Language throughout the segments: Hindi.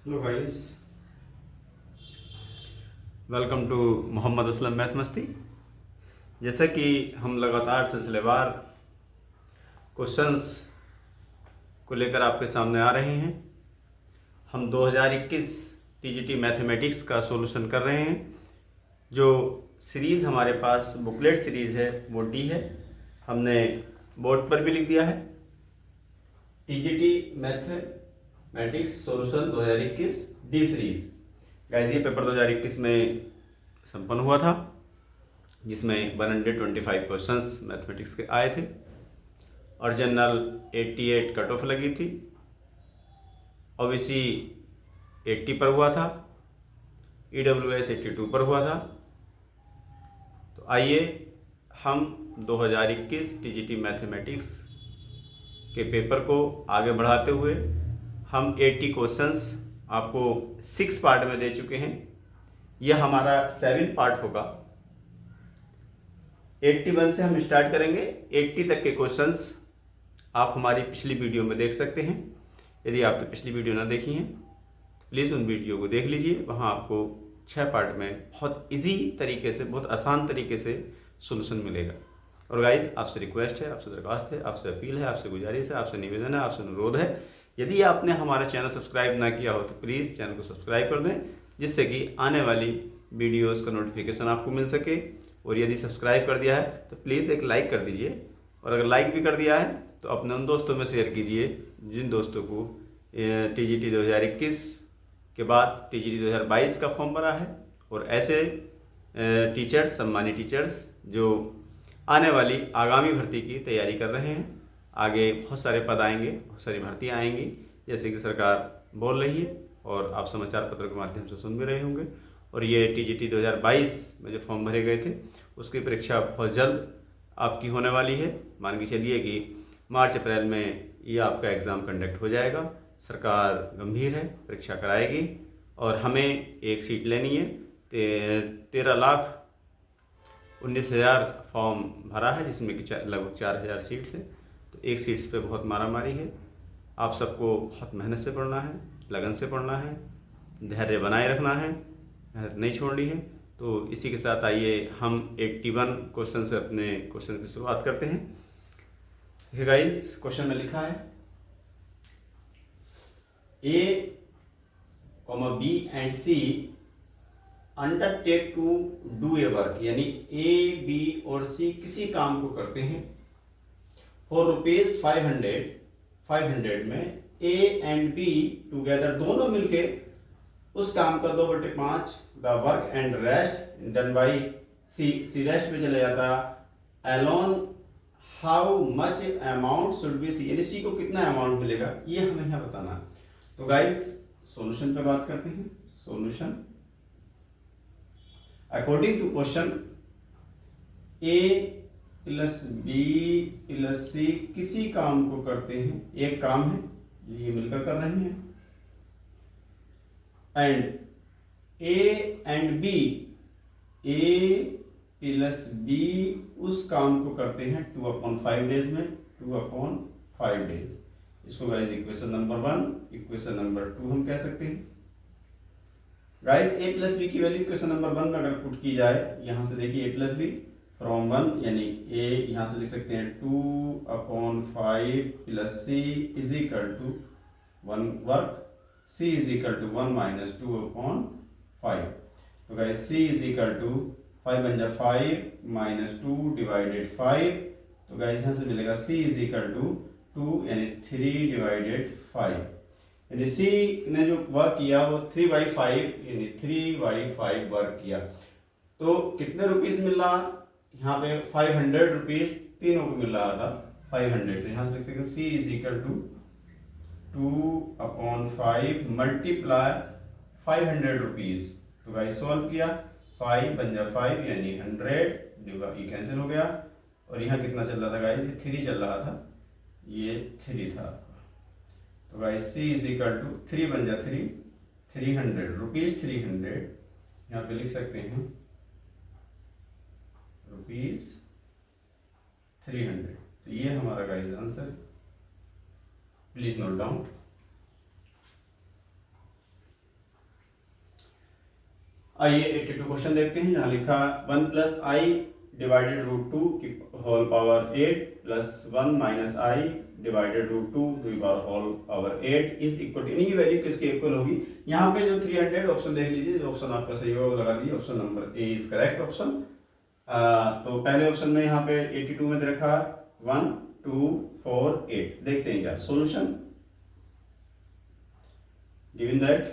Hello guys, welcome to Mohammad Aslam math Masti. जैसा कि हम लगातार सिलसिलेवार क्वेश्चंस को लेकर आपके सामने आ रहे हैं, हम 2021 टीजीटी मैथमेटिक्स का सॉल्यूशन कर रहे हैं। जो सीरीज़ हमारे पास बुकलेट सीरीज़ है वो डी है। हमने बोर्ड पर भी लिख दिया है, TGT mathematics solution 2021 D series. Guys, ये पेपर 2021 में संपन्न हुआ था, जिसमें 125 क्वेश्चंस मैथमेटिक्स के आए थे और जनरल 88 कट ऑफ लगी थी। ओबीसी 80 पर हुआ था, ईडब्ल्यूएस 82 पर हुआ था। तो आइए हम 2021 टीजीटी मैथमेटिक्स के पेपर को आगे बढ़ाते हुए हम 80 क्वेश्चंस आपको 6 पार्ट में दे चुके हैं। यह हमारा 7 पार्ट होगा। 81 से हम स्टार्ट करेंगे। 80 तक के क्वेश्चंस आप हमारी पिछली वीडियो में देख सकते हैं। यदि आपने पिछली वीडियो ना देखी हैं, प्लीज़ उन वीडियो को देख लीजिए। वहाँ आपको 6 पार्ट में बहुत इजी तरीके से, बहुत आसान तरीके से सोल्यूशन मिलेगा। और गाइज, आपसे रिक्वेस्ट है, आपसे दरख्वास्त है, आपसे अपील है, आपसे गुजारिश है, आपसे निवेदन है, आपसे अनुरोध है, यदि आपने हमारा चैनल सब्सक्राइब ना किया हो तो प्लीज़ चैनल को सब्सक्राइब कर दें, जिससे कि आने वाली वीडियोज़ का नोटिफिकेशन आपको मिल सके। और यदि सब्सक्राइब कर दिया है तो प्लीज़ एक लाइक कर दीजिए, और अगर लाइक भी कर दिया है तो अपने उन दोस्तों में शेयर कीजिए जिन दोस्तों को टीजीटी 2021 के बाद टीजीटी 2022 का फॉर्म भरा है, और ऐसे टीचर्स, सम्मानित टीचर्स जो आने वाली आगामी भर्ती की तैयारी कर रहे हैं। आगे बहुत सारे पद आएंगे, बहुत सारी भर्तियाँ आएंगी, जैसे कि सरकार बोल रही है और आप समाचार पत्रों के माध्यम से सुन भी रहे होंगे। और ये टीजीटी 2022 में जो फॉर्म भरे गए थे उसकी परीक्षा बहुत जल्द आपकी होने वाली है। मान के चलिए कि मार्च अप्रैल में ये आपका एग्ज़ाम कंडक्ट हो जाएगा। सरकार गंभीर है, परीक्षा कराएगी और हमें एक सीट लेनी है। 13,19,000 फॉर्म भरा है, जिसमें कि लगभग 4,000 सीट्स है। तो एक सीट्स पे बहुत मारामारी है। आप सबको बहुत मेहनत से पढ़ना है, लगन से पढ़ना है, धैर्य बनाए रखना है, मेहनत नहीं छोड़नी है। तो इसी के साथ आइए हम 81 क्वेश्चन से अपने क्वेश्चन की शुरुआत करते हैं। देखिए गाइस, क्वेश्चन में लिखा है A comma B and C undertake to do a work, यानी ए, बी और सी किसी काम को करते हैं फॉर रुपीज 500 में ए एंड बी टुगेदर, दोनों मिलके उस काम का 2/5 the work and rest done by C. C rest पे चले जाता। Alone how much amount should be C, यानी सी को कितना अमाउंट मिलेगा, ये हमें यहाँ बताना है। तो गाइस, सॉल्यूशन पे बात करते हैं। Solution according to question, A plus B plus C किसी काम को करते हैं, एक काम है ये मिलकर कर रहे हैं, and A and B, A plus B उस काम को करते हैं 2/5 डेज में, 2/5 डेज। इसको guys equation number 1, equation number 2 हम कह सकते हैं। गाइज, ए प्लस बी की वैल्यू इक्वेशन नंबर 1 में अगर पुट की जाए, यहाँ से देखिए ए प्लस बी फ्रॉम 1, यानी ए यहाँ से लिख सकते हैं 2/5 plus C is equal to 1 work, c is equal to 1 minus 2/5। तो guys c is equal to 5 बन जाए 5 माइनस 2 डिवाइडेड 5। तो गाइज यहाँ से मिलेगा c इज इक्वल टू 2 यानी 3/5, यानी c ने जो वर्क किया वो 3/5 यानी 3/5 वर्क किया। तो कितने रुपीज़ मिल रहा, यहाँ पे 500 रुपीज़ तीनों को मिल रहा था 500। तो यहाँ से लिखते हैं c is equal to 2/5 multiply 500 rupees. तो गाइस सॉल्व किया, 5 बन जा 5 यानी 100, ये कैंसिल हो गया। और यहाँ कितना चल रहा था गाइस, ये 3 चल रहा था, ये 3 था आपका। तो guys c is equal to 3 बन जा 300 रुपीज़, 300 यहाँ पे लिख सकते हैं रुपीज़ 300। तो ये हमारा guys answer, please note down. आइए 82 क्वेश्चन देखते हैं, जहाँ लिखा 1 प्लस आई डिवाइडेड रूट 2 की whole power 8 plus 1 minus I divided root 2 की whole power 8 is equal to, इनकी वैल्यू किसके इक्वल होगी। यहाँ पे जो 300 ऑप्शन देख लीजिए, जो ऑप्शन आपका सही होगा वो लगा दीजिए, option number A is correct option. तो पहले ऑप्शन में यहाँ पे 82 में दे रखा 1 2 4 8, देखते हैं क्या solution. Given that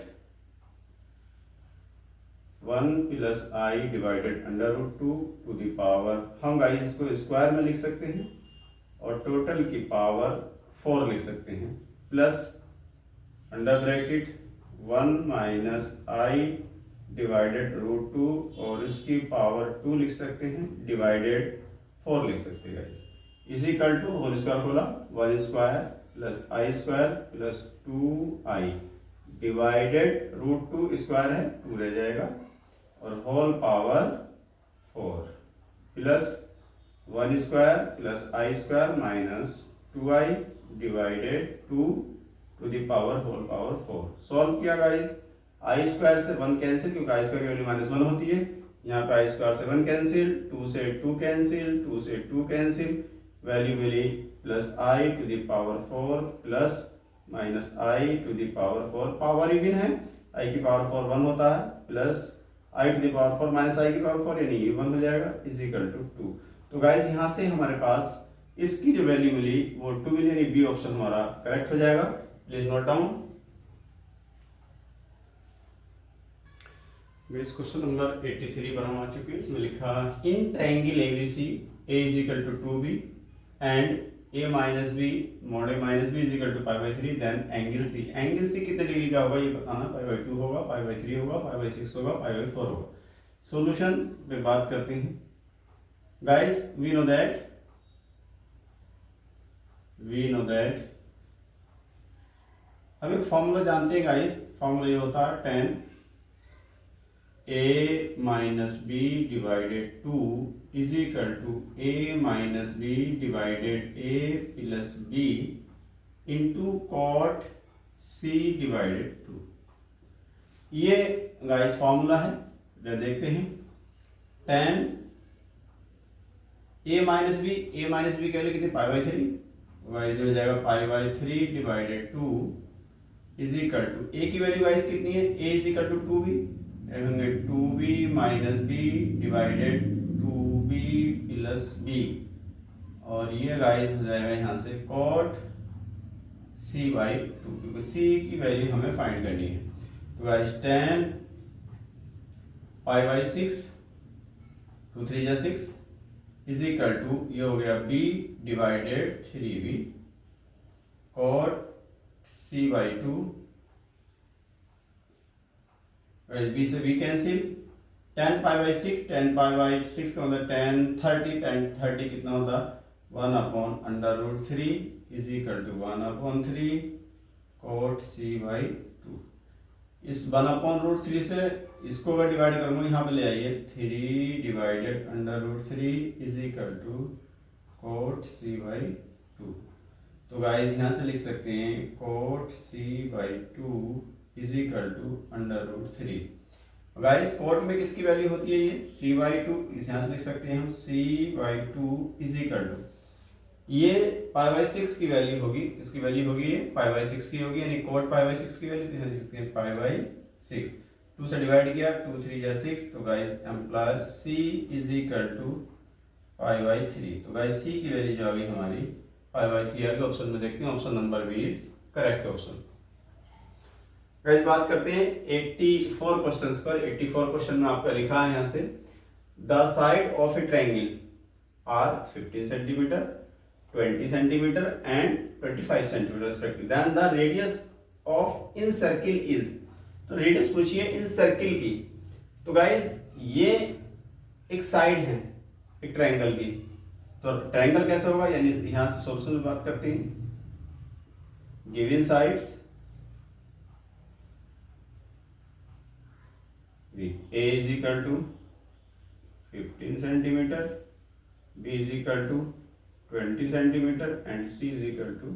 1 plus I divided under root 2 to the power, हम गाइस इसको स्क्वायर में लिख सकते हैं और टोटल की पावर 4 लिख सकते हैं, plus under bracket 1 minus I divided root 2 और इसकी पावर 2 लिख सकते हैं, डिवाइडेड 4 लिख सकते हैं guys, is equal to whole square खोला 1 square plus I square plus 2i divided root 2 square है 2 रह जाएगा और whole power 4 plus 1 square plus I square minus 2i divided 2 to the power whole power 4। Solve किया गाइस, आई स्क्वायर से 1 कैंसिल, क्योंकि आई स्क्वायर की वैल्यू -1 होती है। यहाँ पे आई स्क्वायर से 1 कैंसिल, 2 से 2 कैंसिल, 2 से 2 कैंसिल, वैल्यू मिली plus I to the power 4 plus minus I to the power 4, power even है, आई की पावर 4 1 होता है, plus I to the power 4 minus I की पावर 4 यानी ये 1 हो जाएगा, इज इक्वल टू 2। तो गाइस यहाँ से हमारे पास इसकी जो वैल्यू मिली वो 2 मिली, यानी बी ऑप्शन हमारा करेक्ट हो जाएगा। Please note down. Guys question number 83 पर हम आ चुके हैं, इसमें लिखा in triangle ABC A is equal to 2b and a minus B mod a minus B is equal to π/3, then angle C, angle C कितने डिग्री का होगा ये बताना, π/2 होगा, π/3 होगा, π/6 होगा, π/4 होगा। सॉल्यूशन पे बात करते हैं गाइस। वी नो दैट हम एक फॉर्मूला जानते हैं गाइस, फॉर्मूला ये होता है tan a minus B divided 2 is equal to a minus B divided a plus b into cot c divided 2। ये गाइस फॉर्मूला है, जो देखते हैं tan a माइनस बी के लिए कितने π/3, गाइस हो जाएगा π/3 divided 2 is equal to a की वैल्यू गाइस कितनी है, a is equal to 2b, रखेंगे 2b minus B divided 2b plus b, और ये गाइस हो जाएगा यहाँ से कॉट c/2, क्योंकि c की वैल्यू हमें फाइंड करनी है। तो गाइस tan π/6 2 3 जा 6 इज इक्वल टू ये हो गया b divided 3b cot c/2, b से b कैंसिल, tan π/6 का मतलब tan 30 कितना होता 1/√3 is equal to 1/3 cot c/2। इस 1/√3 से इसको अगर डिवाइड करूंगा यहाँ पे ले आइए 3 divided √3 is equal to cot c/2। तो गाइस यहाँ से लिख सकते हैं cot c/2 is equal to √3। Guys cot में किसकी वैल्यू होती है, ये c/2, इस यहाँ से लिख सकते हैं हम c/2 इज इक्वल टू, ये π/6 की वैल्यू होगी, इसकी वैल्यू होगी ये π/6 की होगी, यानी कोट π/6 की वैल्यू तो लिख सकते हैं π/6, 2 से डिवाइड किया 2 3 जा 6, तो guys imply c is equal to π/3। तो गाइस c की वैल्यू जो आ गई हमारी π/3 आ गई। ऑप्शन में देखते हैं, option number B is correct option. Guys बात करते हैं 84 क्वेश्चंस पर। 84 क्वेश्चन में आपका लिखा है यहाँ से the side of a triangle are 15 centimetre 20 centimetre and 25 centimetre respective, then the radius of incircle is, तो रेडियस पूछिए इन सर्किल की। तो गाइस ये एक साइड है एक ट्रायंगल की, तो ट्रायंगल कैसे होगा, यानी यहाँ से सॉल्यूशन में बात करते हैं, given sides A is equal to 15 centimeter, B is equal to 20 centimeter and C is equal to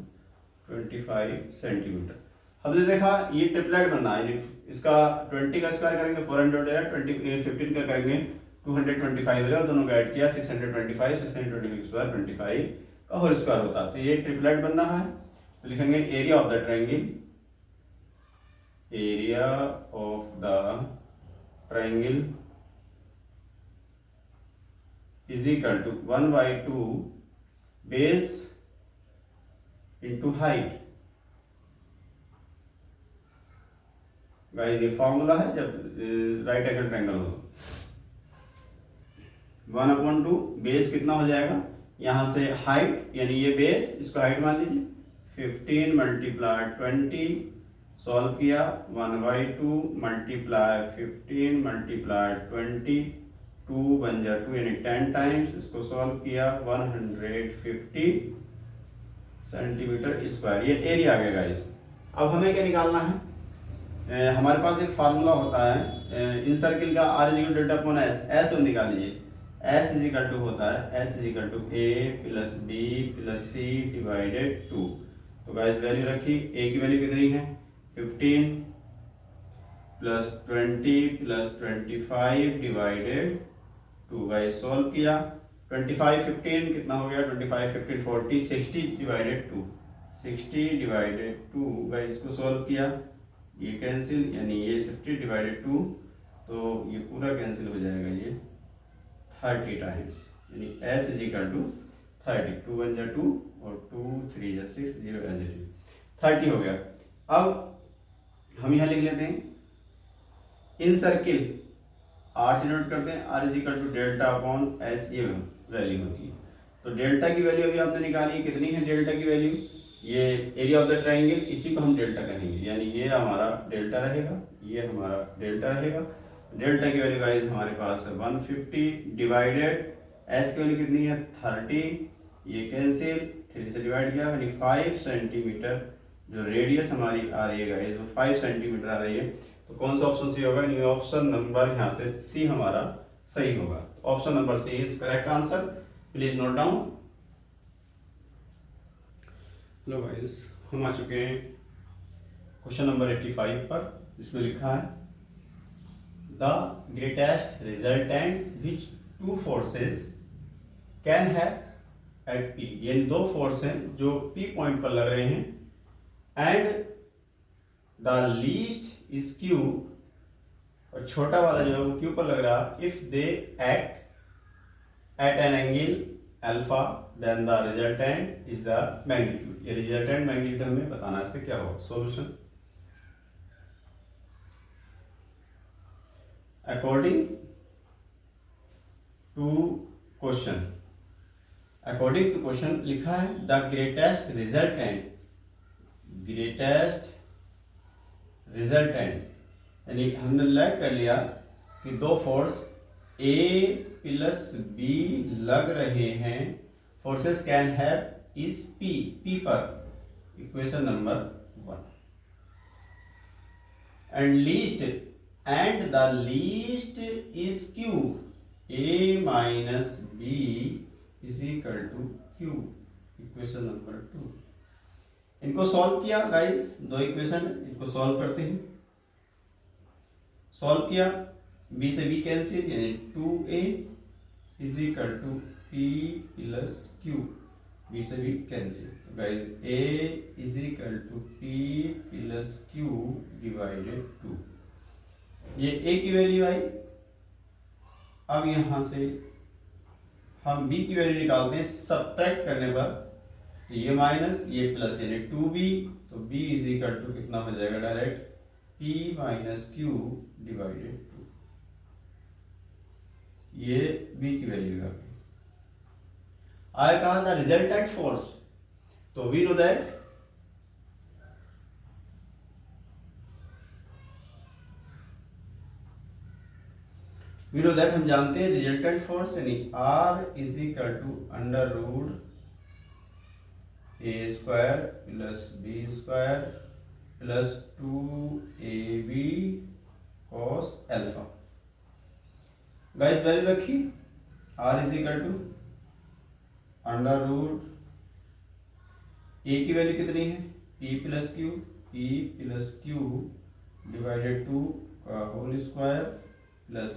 25 centimeter। हमने देखा ये ट्रिपलेट बनना है, इसका 20 का स्क्वायर करेंगे 400 हो जाएगा, 15 का करेंगे 225 हो जाएगा, दोनों का ऐड किया 625, 625 स्क्वायर 25 का होल स्क्वायर होता है। तो ये ट्रिपलेट बनना है, तो लिखेंगे area of the triangle, area of the triangle is equal to 1/2 base into height. Guys ये फॉर्मूला है जब राइट एंगल ट्रायंगल हो। 1/2 बेस कितना हो जाएगा, यहाँ से हाइट यानी ये बेस, इसको हाइट मान लीजिए 15 मल्टीप्लाई 20, सॉल्व किया 1/2 मल्टीप्लाई 15 मल्टीप्लाई 20, 2 बन जा 2 यानी 10 टाइम्स, इसको सॉल्व किया 150 सेंटीमीटर स्क्वायर, ये एरिया आ गया गाइस। अब हमें क्या निकालना है, हमारे पास एक फार्मूला होता है इन सर्किल का r is equal to delta upon S, S निकाल लीजिए, एस इज इक्वल टू होता है S is equal to A plus B plus C divided 2। तो गाइस वैल्यू रखी, ए की वैल्यू कितनी है 15 plus 20 plus 25 divided 2। Guys solve किया 25 15 कितना हो गया, 25 15 40, 60 डिवाइडेड 2, 60 डिवाइडेड 2। गाइस इसको सॉल्व किया, ये कैंसिल यानी ये 60 डिवाइडेड 2, तो ये पूरा कैंसिल हो जाएगा, ये 30 टाइम्स, यानी s इज इक्वल टू 30, 2 1 जा 2 और 2 3 जा 6, 0 एज इट इज 30 हो गया। अब हम यहाँ लिख लेते हैं इन सर्किल r से नोट करते हैं, r is equal to delta upon s, ये वैल्यू होती है। तो डेल्टा की वैल्यू अभी आपने निकाली, कितनी है डेल्टा की वैल्यू, ये एरिया ऑफ द ट्रायंगल, इसी को हम डेल्टा कहेंगे, यानी ये हमारा डेल्टा रहेगा, ये हमारा डेल्टा रहेगा। डेल्टा की वैल्यू गाइस हमारे पास है 150 डिवाइडेड एस की वैल्यू कितनी है 30, ये कैंसिल 3 से डिवाइड किया यानी 5 सेंटीमीटर जो रेडियस हमारी आ रही है गाइस वो 5 सेंटीमीटर आ रही है। तो कौन सा ऑप्शन सी होगा, यानी ऑप्शन नंबर यहाँ से सी हमारा सही होगा। Option number C is correct answer, please note down. Hello guys, हम आ चुके हैं क्वेश्चन नंबर 85 पर, जिसमें लिखा है the greatest resultant which two forces can have at P, यानी दो फोर्स हैं जो पी पॉइंट पर लग रहे हैं, and the least is Q, और छोटा वाला जो है क्यू पर लग रहा, if they act at an angle alpha then the resultant is the magnitude. ये रिजल्टेंट मैग्नीट्यूड हमें बताना है, इसका क्या होगा solution. According to question, according to question लिखा है the greatest resultant, greatest resultant, यानी हमने लेट कर लिया कि दो फोर्स ए प्लस बी लग रहे हैं, forces can have is P, P पर equation number 1, and least, and the least is Q, A minus B is equal to Q, equation number 2। इनको सॉल्व किया गाइस, दो इक्वेशन इनको सॉल्व करते हैं, सॉल्व किया b से b कैंसिल यानी 2a is equal to p plus q, b से b कैंसिल, तो guys a is equal to p plus q divided 2, ये a की वैल्यू आई। अब यहाँ से हम b की वैल्यू निकालते हैं, सब्ट्रैक्ट करने पर, तो ये माइनस ये प्लस यानी 2b, तो b इज इक्वल टू कितना हो जाएगा direct p minus q divided 2, ये b की वैल्यू है। आया कहा द रिजल्टेंट फोर्स, तो वी नो दैट हम जानते हैं रिजल्टेंट फोर्स यानी r is equal to under root A square plus B square plus 2ab cos alpha. Guys value रखी, r is equal to under root A की वैल्यू कितनी है p plus Q P plus Q divided 2 का whole square plus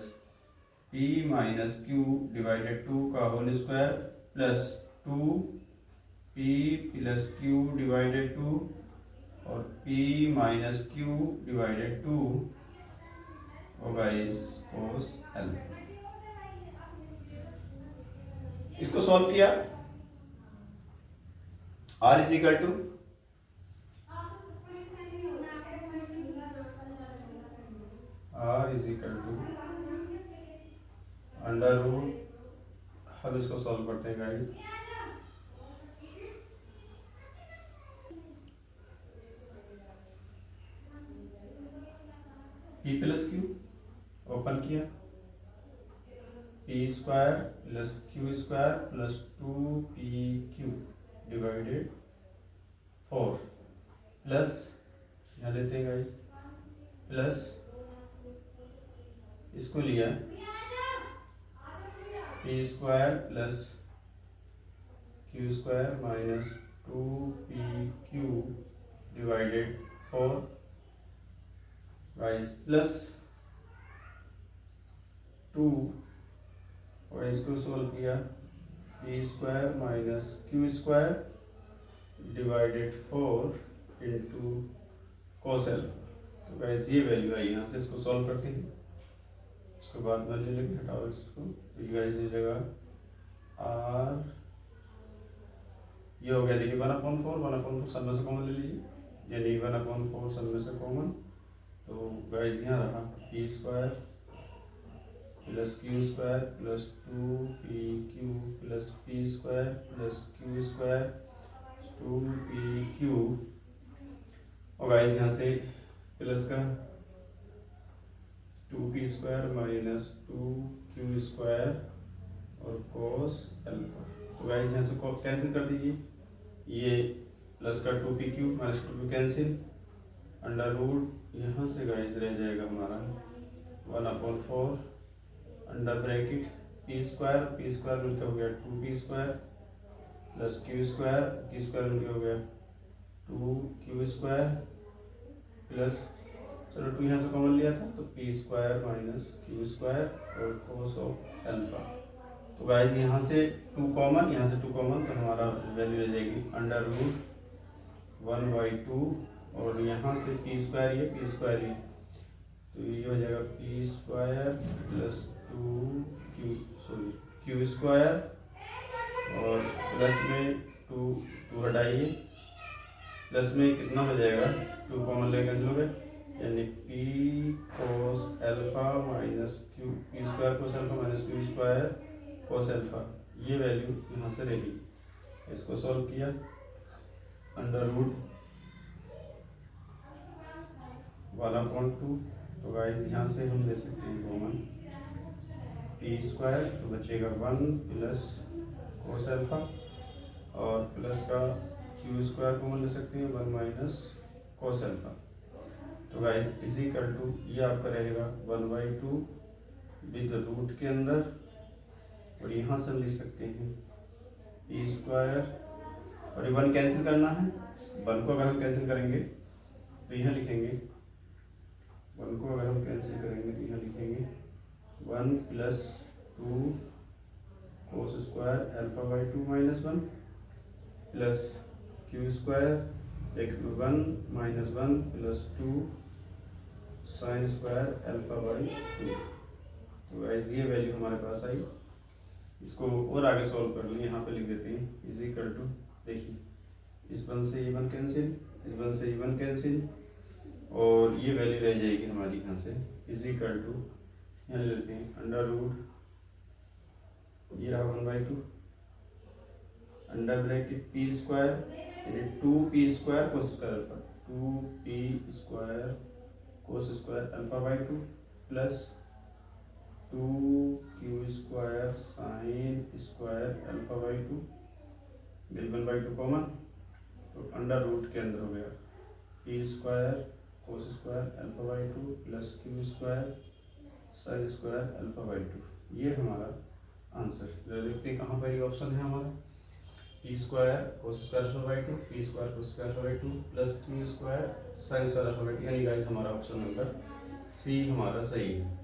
P minus Q divided 2 का whole square plus 2 P plus Q divided 2 और p माइनस क्यू डिवाइडेड 2 होगा इस कोस अल्फा। इसको सॉल्व किया, r is equal to under root, अब इसको सॉल्व करते हैं guys. p plus Q open किया, P square plus Q square plus 2pq divided 4 plus यहाँ लेते हैं गाइस प्लस इसको लिया P square plus Q square minus 2pq divided 4 guys plus 2 और इसको सोल्व किया P square minus Q square divided 4 into cos alpha. तो गाइस ये वैल्यू आई, यहाँ से इसको सॉल्व करते हैं, उसके बाद में ले लेंगे, हटाओ इसको। तो ये गाइस ये जगह आर ये हो गया, देखिए 1/4 सब में से कॉमन ले लीजिए, यानी 1/4 सब में से कॉमन। तो गाइस यहाँ रहा P square plus Q square plus 2pq plus P square plus Q square 2pq और गाइस यहाँ से प्लस का 2p square minus 2q square और कोस अल्फा। तो गाइस यहाँ से कैंसिल कर दीजिए, ये प्लस का 2pq minus 2p cancel, under root यहाँ से गाइस रह जाएगा हमारा 1/4 अंडर ब्रैकेट पी स्क्वायर मिलकर हो गया 2p square plus Q square मिलकर हो गया 2q स्क्वायर प्लस चलो 2 यहाँ से कॉमन लिया था तो P square minus Q square और कोस ऑफ अल्फा। तो गाइस यहाँ से 2 कॉमन, यहाँ से 2 कॉमन, तो हमारा वैल्यू रह जाएगी अंडर रूट 1/2 और यहाँ से पी स्क्वायर ये तो ये हो जाएगा P square plus 2q square और प्लस में 2 हटाइए, प्लस में कितना हो जाएगा 2 कॉमन लेके कैंसिल हो गए, यानी P cos alpha minus Q P square cos alpha minus Q square cos alpha, ये वैल्यू यहाँ से रही। इसको सॉल्व किया अंडर रूट 1/2। तो गाइस यहाँ से हम ले सकते हैं कॉमन पी स्क्वायर, तो बचेगा 1 प्लस कोस अल्फा और प्लस का क्यू स्क्वायर कॉमन ले सकते हैं 1 माइनस कोस अल्फा। तो गाइस इज इक्वल टू ये आपका रहेगा 1/2 विद रूट के अंदर, और यहाँ से हम लिख सकते हैं पी स्क्वायर और ये 1 कैंसिल करना है, 1 को अगर हम कैंसिल करेंगे तो यहाँ लिखेंगे 1 को अगर हम कैंसिल करेंगे तो यहाँ लिखेंगे 1 प्लस 2 कोस स्क्वायर अल्फा/2 माइनस 1 प्लस क्यू स्क्वायर एक 1 माइनस 1 प्लस 2 साइन स्क्वायर अल्फा/2। तो गाइस ये वैल्यू हमारे पास आई। इसको और आगे सॉल्व कर लें, यहाँ पे लिख देते हैं इज इक्वल टू, देखिए इस 1 से ये 1 कैंसिल, इस 1 से ये 1 कैंसिल और ये वैल्यू रह जाएगी हमारी यहाँ से इज इक्वल टू, यहाँ ले लेते हैं अंडर रूट ये रहा 1/2 अंडर ब्रैकेट पी स्क्वायर यानी 2p square cos square alpha 2p square cos square अल्फा/2 plus 2q square sine square अल्फा/2 मिल 1/2 कॉमन, तो अंडर रूट के अंदर हो गया पी स्क्वायर कोस स्क्वायर अल्फा/2 plus Q square sine square अल्फा/2। ये हमारा आंसर। देखते हैं कहाँ पर ये ऑप्शन है हमारा, P square cos square of by 2 P square cos square of by 2 plus Q square sine square of by 2। यानी गाइस हमारा ऑप्शन नंबर सी हमारा सही है।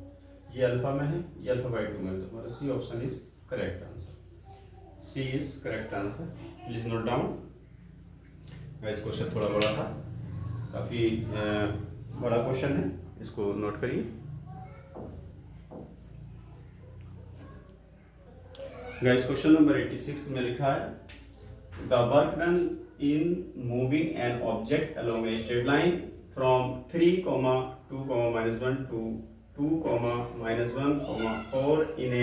ये अल्फा में है, ये अल्फा बाई 2 में है, तो हमारा C option is correct answer. C is correct answer. Please note down. Guys question थोड़ा बड़ा था, काफ़ी बड़ा क्वेश्चन है, इसको नोट करिए। गाइस क्वेश्चन नंबर 86 में लिखा है the work done in moving an object along a straight line from 3, 2, -1 to 2, -1, 4 in a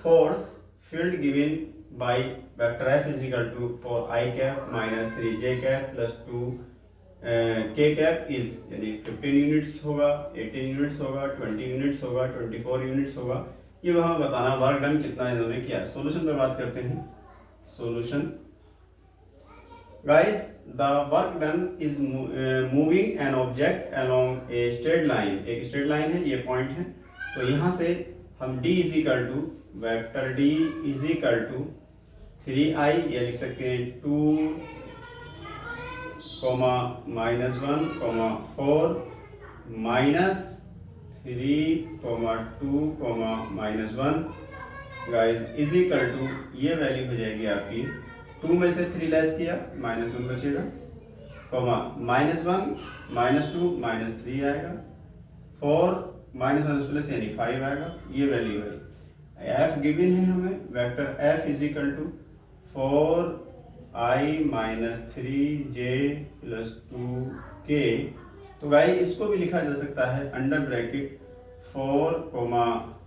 force field given by vector f is equal to 4i cap minus 3j cap plus 2 k cap is यानी 15 यूनिट्स होगा, 18 यूनिट्स होगा, 20 यूनिट्स होगा, 24 यूनिट्स होगा। ये वहाँ बताना वर्क डन कितना इन्होंने किया। सोल्यूशन पे बात करते हैं। Solution guys the work done is moving an object along a straight line. एक स्ट्रेट लाइन है, ये पॉइंट है, तो यहाँ से हम d is equal to vector d is equal to 3i, ये लिख सकते हैं 2, -1, 4 -3, 2, -1 गाइस इज इक्वल टू, ये वैल्यू हो जाएगी आपकी 2 में से 3 लेस किया -1 बचेगा, -1 -2 -3 आएगा, 4 -1 प्लस यानी 5 आएगा, ये वैल्यू है। एफ गिवन है हमें, vector F is equal to 4i - 3j + 2k। तो गाइस इसको भी लिखा जा सकता है अंडर ब्रैकेट 4,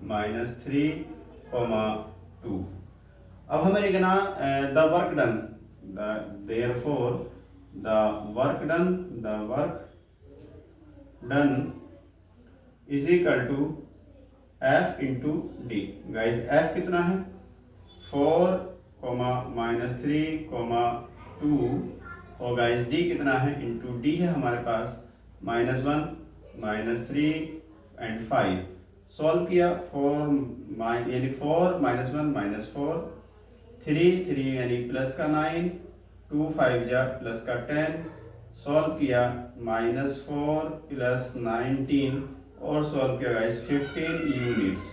-3, 2। अब हमें लिखना the work done, therefore the work done is equal to F into D. Guys F कितना है 4, -3, 2 और गाइस डी कितना है इंटू डी है हमारे पास -1, -3 एंड 5। सॉल्व किया 4 यानी 4 -1 -4, 3 यानी प्लस का 9, 2 5 जा प्लस का 10। सॉल्व किया -4 + 19 और सॉल्व किया गाइस 15 यूनिट्स।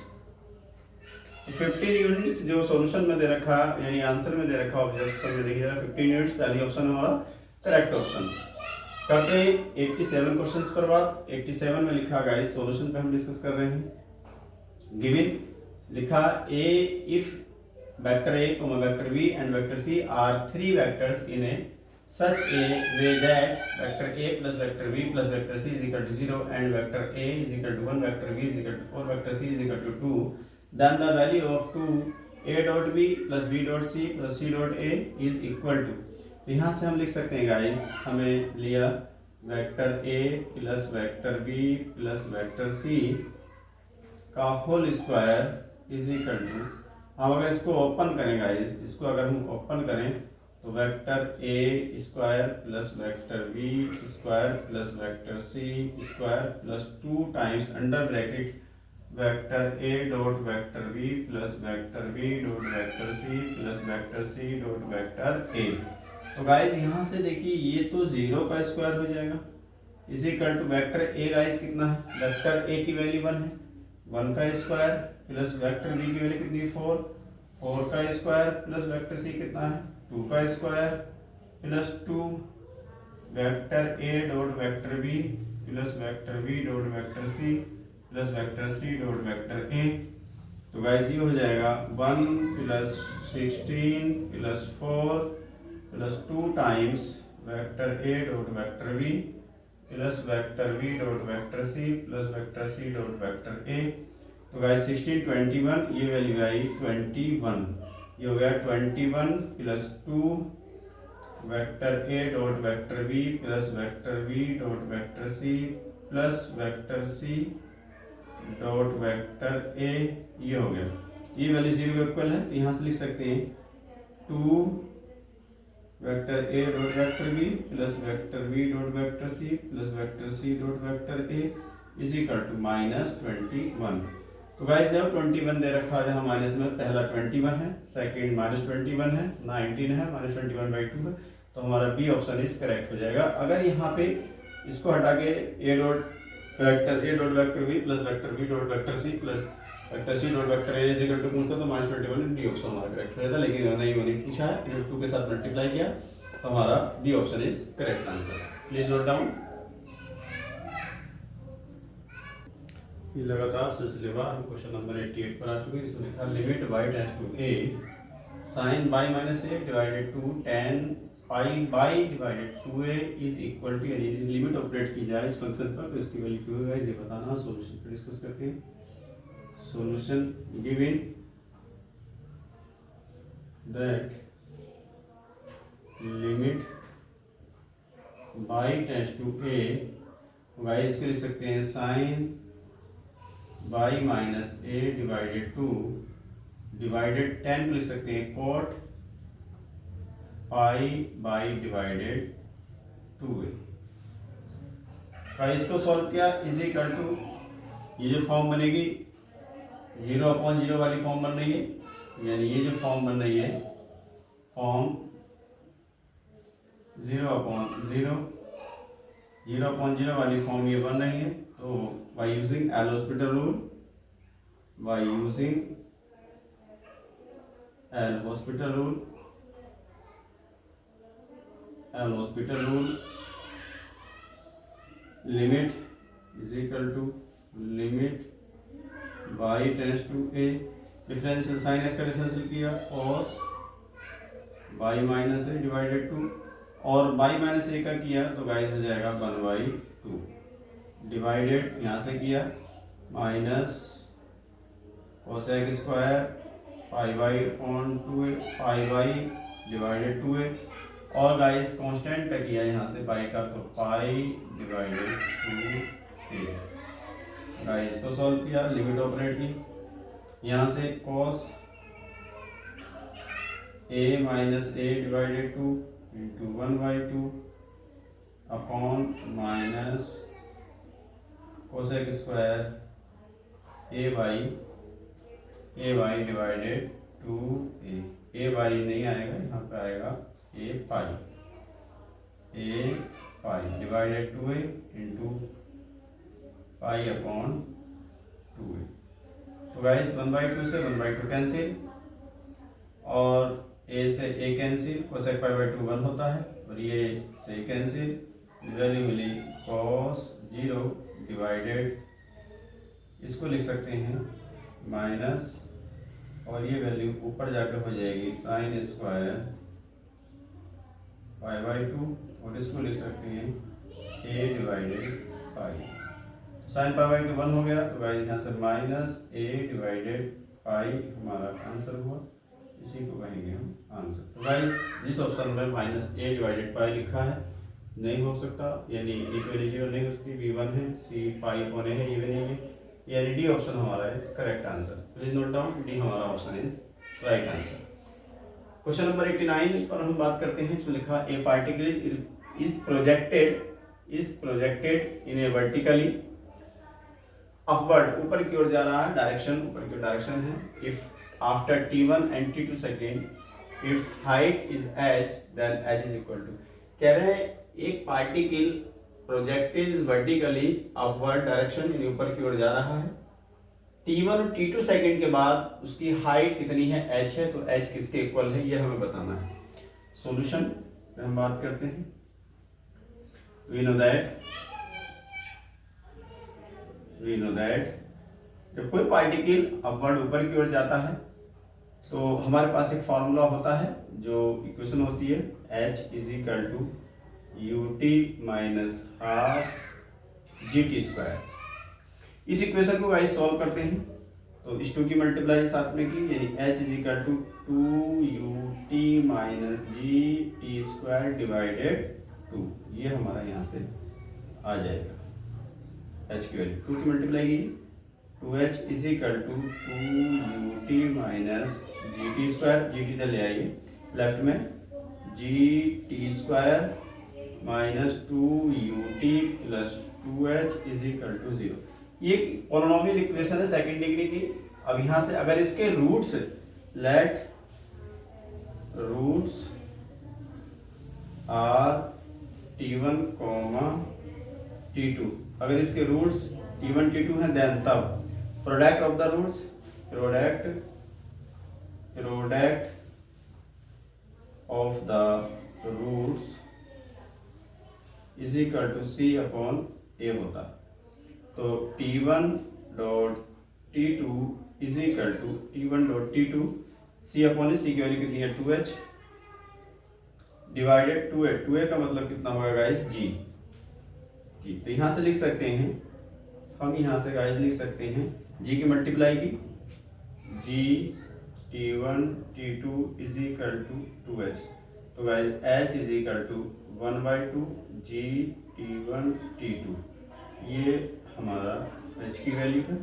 15 यूनिट्स जो सॉल्यूशन में दे रखा यानी आंसर में दे रखा ऑब्जेक्शन में देखिए 15 यूनिट्स, पहली ऑप्शन हमारा करेक्ट ऑप्शन। करते हैं 87 क्वेश्चंस पर बात। 87 में लिखा गाइस सॉल्यूशन पे हम डिस्कस कर रहे हैं। गिवन लिखा a if vector A, vector B and vector C are 3 vectors in a such a way that vector a plus vector b plus vector c is equal to 0 and vector a is equal to 1, vector b is equal to 4, vector c is equal to 2, then the value of 2 a dot b plus b dot c plus c dot a is equal to। तो यहाँ से हम लिख सकते हैं गाइस, हमें लिया vector a plus vector b plus vector c का whole square is equal to, हम अगर इसको ओपन करें गाइस, इसको अगर हम ओपन करें तो vector a square plus vector b square plus vector c square plus 2 times under bracket vector a dot vector b plus vector b dot vector c plus vector c dot vector a। तो गाइस यहाँ से देखिए ये तो 0 का स्क्वायर हो जाएगा is equal to vector a guys कितना है, वेक्टर a की वैल्यू 1 है, 1 का स्क्वायर प्लस वेक्टर b की वैल्यू कितनी 4 का स्क्वायर प्लस वेक्टर c कितना है 2 का square plus 2 vector a dot vector b plus vector b dot vector c plus vector c dot vector a। तो गाइस ये हो जाएगा 1 + 16 + 4 + 2 times vector a dot vector b plus vector b dot vector c plus vector c dot vector a। तो गाइस 16 21, ये वैल्यू आई 21, ये हो गया 21 + 2 vector a dot vector b plus vector b dot vector c plus vector c dot vector a, ये हो गया। ये वैल्यू 0 के इक्वल है, तो यहाँ से लिख सकते हैं 2 vector a dot vector b plus vector b dot vector c plus vector c dot vector a is equal to -21। तो गाइस जब 21 दे रखा है जहाँ माइनस में, पहला 21 है, सेकेंड -21 है, 19 है, -21/2 है, तो हमारा बी ऑप्शन इज करेक्ट हो जाएगा। अगर यहाँ पे इसको हटा के A dot vector B plus vector B dot vector C plus vector C dot vector A equal to पूछता तो -21 डी ऑप्शन हमारा करेक्ट हो जाता, लेकिन नहीं पूछा है, इन्होंने 2 के साथ मल्टीप्लाई किया, तो हमारा B option is correct answer. Please note down. ये लगातार सिलसिलेवार हम क्वेश्चन नंबर 88 पर आ चुके हैं। इसमें लिखा limit y tends to a sin y minus a divided to tan pi by divided 2a is equal to, यानी लिमिट ऑपरेट की जाए इस फंक्शन पर तो इसकी वैल्यू क्या होगा ये बताना। सॉल्यूशन पर डिस्कस करते हैं। Solution given that limit y tends to a, y इसको लिख सकते हैं sin y माइनस ए डिवाइडेड 2 डिवाइडेड 10 को लिख सकते हैं cot pi by divided 2a। इसको सॉल्व किया इज इक्वल टू, ये जो फॉर्म बनेगी 0/0 वाली फॉर्म बन रही है, यानी ये जो फॉर्म बन रही है फॉर्म 0/0 वाली फॉर्म ये बन रही है। तो by using L-Hospital rule, limit is equal to limit y tends to a, differential sine इसका डिफरेंशियल किया cos y माइनस ए डिवाइडेड 2 और y माइनस ए का किया तो गाइस हो जाएगा 1/2 डिवाइडेड यहाँ से किया minus cosec square pi by on 2a pi by divided 2a और गाइस कांस्टेंट का किया यहाँ से पाई का तो पाई डिवाइडेड 2a। गाइस को सॉल्व किया, लिमिट ऑपरेट की, यहाँ से cos a minus A divided 2 into 1/2 upon minus cosec square A by divided 2a। A by नहीं आएगा, यहाँ पे आएगा A pi divided 2a into pi upon 2a। तो गाइस 1/2 से 1/2 कैंसिल और a से a कैंसिल, कोसेक पाई/2 1 होता है और ये से कैंसिल, वैल्यू मिली cos 0 डिवाइडेड, इसको लिख सकते हैं माइनस और ये वैल्यू ऊपर जाकर हो जाएगी साइन स्क्वायर पाई/2 और इसको लिख सकते हैं a डिवाइडेड पाई। साइन पाई/2 1 हो गया तो गाइस यहाँ से माइनस a डिवाइडेड पाई हमारा आंसर हुआ, इसी को कहेंगे हम आंसर। तो गाइस जिस ऑप्शन में -a डिवाइडेड पाई लिखा है नहीं हो सकता, यानी ए की वैल्यू 0 नहीं हो सकती, b1 है, c पाई अपॉन a है, ये भी नहीं है, यानी डी ऑप्शन हमारा is correct answer. Please note down, D हमारा option is right answer. Question number 89 पर हम बात करते हैं। इसमें लिखा a particle is projected in a vertically upward, ऊपर की ओर जा रहा है, डायरेक्शन ऊपर की डायरेक्शन है। If after t1 and t2 second if height is h then h is equal to, कह रहे हैं एक particle projected vertically upward direction, यानी ऊपर की ओर जा रहा है। t1 और t2 सेकंड के बाद उसकी हाइट कितनी है, h है, तो h किसके इक्वल है ये हमें बताना है। सॉल्यूशन पे हम बात करते हैं। वी नो दैट जब कोई पार्टिकल अपवर्ड ऊपर की ओर जाता है तो हमारे पास एक फॉर्मूला होता है, जो इक्वेशन होती है h is equal to ut minus half GT²। इस इक्वेशन को गाइस सॉल्व करते हैं तो इस 2 की मल्टीप्लाई साथ में की, यानी h is equal to 2ut minus GT² divided 2, ये हमारा यहाँ से आ जाएगा। h की वैल्यू 2 की मल्टीप्लाई की, 2h is equal to 2ut minus GT², GT ले आइए लेफ्ट में, GT² minus 2ut plus 2h is equal to 0। ये पोलिनोमियल इक्वेशन है सेकंड डिग्री की। अब यहाँ से अगर इसके roots, late roots are T1, T2, अगर इसके रूट्स T1 T2 हैं देन तब product of the roots, product of the roots is equal to C upon A होता। तो T1 dot T2 is equal to T1 dot T2 C upon A, C की वैल्यू कितनी है 2H डिवाइडेड 2A का मतलब कितना होगा गाइस G। तो यहाँ से लिख सकते हैं हम, यहाँ से गाइस लिख सकते हैं G की मल्टीप्लाई की G T1 T2 is equal to 2H। तो guys H is equal to 1/2 G T1 T2, ये हमारा H की वैल्यू है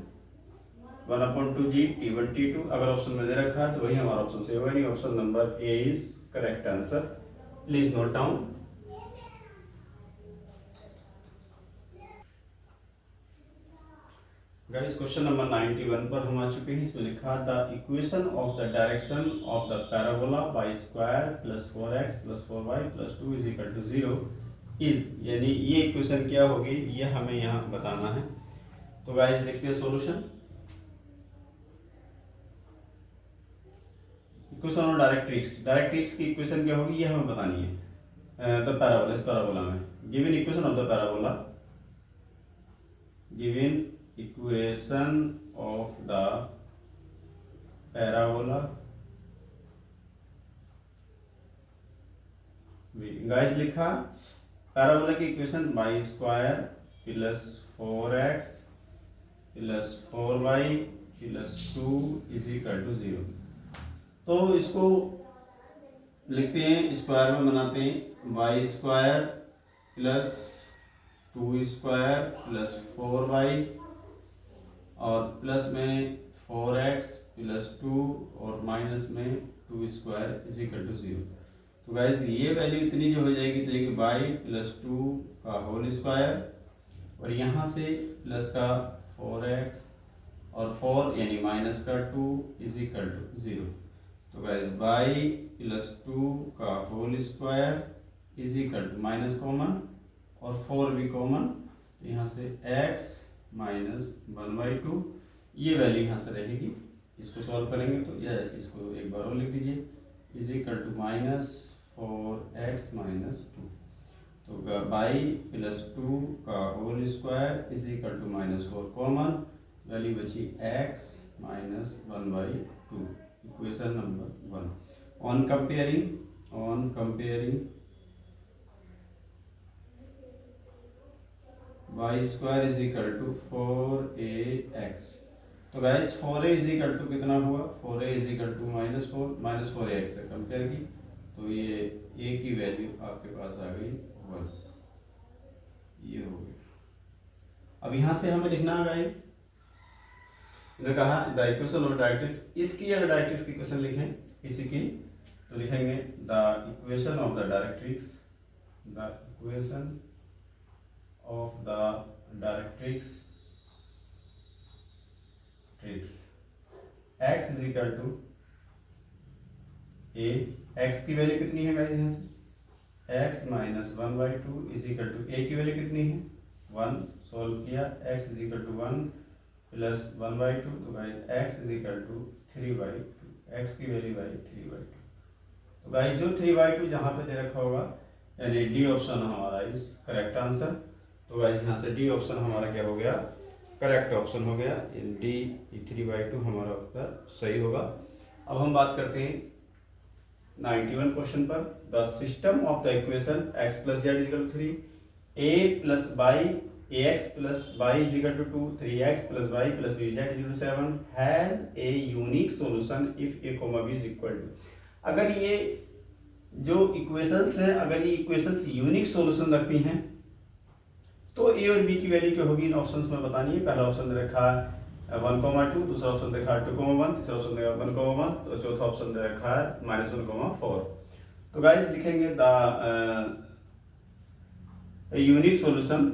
1/2 G T1 T2। अगर ऑप्शन में दे रखा है तो वही हमारा ऑप्शन से होगा, नहीं option number A is correct answer. Please note down. Guys question number 91 पर हम आ चुके हैं। इसमें लिखा the equation of the direction of the parabola y square plus 4x plus 4y plus 2 is equal to 0 is, यानी ये इक्वेशन क्या होगी ये हमें यहाँ बताना है। तो गाइस देखते हैं सॉल्यूशन। इक्वेशन ऑफ डायरेक्ट्रिक्स की इक्वेशन क्या होगी ये हमें बतानी है। द पैराबोला, इस पैराबोला में given equation of the parabola, given equation of the parabola, guys लिखा पैराबोला की equation y square plus 4x plus 4y plus 2 is equal to 0। तो इसको लिखते हैं, स्क्वायर में बनाते हैं y square plus 2 square plus 4y और प्लस में 4x प्लस 2 और माइनस में 2 स्क्वायर इज इक्वल टू 0। तो गाइस ये वैल्यू इतनी जो हो जाएगी तो ये y प्लस 2 का होल स्क्वायर और यहाँ से प्लस का 4x और 4 यानी माइनस का 2 इज इक्वल टू 0। तो गाइस y प्लस 2 का whole square is equal to minus common और 4 भी कॉमन, तो यहाँ से x माइनस 1/2, ये वैल्यू यहाँ से रहेगी। इसको सॉल्व करेंगे तो यह, इसको एक बार और लिख दीजिए, is equal to minus 4x minus 2। तो y प्लस 2 का whole square is equal to minus 4 common, value बची x minus 1/2, equation number 1। On comparing y square is equal to 4ax। तो guys 4a is equal to कितना हुआ, 4a is equal to minus 4ax से कंपेयर की तो ये a की वैल्यू आपके पास आ गई 1, ये हो गया। अब यहाँ से हमें लिखना है गाइस, इन्होंने कहा द इक्वेशन ऑफ डायरेक्ट्रिक्स, इसकी अगर डायरेक्ट्रिक्स की इक्वेशन लिखें इसी की तो लिखेंगे the equation of the directrix, the equation of the directrix x is equal to a, x की वैल्यू कितनी है गाइस यहाँ से x minus 1/2 is equal to a की वैल्यू कितनी है 1, सॉल्व किया x is equal to 1 plus 1/2, तो guys x is equal to 3/2, x की वैल्यू भाई 3/2। तो गाइस जो 3/2 जहाँ पे दे रखा होगा यानी डी ऑप्शन हमारा इज करेक्ट आंसर। तो गाइस यहाँ से डी ऑप्शन हमारा क्या हो गया, करेक्ट ऑप्शन हो गया, डी 3/2 हमारा उत्तर सही होगा। अब हम बात करते हैं 91 क्वेश्चन पर। The system of the equation x plus z equal to 3, a plus y ax plus y is equal to 2, 3x plus y plus bz is equal to 7 has a unique solution if a comma b is equal to. अगर ये जो इक्वेशंस हैं, अगर ये इक्वेशंस यूनिक सॉल्यूशन रखती हैं तो a और b की वैल्यू क्या होगी इन ऑप्शंस में बतानी है। पहला ऑप्शन दे रखा है 1,2, दूसरा ऑप्शन देखा है 2,1, तीसरा ऑप्शन देखा 1,1, तो चौथा ऑप्शन दे रखा है -1,4। तो गाइस लिखेंगे the unique solution,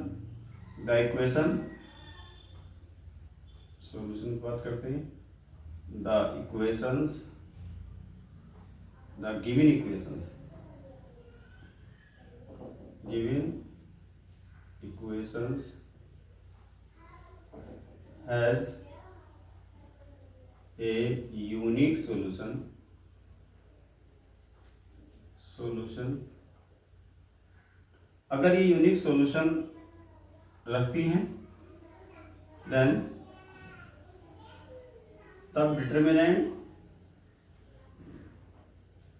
the equation solution की बात करते हैं, the equations, the given equations, given equations has a unique solution, अगर ये यूनिक सॉल्यूशन रखती हैं देन तब डिटर्मिनेंट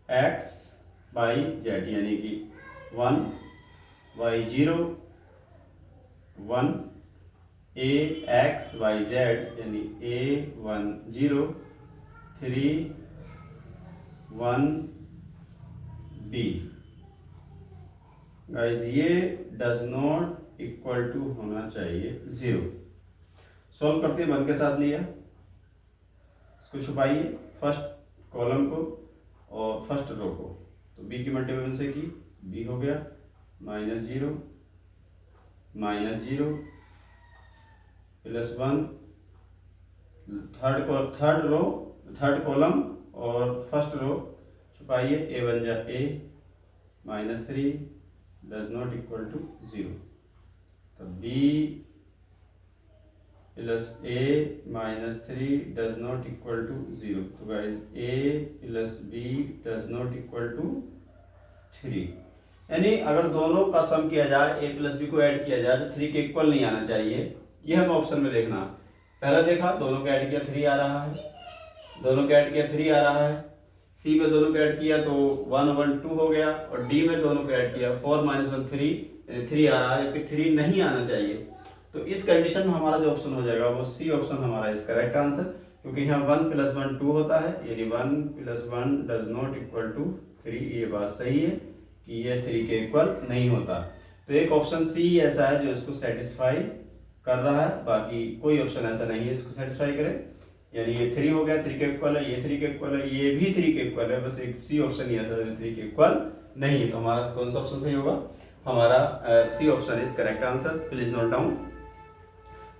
x बाई जेड यानी कि 1 y0 1 a x y z यानी a10 3 1 b गाइस ये डज नॉट इक्वल टू होना चाहिए 0। सॉल्व करते हैं, 1 के साथ लिया, इसको छुपाइए फर्स्ट कॉलम को और फर्स्ट रो को, तो b की मल्टीप्लिकेशन से की b हो गया -0 प्लस 1, थर्ड कॉलम और फर्स्ट रो छुपाइए, a बन जा a -3 does not equal to 0, तो b plus a -3 does not equal to 0, तो guys a plus b does not equal to 3, यानी अगर दोनों का सम किया जाए a प्लस b को ऐड किया जाए तो 3 के इक्वल नहीं आना चाहिए। ये हमें ऑप्शन में देखना, पहला देखा दोनों का ऐड किया 3 आ रहा है, दोनों का ऐड किया 3 आ रहा है, C में दोनों को ऐड किया तो 1 1 2 हो गया, और D में दोनों को ऐड किया 4 -1 3 3 आ रहा है, 3 नहीं आना चाहिए। तो इस कंडीशन में हमारा जो ऑप्शन हो जाएगा वो C ऑप्शन हमारा इस करेक्ट आंसर, क्योंकि यहाँ 1 + 1 2 होता है, यानी 1 + 1 डज नॉट इक्वल टू 3। ये बात सही है कि ये 3 के इक्वल नहीं होता, तो एक ऑप्शन C ऐसा है जो इसको सेटिस्फाई कर रहा है, बाकी कोई ऑप्शन ऐसा नहीं है इसको सेटिस्फाई करे। यानी ये 3 हो गया, 3 के इक्वल है, ये 3 के इक्वल है, ये भी 3 के इक्वल है, बस एक C ऑप्शन ही ऐसा है जो 3 के इक्वल नहीं है। तो हमारा कौन सा ऑप्शन सही होगा? हमारा C option is correct answer. Please note down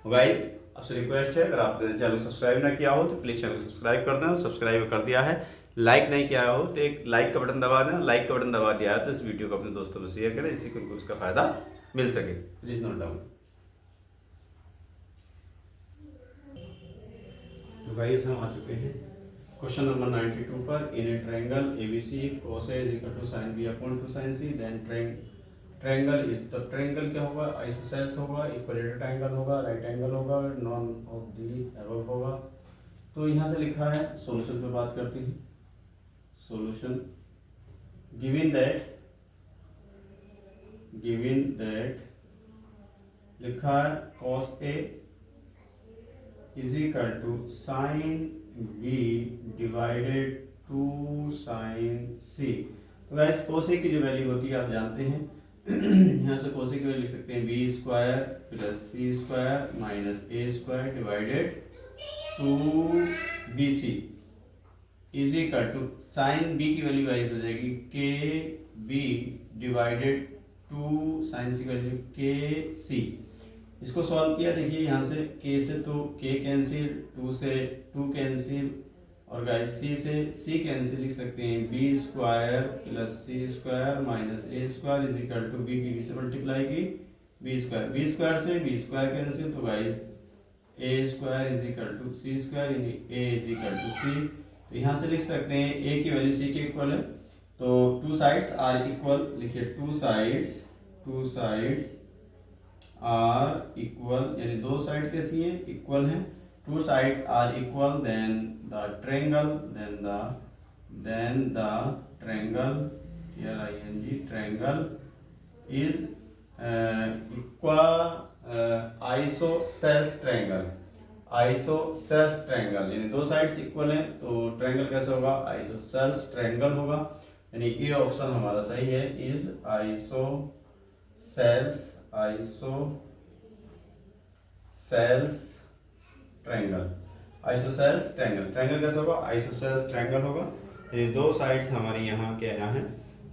guys. आपसे रिक्वेस्ट है, अगर आपने चैनल को सब्सक्राइब ना किया हो तो प्लीज चैनल को सब्सक्राइब कर दें, सब्सक्राइब कर दिया है, लाइक नहीं किया हो तो एक लाइक का बटन दबा दें, लाइक का बटन दबा दिया है तो इस वीडियो को अपने दोस्तों में शेयर करें, जिससे कि उनको उसका फायदा मिल सके। Please note down. तो गाइस हम आ चुके हैं क्वेश्चन नंबर 92 पर। In a triangle ABC cos A is equal to sin B upon 2 sin C, then triangle is the triangle क्या होगा? आइसोसेल्स होगा, इक्विलेटरल ट्रायंगल होगा, राइट एंगल होगा, नॉन ऑफ दी अबव होगा। तो यहाँ से लिखा है, सॉल्यूशन पे बात करते हैं। सॉल्यूशन गिवन दैट लिखा है cos A is equal to sin B divided 2 sin C। तो गाइस cos A की जो वैल्यू होती है आप जानते हैं, यहाँ से cos A की वैल्यू लिख सकते हैं b² + c² - a² divided 2bc is equal to sin B की वैल्यू गाइस हो जाएगी kb डिवाइडेड 2 sin C की वैल्यू kc। इसको सॉल्व किया, देखिए यहाँ से k से तो k कैंसिल, 2 से 2 कैंसिल, और गाइस c से c कैंसिल, लिख सकते हैं b² + c² - a² is equal to b की b से मल्टीप्लाई की b² से b² कैंसिल, तो guys a² is equal to c² यानी a is equal to c। तो यहाँ से लिख सकते हैं a की वैल्यू c के इक्वल है, तो 2 साइड्स आर इक्वल, लिखिए 2 साइड्स आर इक्वल, यानी 2 साइड कैसी हैं? इक्वल हैं। 2 sides are equal, then the triangle triangle is isosceles triangle, यानी 2 साइड्स इक्वल हैं तो ट्रायंगल कैसे होगा? आइसोसेल्स ट्रायंगल होगा, यानी ये ऑप्शन हमारा सही है, इज आइसोसेल्स ट्रायंगल। ट्रायंगल कैसे होगा? आइसोसेल्स ट्रायंगल होगा, यानी 2 साइड्स हमारी यहाँ क्या है?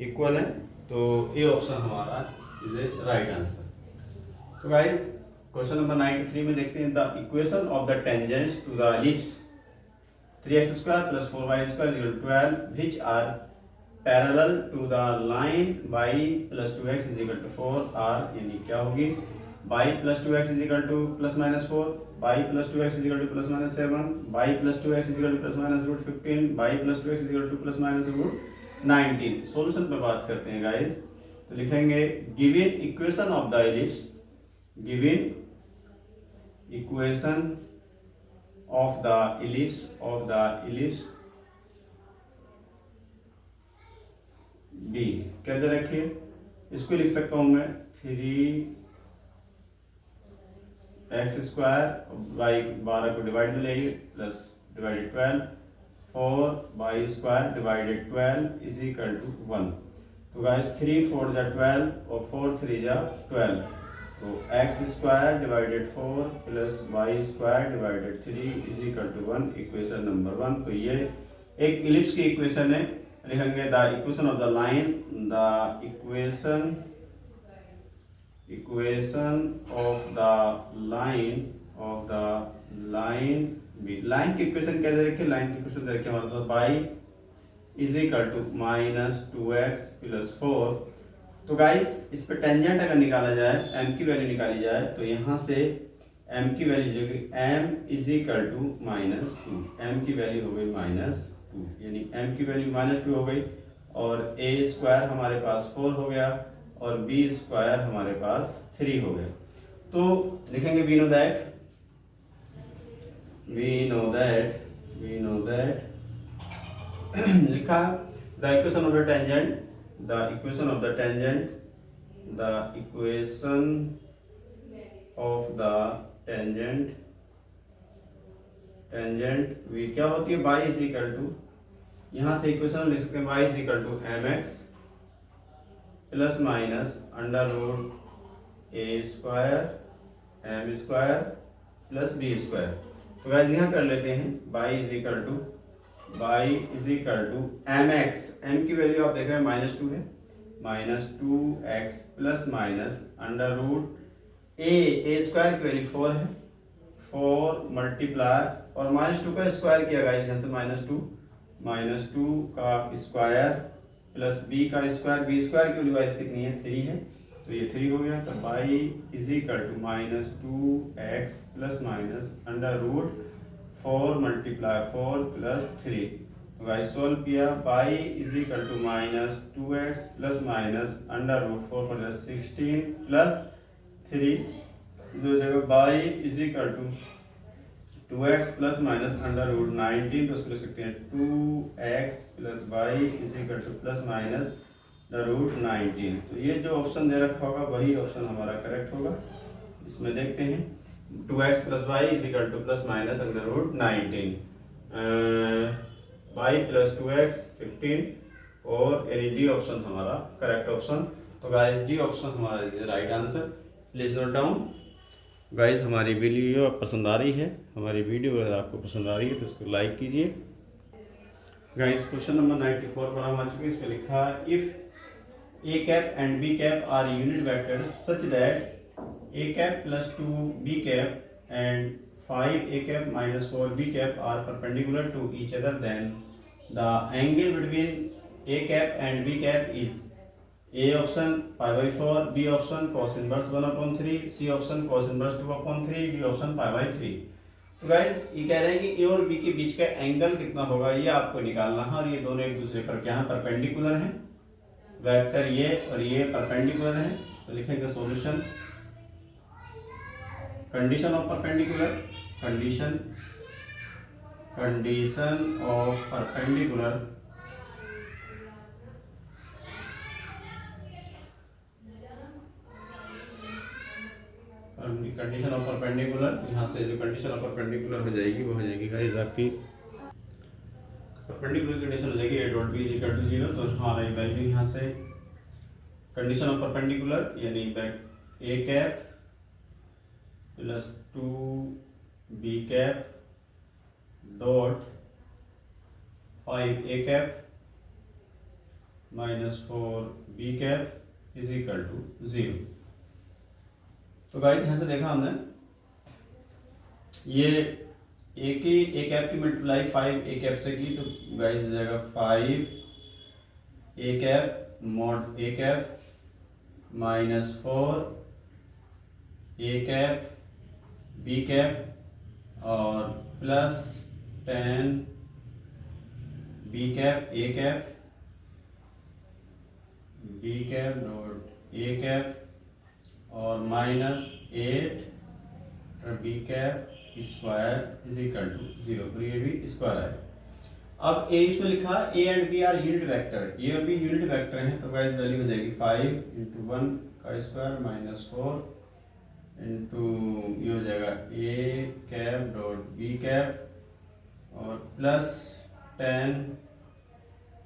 इक्वल है, तो ये ऑप्शन हमारा इज ए राइट आंसर। तो गाइस क्वेश्चन नंबर 93 में देखते हैं the equation of the tangents to the ellipse 3x² + 4y² = 12 which are parallel to the line y + 2x = 4 are, यानी क्या होगी y + 2x = ±4, y + 2x = ±7, y + 2x = ±√15, y + 2x = ±√19। Solution पे बात करते हैं गाइस, तो लिखेंगे given equation of the ellipse, given equation of the ellipse बी क्या दे रखिए, इसको लिख सकता हूं मैं 3x² y 12 को डिवाइड में लेंगे plus divided 12 4y² divided 12 is equal to 1। तो गाइस 3 4 जा 12 और 4 3 जा 12, तो x² divided 4 plus y² divided 3 is equal to 1, equation number 1। तो ये एक इलिप्स की इक्वेशन है, लिखेंगे the equation of the line, the equation of the line की इक्वेशन क्या दे रखी है, लाइन की इक्वेशन दे रखी है हमारे पास y is equal to -2x + 4। तो गाइस इस पे टेंजेंट अगर निकाला जाए, m की वैल्यू निकाली जाए, तो यहाँ से m की वैल्यू जो कि m is equal to -2, m की वैल्यू हो गई -2, यानी m की वैल्यू -2 हो गई, और a² हमारे पास 4 हो गया और b² हमारे पास 3 हो गया। तो लिखेंगे वी नो दैट लिखा the equation of the tangent, the equation of the tangent v क्या होती है, y इज इक्वल टू, यहाँ से इक्वेशन लिख सकते हैं y is equal to mx plus minus √a² m² plus b²। तो गाइस यहाँ कर लेते हैं y is equal to mx, m की वैल्यू आप देख रहे हैं -2 है, -2x प्लस माइनस √a² की वैल्यू 4 है, 4 मल्टीप्लाई और -2 का स्क्वायर किया गाइस, यहाँ से -2 का स्क्वायर प्लस b का स्क्वायर, b² की वैल्यू गाइस कितनी है, 3 है, तो ये 3 हो गया। तो y is equal to -2x plus minus √4 multiply 4 plus 3। तो गाइस सॉल्व किया, y is equal to -2x plus minus √4 plus 16 plus 3, दो जगह y is equal to 2x plus minus √19, तो उसको लिख सकते हैं 2x plus y is equal to plus minus √19। तो ये जो ऑप्शन दे रखा होगा वही ऑप्शन हमारा करेक्ट होगा। इसमें देखते हैं 2x plus y is equal to plus minus √19, y plus 2x 15 और यानी डी ऑप्शन हमारा करेक्ट ऑप्शन। तो गाइस डी ऑप्शन हमारा right answer, please note down. Guys हमारी वीडियो पसंद आ रही है, हमारी वीडियो अगर आपको पसंद आ रही है तो इसको लाइक कीजिए। गाइस क्वेश्चन नंबर 94 पर हम आ चुके हैं, इस पर लिखा है if a and b are unit vectors such that a plus 2b and 5a minus 4b are perpendicular to each other, then the angle between a and b is A option π/4, B option cos inverse 1/3, C option cos inverse 2/3, D option π/3। तो गाइज ये कह रहे हैं कि A और B के बीच का एंगल कितना होगा, ये आपको निकालना है, और ये दोनों एक दूसरे पर क्या है, परपेंडिकुलर हैं, वेक्टर ये और ये परपेंडिकुलर हैं। तो लिखेंगे solution, condition of perpendicular, condition of perpendicular condition of perpendicular, यहाँ से जो कंडीशन ऑफ परपेंडिकुलर हो जाएगी वो हो जाएगी गाइस आपकी परपेंडिकुलर कंडीशन हो जाएगी a.b = 0। तो हमारा वैल्यू यहाँ से कंडीशन ऑफ परपेंडिकुलर यानी a plus 2b dot 5a minus 4b is equal to 0। तो गाइस यहाँ से देखा हमने, ये ए कैप की मल्टीप्लाई 5 ए कैप से की, तो गाइस हो जाएगा 5 A cap mod A cap minus 4 A cap B cap और plus 10 B cap A cap B cap dot A cap और minus 8 B cap square is equal to 0। तो ये भी स्क्वायर है। अब ए इसमें लिखा A and B are unit vector, ये और बी यूनिट वेक्टर हैं, तो गाइस वैल्यू हो जाएगी 5 इंटू 1 का स्क्वायर माइनस 4 इंटू ये हो जाएगा A cap dot B cap और plus 10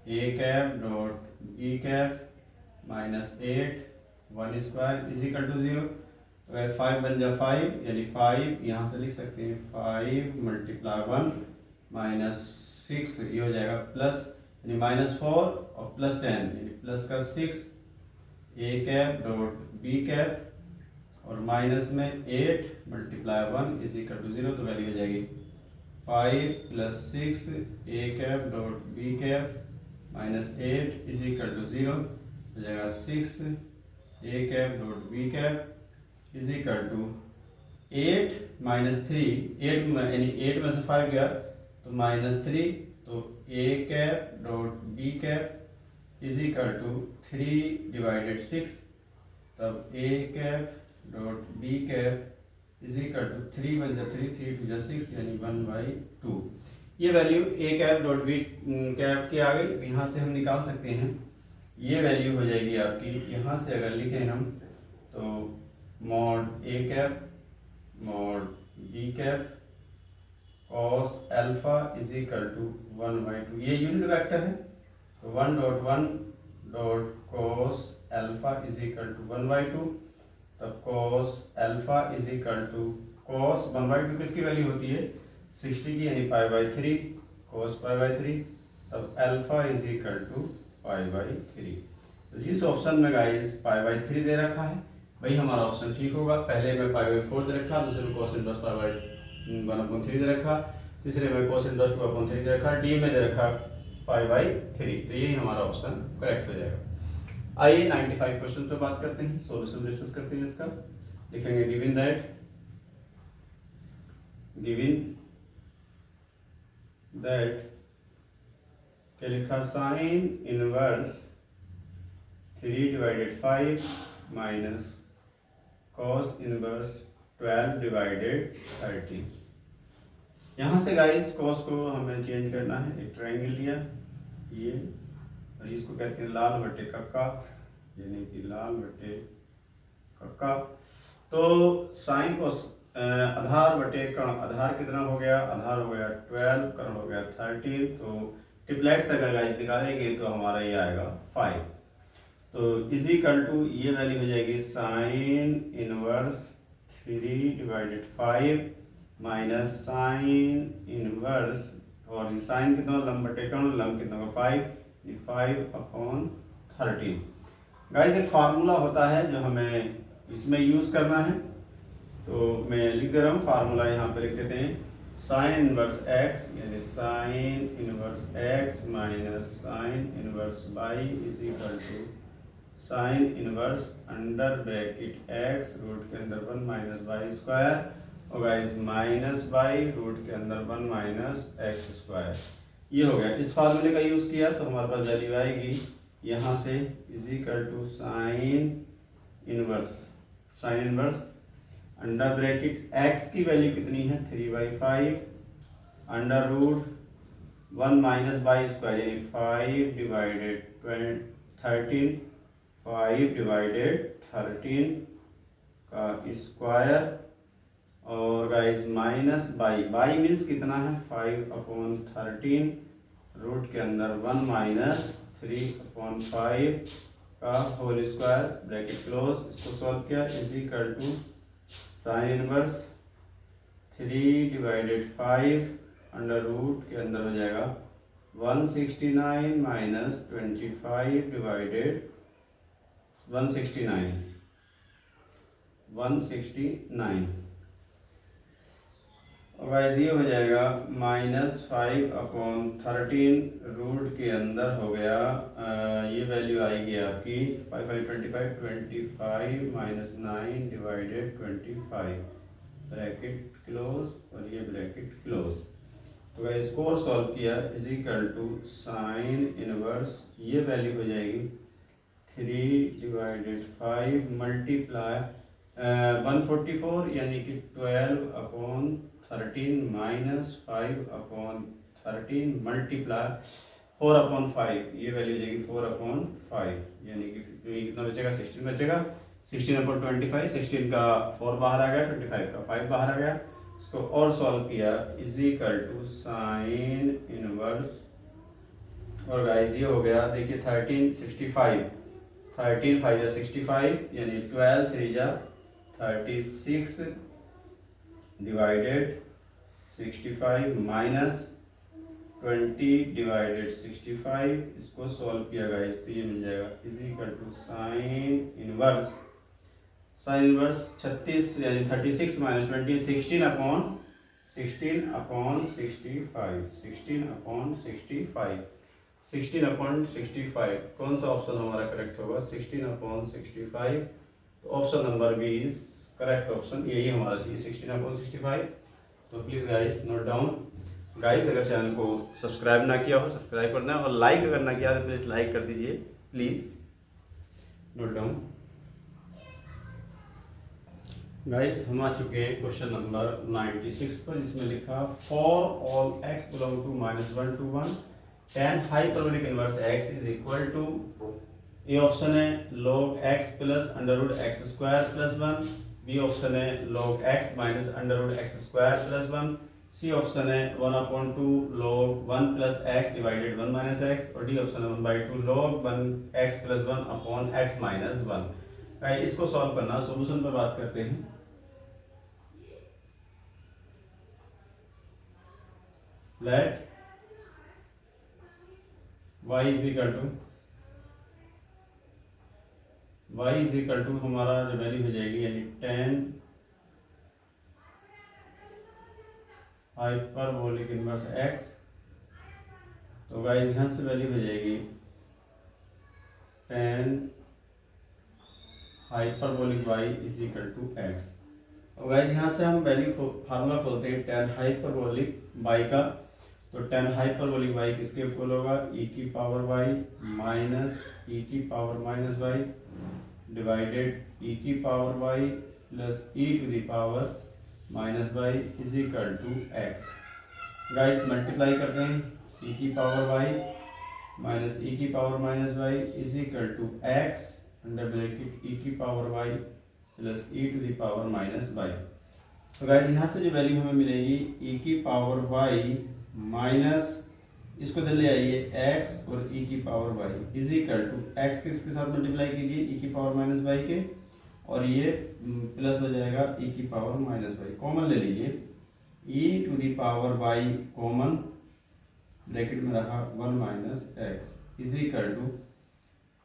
A cap dot B cap minus 8 1 square is equal to 0। तो गाइस 5 बन जा 5, यानी 5 यहाँ से लिख सकते हैं 5 मल्टीप्लाई 1 माइनस 6, ये हो जाएगा प्लस यानी माइनस 4 और प्लस 10 यानी प्लस का 6 A cap dot B cap और माइनस में 8 मल्टीप्लाई 1 इज इक्वल टू 0। तो वैल्यू हो जाएगी 5 plus 6 A cap dot B cap minus 8 is equal to 0 हो जाएगा 6 A cap dot B cap is equal to 8 minus 3, 8 यानी 8 में से 5 गया तो माइनस 3, तो A cap dot B cap is equal to 3 divided 6, तब A cap dot B cap is equal to 3 बन जा 3 3 टू जा 6 यानी 1/2। ये वैल्यू ए कैप डॉट बी कैप की आ गई। यहाँ से हम निकाल सकते हैं, ये वैल्यू हो जाएगी आपकी, यहाँ से अगर लिखें हम तो mod A cap mod B cap cos alpha is equal to 1/2। ये यूनिट वेक्टर है, तो 1.1 dot cos alpha is equal to 1/2, तब cos alpha is equal to cos 1/2 किसकी वैल्यू होती है 60 की, यानी π/3 कॉस π/3, तब अल्फा इज इक्वल टू π/3। तो जिस ऑप्शन में गाइस π/3 दे रखा है वही हमारा ऑप्शन ठीक होगा। पहले में π/4 दे रखा, दूसरे में cos इनवर्स π/1/3 दे रखा, तीसरे में cos इनवर्स 2/3 दे रखा, डी में दे रखा π/3। तो यही हमारा ऑप्शन करेक्ट हो जाएगा। आइए 95 क्वेश्चन पे बात करते हैं, सॉल्यूशन डिस्कस करते हैं इसका। लिखेंगे गिवन दैट क्या लिखा, sign inverse 3/5 minus cos inverse 12/13। यहाँ से गाइस कॉस को हमें चेंज करना है। एक ट्रायंगल लिया ये, और इसको कहते हैं लाल बटे कक्का, यानी कि लाल बटे कक्का। तो साइन कोस आधार बटे कर्ण, आधार कितना हो गया, आधार हो गया 12, कर्ण हो गया 13, तो ट्रिपलेट्स अगर गाइस निकालेंगे तो हमारा ये आएगा 5। तो इज इक्वल टू ये वैल्यू हो जाएगी sign inverse 3/5 minus sine inverse, और साइन कितना लंब बटे कर्ण, लंब कितना होगा 5/13। गाइस एक फार्मूला होता है जो हमें इसमें यूज़ करना है, तो मैं लिख दे रहा हूँ फार्मूला, यहाँ पे लिख देते हैं साइन इनवर्स x यानी sine inverse x minus sine inverse y is equal to sine inverse under bracket x root के अंदर 1 माइनस वाई स्क्वायर, और गाइस माइनस वाई रूट के अंदर 1 माइनस एक्स स्क्वायर। ये हो गया। इस फार्मूले का यूज़ किया तो हमारे पास वैल्यू आएगी यहाँ से is equal to sine inverse under bracket x की वैल्यू कितनी है 3/5 under root 1 minus y square यानी 5/13 का स्क्वायर, और गाइस माइनस बाई मीन्स कितना है 5/13 रूट के अंदर 1 माइनस 3/5 का होल स्क्वायर ब्रैकेट क्लोज। इसको सॉल्व किया is equal to sine inverse 3/5 under root के अंदर हो जाएगा 169 माइनस 25 डिवाइडेड 169 169। और गाइस ये हो जाएगा -5/13 रूट के अंदर हो गया। ये वैल्यू आएगी आपकी 5 5 25 25 -9 डिवाइडेड 25 ब्रैकेट क्लोज और ये ब्रैकेट क्लोज। तो गाइस इसको और सॉल्व किया is equal to sine inverse ये वैल्यू हो जाएगी 3/5 मल्टीप्लाई 144 यानी कि 12/13 -5/13 मल्टीप्लाई 4/5 ये वैल्यू हो जाएगी 4/5 यानी कि कितना बचेगा 16 बचेगा। 16/25 16 का 4 बाहर आ गया 25 का 5 बाहर आ गया। इसको और सॉल्व किया is equal to sine inverse और गाइस ये हो गया देखिए 1365 13 5 65 यानी 12 3 36 डिवाइडेड 65 माइनस 20 डिवाइडेड 65। इसको सॉल्व किया गाइस तो ये मिल जाएगा is equal to sine inverse 36 यानी 36 माइनस 20 16/65 कौन सा ऑप्शन हमारा करेक्ट होगा 16/65। तो option number B is correct option यही हमारा चाहिए 16/65। तो please guys note down. Guys अगर चैनल को सब्सक्राइब ना किया हो सब्सक्राइब करना है और लाइक अगर ना किया तो प्लीज़ लाइक कर दीजिए प्लीज़ नोट डाउन। गाइस हम आ चुके हैं क्वेश्चन नंबर 96 पर जिसमें लिखा for all x belong to -1 to 1 tan hyperbolic inverse x is equal to A option है log x plus √x² + 1 B option है log x minus √x² + 1 C option है 1/2 log 1 + x डिवाइडेड 1 - x और डी ऑप्शन है 1/2 log 1x + 1/x - 1। इसको सॉल्व करना सॉल्यूशन पर बात करते हैं। Let y is equal to हमारा जो वैल्यू हो जाएगी यानी tan हाइपरबोलिक इनवर्स x। तो गाइस यहाँ से वैल्यू हो जाएगी tan hyperbolic y is equal to x। और गाइस यहाँ से हम वैल्यू फार्मूला खोलते हैं tan हाइपरबोलिक y का। तो tan हाइपरबोलिक y किसके इक्वल होगा e की पावर y माइनस e की पावर -y डिवाइडेड e की power y plus e to the power -y is equal to x। Guys multiply करते हैं e की पावर y माइनस e की power -y is equal to x under bracket e की power y plus e to the power -y। तो गाइस यहाँ से जो वैल्यू हमें मिलेगी e की पावर y माइनस इसको इधर ले आइए x और e की power y is equal to x किसके साथ मल्टीप्लाई कीजिए e की पावर -y के और ये प्लस हो जाएगा e की पावर -y कॉमन ले लीजिए e to the power y common bracket में रखा 1 - x इज इक्वल टू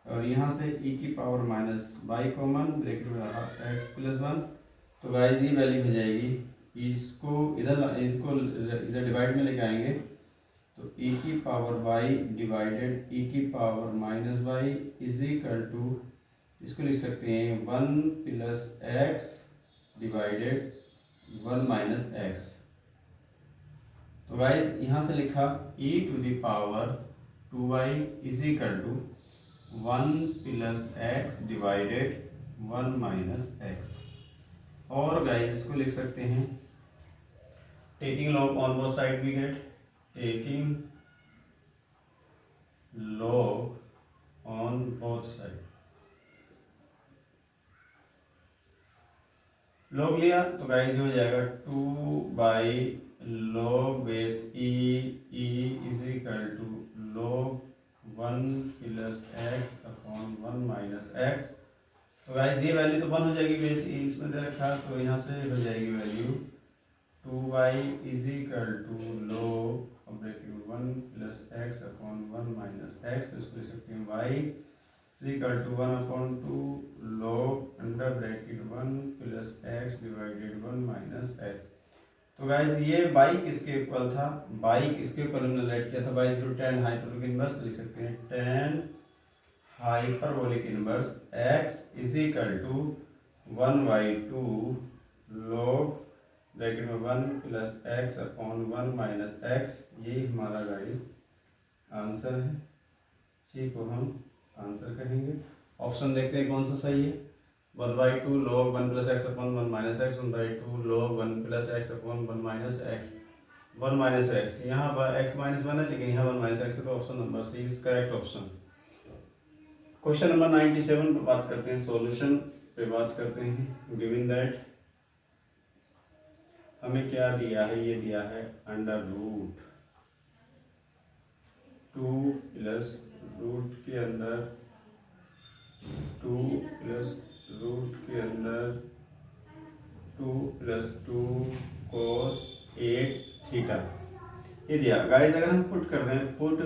और यहाँ से e की पावर -y कॉमन ब्रैकेट में रखा x + 1। तो गाइस ये वैल्यू हो जाएगी इसको इधर डिवाइड में लेके आएंगे तो e की पावर y डिवाइडेड e की power -y is equal to इसको लिख सकते हैं 1 + x डिवाइडेड 1 - x। तो गाइस यहाँ से लिखा e to the power 2y is equal to 1 + x divided 1 - x। और गाइस इसको लिख सकते हैं taking log on both side we get taking log on both side। log लिया तो गाइस हो जाएगा 2/log base e is equal to log 1 + x upon 1 - x। तो गाइस ये वैल्यू तो 1 हो जाएगी बेस e इसमें दे रखा तो यहाँ से हो जाएगी value 2y is equal to log 1 + x upon 1 - x। तो इसको लिख सकते हैं y equal to 1/2 log under bracket 1 plus x divided 1 minus x. तो गाइज ये बाई किसके इक्वल था, बाई किसके इक्वल हमने राइट किया था, y is to tan hyperbolic inverse लिख सकते हैं, tan hyperbolic inverse x is equal to 1/2 log bracket में 1 plus x upon 1 minus x. ये हमारा गाइज आंसर है, सी को हम आंसर कहेंगे। ऑप्शन देखते हैं कौन सा सही है। 1/2 log 1 plus x upon 1 minus x, 1/2 log 1 plus x upon 1 minus x, 1 minus x, यहाँ पर एक्स माइनस 1 है लेकिन यहाँ 1 माइनस एक्स है, तो option number C is correct option. Question number 97 पे बात करते हैं, सॉल्यूशन पे बात करते हैं। गिवन दैट हमें क्या दिया है, ये दिया है अंडर रूट 2 प्लस रूट के अंदर 2 प्लस रूट के अंदर 2 प्लस 2 cos 8 थीटा, ये दिया गाइस। अगर हम पुट कर दें, put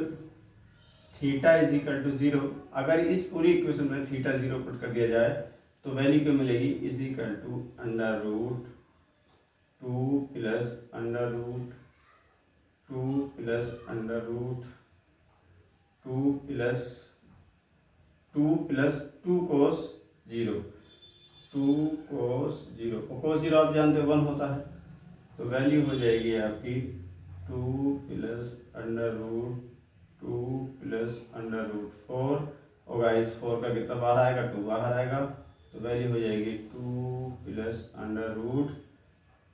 theta is equal to 0, अगर इस पूरी इक्वेशन में थीटा 0 पुट कर दिया जाए तो वैल्यू क्या मिलेगी, is equal to under root 2 plus under root 2 plus under root 2 plus 2 cos 0, 2 cos 0, cos 0 आप जानते हो 1 होता है, तो वैल्यू हो जाएगी आपकी 2 plus under root 2 plus under root 4, और गाइस 4 का कितना बाहर आएगा, 2 बाहर आएगा, तो वैल्यू हो जाएगी 2 प्लस अंडर रूट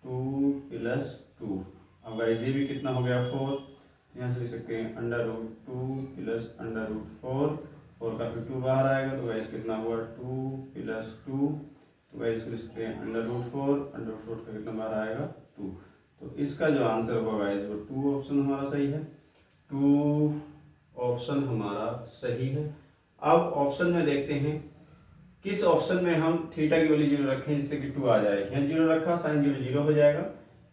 2 प्लस 2। अब गाइस ये भी कितना हो गया 4, यहाँ से लिख सकते हैं under root 2 plus under root 4, 4 का फिर 2 बाहर आएगा, तो गाइस कितना हुआ 2 प्लस 2, तो गाइस लिख सकते हैं अंडर रूट 4, अंडर रूट 4 का कितना बाहर आएगा 2। तो इसका जो आंसर होगा गाइस वो 2 ऑप्शन हमारा सही है, 2 ऑप्शन हमारा सही है। अब ऑप्शन में देखते हैं किस ऑप्शन में हम थीटा की वैल्यू 0 रखें जिससे कि 2 आ जाए। यहाँ 0 रखा, साइन 0 0 हो जाएगा,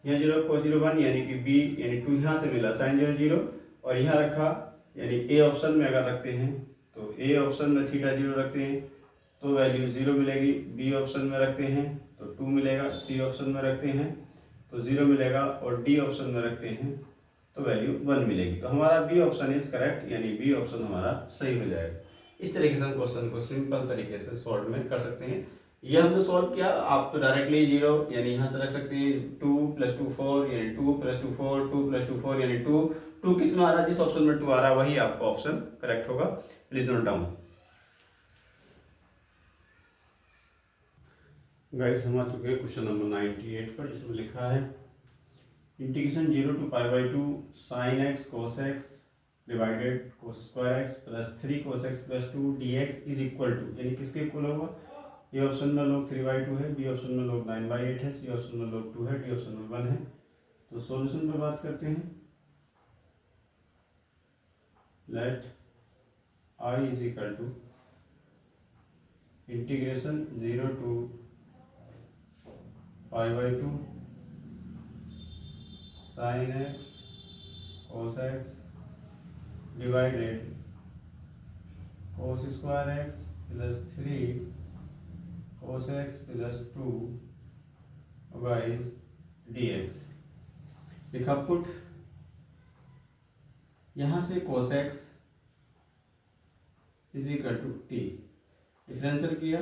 यहाँ 0 cos 0 1 यानी कि बी यानी 2 यहाँ से मिला साइन 0 0, और यहाँ रखा यानी ए ऑप्शन में अगर रखते हैं तो ए ऑप्शन में थीटा 0 रखते हैं तो वैल्यू 0 मिलेगी, बी ऑप्शन में रखते हैं तो 2 मिलेगा, सी ऑप्शन में रखते हैं तो 0 मिलेगा, और डी ऑप्शन में रखते हैं तो वैल्यू 1 मिलेगी। तो हमारा बी ऑप्शन इज करेक्ट, यानी बी ऑप्शन हमारा सही हो जाएगा। इस तरीके से हम क्वेश्चन को सिंपल तरीके से सॉल्व में कर सकते हैं। ये हमने सॉल्व किया, आप तो डायरेक्टली 0 यानी यहाँ से रख सकते हैं 2 + 2 4 यानी 2 + 2 4, 2 + 2 4 यानी 2 किस में आ रहा है, जिस ऑप्शन में 2 आ रहा है वही आपका ऑप्शन करेक्ट होगा। Please note down. गाइस हम आ चुके हैं क्वेश्चन नंबर 98 पर, जिसमें लिखा है integration 0 to π/2 sin x cos x divided cos square x plus 3 cos x plus 2 dx is equal to, यानी किसके इक्वल होगा, ए ऑप्शन में log 3/2 है, बी ऑप्शन में log 9/8 है, सी ऑप्शन में log 2 है, डी ऑप्शन में 1 है। तो सॉल्यूशन पे बात करते हैं। Let I is equal to integration 0 to π/2 sin x cos x divided cos square x plus 3 cos x plus 2 guys dx। लिखा पुट, यहाँ से cos x is equal to T, differential किया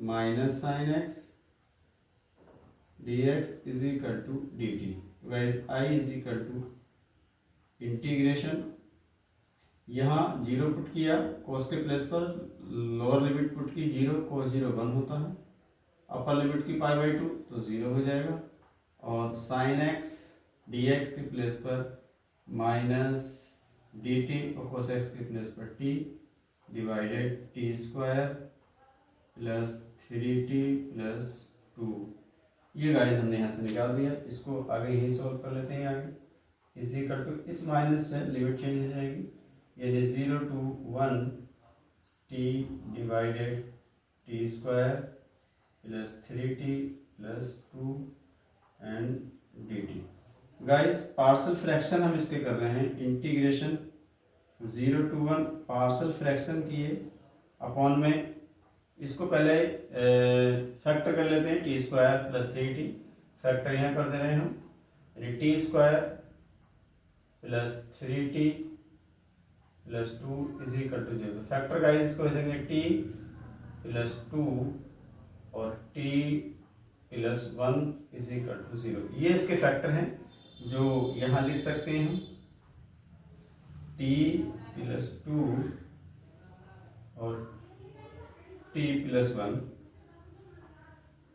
minus sine x dx is equal to D T. Guys I is equal to integration, यहाँ 0 पुट किया cos के प्लेस पर, लोअर लिमिट पुट की 0 cos 0 1 होता है, अपर लिमिट की π/2 तो 0 हो जाएगा, और साइन x dx के प्लेस पर माइनस डी टी, और cos x के प्लेस पर t divided T square plus 3t प्लस 2। ये गाइस हमने यहाँ से निकाल दिया, इसको आगे ही सॉल्व कर लेते हैं। आगे इज इक्वल टू, इस माइनस से लिमिट चेंज हो जाएगी, यानी 0 to 1 t divided T square plus 3t प्लस 2 and D T. Guys partial fraction हम इसके कर रहे हैं, इंटीग्रेशन 0 to 1 पार्शल फ्रैक्शन किए अपॉन में इसको पहले फैक्टर कर लेते हैं, T square plus 3t, factor यहाँ कर दे रहे हैं हम, यानी टी स्क्वायर प्लस 3t प्लस 2 is equal to 0। Factor guys इसको हो जाएंगे टी प्लस 2 और t plus 1 is equal to 0। ये इसके फैक्टर हैं जो यहाँ लिख सकते हैं हम, टी प्लस 2 और टी प्लस 1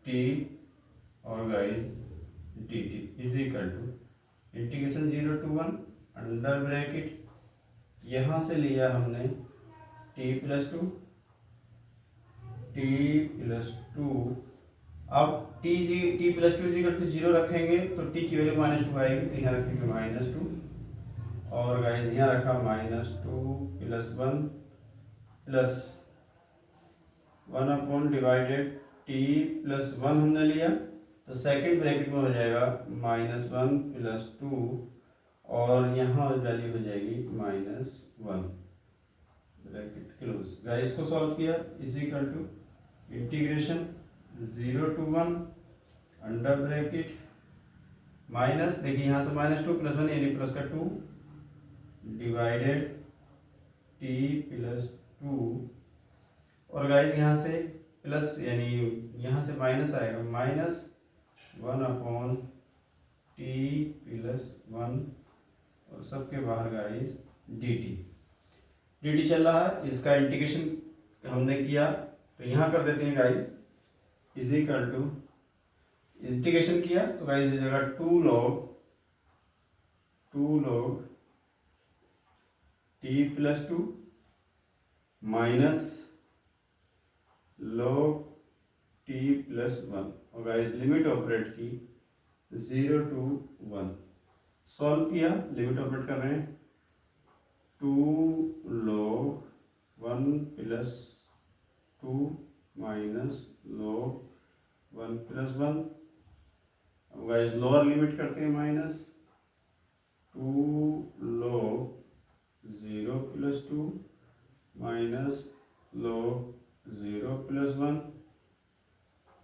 टी और guys d t is equal to integration 0 to 1 under bracket यहाँ से लिया हमने टी प्लस 2 अब t plus 2 is equal to 0 रखेंगे तो टी की वैल्यू -2 आएगी, तो यहाँ रखेंगे -2 और गाइस यहाँ रखा -2 plus 1 plus 1 upon divided T plus 1 हमने लिया, तो सेकंड ब्रैकेट में हो जाएगा -1 प्लस 2 और यहाँ वैल्यू हो जाएगी -1 ब्रैकेट क्लोज। गाइस इसको सॉल्व किया is equal to integration 0 to 1 under bracket minus, देखिए यहाँ से -2 प्लस 1 यानी प्लस का 2 डिवाइडेड टी प्लस 2 और गाइस यहाँ से प्लस यानी यहाँ से माइनस आएगा, -1 अपॉन टी प्लस 1 और सबके बाहर गाइस dt चल रहा है, इसका इंटीग्रेशन हमने किया तो यहाँ कर देते हैं guys is equal to, integration किया तो गाइस हो जाएगा 2 log t plus 2 minus log t plus 1 और गाइस लिमिट ऑपरेट की 0 to 1, सॉल्व किया, लिमिट ऑपरेट कर रहे हैं 2 log 1 plus 2 minus log 1 plus 1, अब गाइस लोअर लिमिट करते हैं -2 log 0 plus 2 minus log 0 plus 1,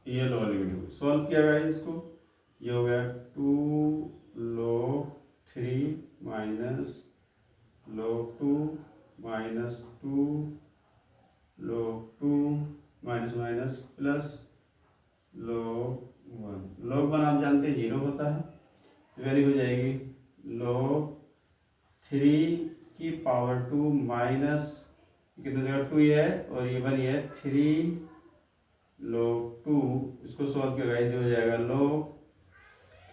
ये लोअर लिमिट हो गई। सॉल्व किया गया इसको, ये हो गया 2 log 3 minus log 2 minus 2 log 2 minus plus log 1। log 1 आप जानते हैं 0 होता है, तो वैल्यू हो जाएगी log 3 की पावर 2 माइनस कितना जगह 2 ये है और ये 1 ये है 3 log 2, इसको सॉल्व किया गाइस हो जाएगा log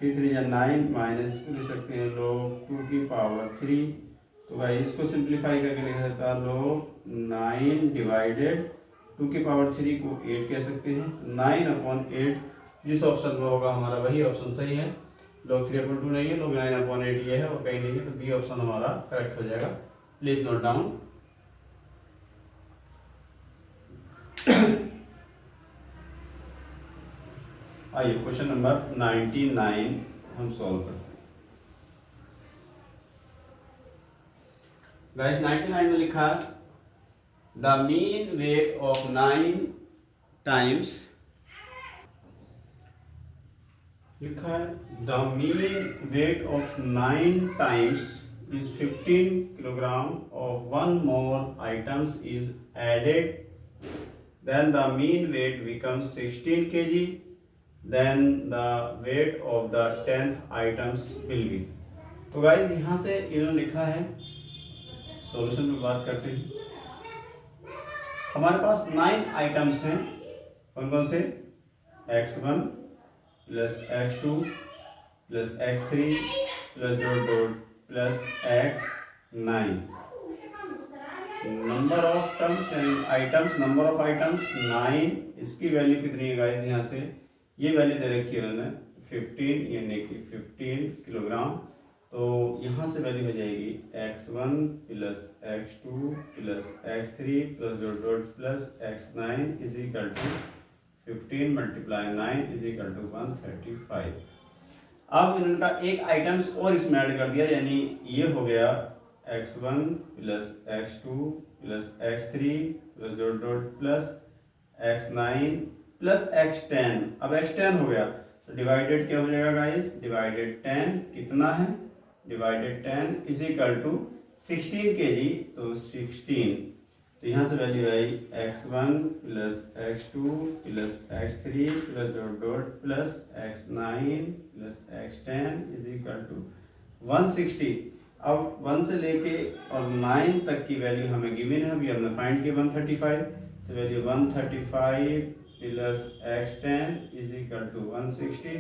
3 3 या 9 माइनस इसको लिख सकते हैं log 2 की पावर 3, तो गाइस इसको सिंप्लीफाई करके लिखा जाता है log 9 डिवाइडेड 2 की पावर 3 को 8 कह सकते हैं, 9 अपॉन 8 जिस ऑप्शन में होगा हमारा वही ऑप्शन सही है, log 3 अपॉन 2 नहीं है, log 9 अपॉन 8 ये है और कहीं नहीं है, तो बी ऑप्शन हमारा करेक्ट हो जाएगा। Please note down. आइए क्वेश्चन नंबर 99 हम सॉल्व करते हैं। गाइस 99 में लिखा the mean weight of 9 times, लिखा है the mean weight of 9 times is 15 kilogram of one more items is added, then the mean weight becomes 16 kg, then the weight of the 10th items will be। तो गाइज यहाँ से इन्होंने लिखा है, सॉल्यूशन पे बात करते हैं। हमारे पास 9 आइटम्स हैं, कौन कौन से, x1 plus x2 plus x3 plus dot plus x9, number of terms and items, number of items 9, इसकी वैल्यू कितनी है गाइस, यहाँ से ये वैल्यू दे रखी है उन्होंने 15 यानी कि 15 किलोग्राम, तो यहाँ से वैल्यू हो जाएगी x1 plus x2 plus x3 plus dot plus x9 is equal to 15 multiply 9 is equal to 135। अब इनका एक आइटम्स और इसमें ऐड कर दिया, यानी ये हो गया x1 plus x2 plus x3 plus dot dot plus x9 plus x10। अब x10 हो गया तो डिवाइडेड क्या हो जाएगा गाइस, डिवाइडेड 10 कितना है, divided 10 is equal to 16 kg, तो 16, तो यहाँ से वैल्यू आई x1 plus x2 plus x3 plus dot dot plus x9 plus x10 is equal to 160। अब 1 से लेके और 9 तक की वैल्यू हमें गिवन है, अभी हमने फाइंड किया 135, तो value 135 plus x10 is equal to 160।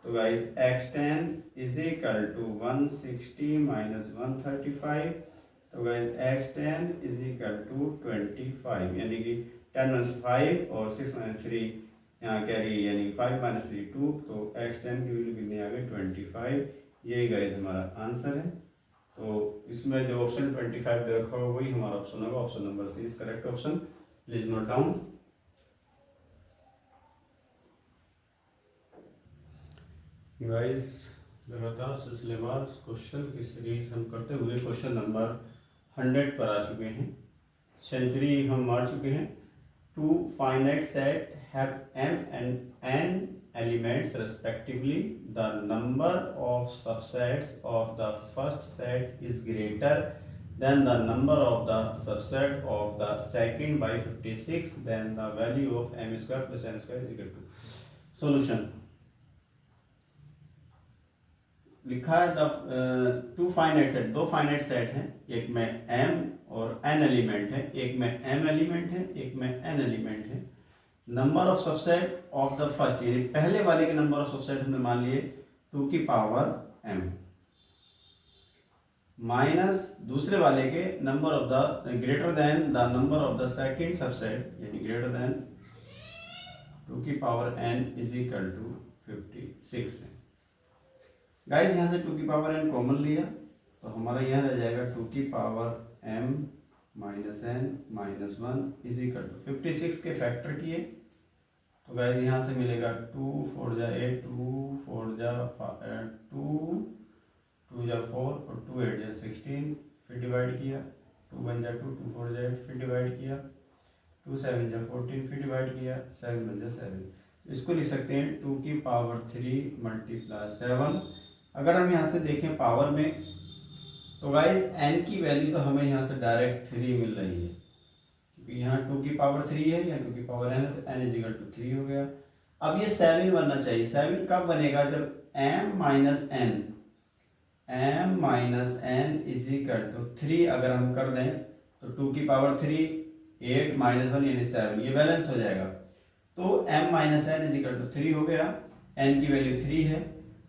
तो guys x10 is equal to 160 minus 135, तो guys x10 is equal to 25, यानी कि 10 माइनस 5 और 6 माइनस 3 यहाँ कैरी, यानी 5 माइनस 3 2, तो x10 की वैल्यू कितनी आ गई 25। यही गाइस हमारा आंसर है। तो इसमें जो ऑप्शन 25 दे रखा होगा वही हमारा ऑप्शन होगा, option number C is correct option. Please note down. Guys लगातार सिलसिलेवार क्वेश्चन की सीरीज हम करते हुए क्वेश्चन नंबर 100 पर आ चुके हैं, सेंचुरी हम मार चुके हैं। Two finite set have m and n elements respectively. The number of subsets of the first set is greater than the number of the subset of the second by 56. Then the value of m square plus n square is equal to solution. लिखा है द टू फाइनाइट सेट, दो फाइनाइट सेट हैं, एक में m और n एलिमेंट है, एक में m एलिमेंट है, एक में n एलिमेंट है। Number of subset of the first, यानी पहले वाले के नंबर ऑफ सबसेट हमने मान लिए 2 की पावर m, माइनस दूसरे वाले के number of the greater than the number of the second subset, यानी ग्रेटर देन 2 की power n is equal to 56 है। गाइस यहाँ से 2 की पावर n कॉमन लिया तो हमारा यहाँ रह जाएगा 2 की power m minus n minus 1 is equal to 56 के फैक्टर किए तो गाइस यहाँ से मिलेगा 2 4 जा 8, 2 4 जा 2 2 जा 4 और 2 8 जा 16, फिर डिवाइड किया, 2 1 जा 2, 2 4 जा 8, फिर डिवाइड किया, 2 7 जा 14, फिर डिवाइड किया, 7 1 जा 7। इसको लिख सकते हैं 2 की पावर 3 मल्टीप्लाई 7। अगर हम यहाँ से देखें पावर में तो गाइस n की वैल्यू तो हमें यहाँ से डायरेक्ट 3 मिल रही है, क्योंकि यहाँ 2 की पावर 3 है, यहाँ 2 की पावर n है, तो n इज इक्वल टू 3 हो गया। अब ये 7 बनना चाहिए। 7 कब बनेगा, जब m minus n is equal to 3 अगर हम कर दें तो 2 की पावर 3 8 माइनस 1 यानी 7, ये बैलेंस हो जाएगा। तो m minus n is equal to 3 हो गया, n की वैल्यू 3 है,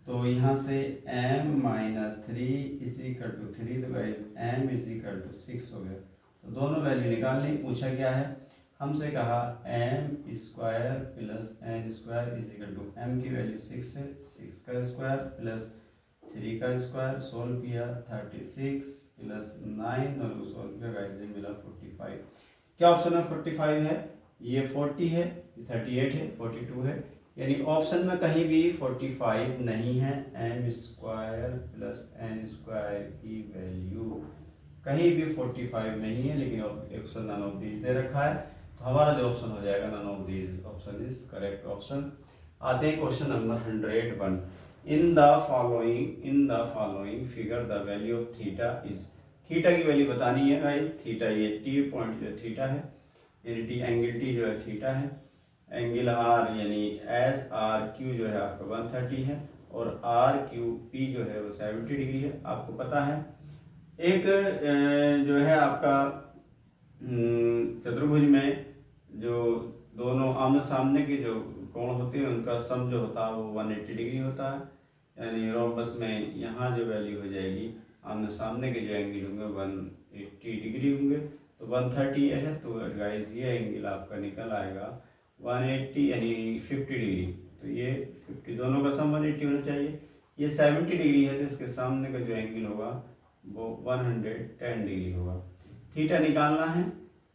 तो यहाँ से m minus 3 is equal to 3, तो guys m is equal to 6 हो गया। तो दोनों वैल्यू निकाल ली। पूछा क्या है हमसे, कहा m square plus n square is equal to, m की वैल्यू 6 है, 6 का स्क्वायर प्लस 3 का स्क्वायर, सोल्व किया 36 प्लस 9 और सोल्व किया गाइस मिला 45। क्या ऑप्शन में 45 है, ये 40 है, 38 है, 42 है, यानी ऑप्शन में कहीं भी 45 नहीं है। m square plus n square की वैल्यू कहीं भी 45 नहीं है, लेकिन ऑप्शन नन ऑफ दीज दे रखा है, तो हमारा जो ऑप्शन हो जाएगा none of these option is correct option. आते हैं question number 101। In the following figure the value of theta is, theta की वैल्यू बतानी है गाइस। थीटा ये टी पॉइंट जो थीटा है, यानी टी एंगल टी जो है थीटा है, एंगल आर यानी एस आर क्यू जो है आपका 130 है, और आर क्यू पी जो है वो 70 डिग्री है। आपको पता है एक जो है आपका चतुर्भुज में जो दोनों आमने सामने के जो कोण होते हैं उनका सम जो होता है वो 180 डिग्री होता है, यानी रोम्बस में यहाँ जो वैल्यू हो जाएगी आमने सामने के जो एंगल होंगे 180 डिग्री होंगे, तो 130 है, तो गाइस ये एंगल आपका निकल आएगा 180 यानी 50 डिग्री, तो ये 50 दोनों का सम 180 होना चाहिए। ये 70 डिग्री है, तो इसके सामने का जो एंगल होगा वो 110 डिग्री होगा। थीटा निकालना है,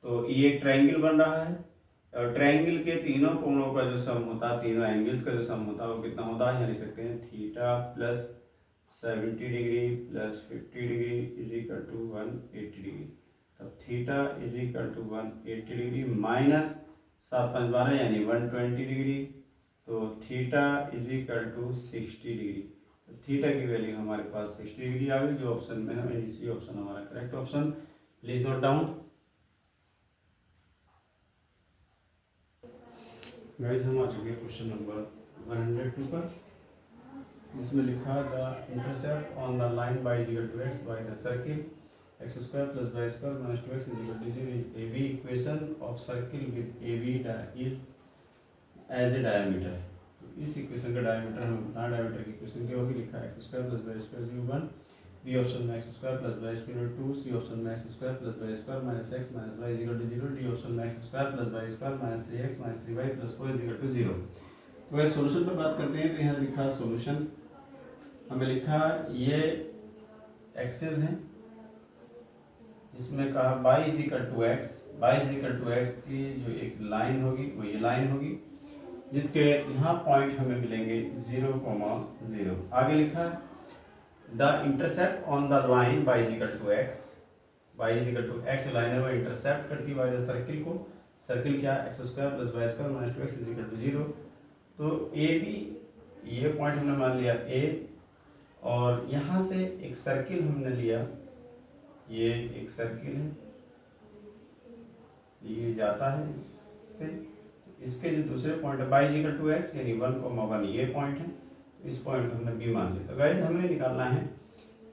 तो ये एक ट्रायंगल बन रहा है, और ट्रायंगल के तीनों कोणों का जो सम होता है, तीनों एंगल्स का जो सम होता है वो कितना होता है, यहाँ लिख सकते हैं theta plus 70 degree plus 50 degree is equal to 180 degree. तब theta is equal to 180 degree minus 7 5 12 यानी 120 डिग्री। तो theta is equal to 60 degree. तो थीटा की वैल्यू हमारे पास 60 डिग्री आ गई, जो ऑप्शन में है इसी ऑप्शन हमारा correct option. Please note down. Guys हम आ चुके हैं क्वेश्चन नंबर 102 पर, जिसमें लिखा the intercept on the line y is equal to x by the circle x square plus y square minus 2x is equal to 0 is AB equation of circle with AB is as a diameter. तो इस इक्वेशन का डायमीटर हमें बताना, डायमीटर की इक्वेशन क्या होगी, लिखा x square plus y square is 1, B option में x square plus y square 2, C option में x square plus y square minus x minus y is equal to 0, D option में x square plus y square minus 3x minus 3y plus 4 is equal to 0। तो वह सॉल्यूशन पर बात करते हैं। तो यहाँ लिखा सॉल्यूशन, हमें लिखा ये एक्सेस है, इसमें कहा y is equal to x, y is equal to x की जो एक लाइन होगी वो ये लाइन होगी, जिसके यहाँ पॉइंट हमें मिलेंगे 0, 0। आगे लिखा the intercept on the line y is equal to x, y is equal to x जो लाइन है वो इंटरसेप्ट करती है द सर्किल को। सर्किल क्या, x square plus y square minus 2x is equal to 0। तो ए बी ये पॉइंट हमने मान लिया a, और यहाँ से एक सर्किल हमने लिया, ये एक सर्किल है, ये जाता है इससे, इसके जो दूसरे पॉइंट है y is equal to x यानी 1, 1 ये पॉइंट है, इस पॉइंट को हमने b मान लिया। तो गाइस हमें निकालना है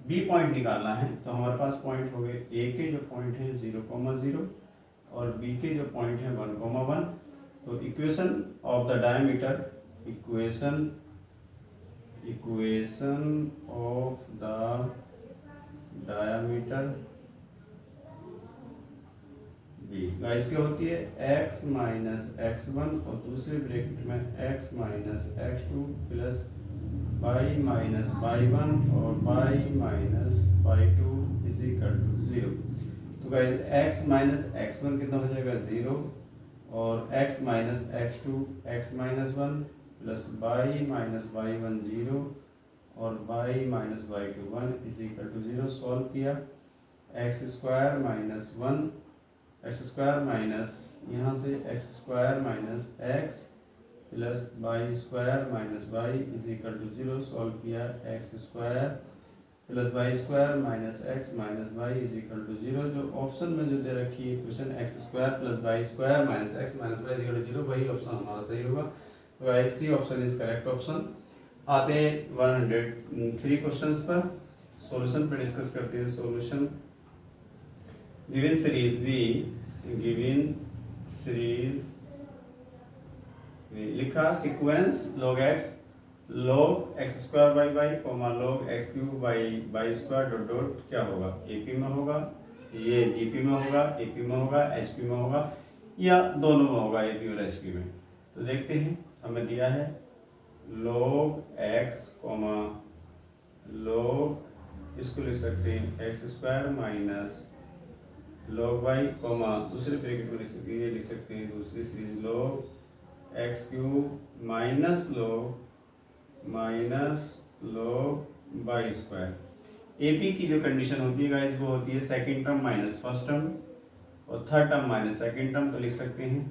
b पॉइंट निकालना है। तो हमारे पास पॉइंट हो गए a के जो पॉइंट है 0, 0 और b के जो पॉइंट है 1, 1। तो equation of the diameter, equation of the diameter b guys क्या होती है, x माइनस x1 और दूसरे ब्रैकेट में x minus x2 plus y minus y1 और y minus y2 is equal to 0। तो गाइस x माइनस x1 कितना हो जाएगा 0, और x minus x2 x minus 1 plus y minus y1 0 और y minus y2 1 is equal to 0। Solve किया, x square minus 1, X square minus यहाँ से X square minus X plus Y square minus Y is equal to 0। Solve किया, X square plus Y square minus x minus Y is equal to 0। जो ऑप्शन में जो दे रखी है question x square plus Y square minus x minus Y is equal to 0, वही ऑप्शन हमारा सही होगा। तो guys C option is correct option. आते हैं 103 क्वेश्चंस पर, सॉल्यूशन पर डिस्कस करते हैं। सॉल्यूशन गिवन सीरीज लिखा sequence log x square by by log x cube by square dot dot क्या होगा, AP में होगा, ये GP में होगा, AP में होगा, HP में होगा, या दोनों में होगा, AP और HP में। तो देखते हैं, हमें दिया है log x log, इसको लिख सकते हैं x square minus log y, दूसरे ब्रैकेट में लिख सकते हैं दूसरी series log x cube minus log y square. AP की जो कंडीशन होती है गाइस वो होती है second term minus first term और third term minus second term. तो लिख सकते हैं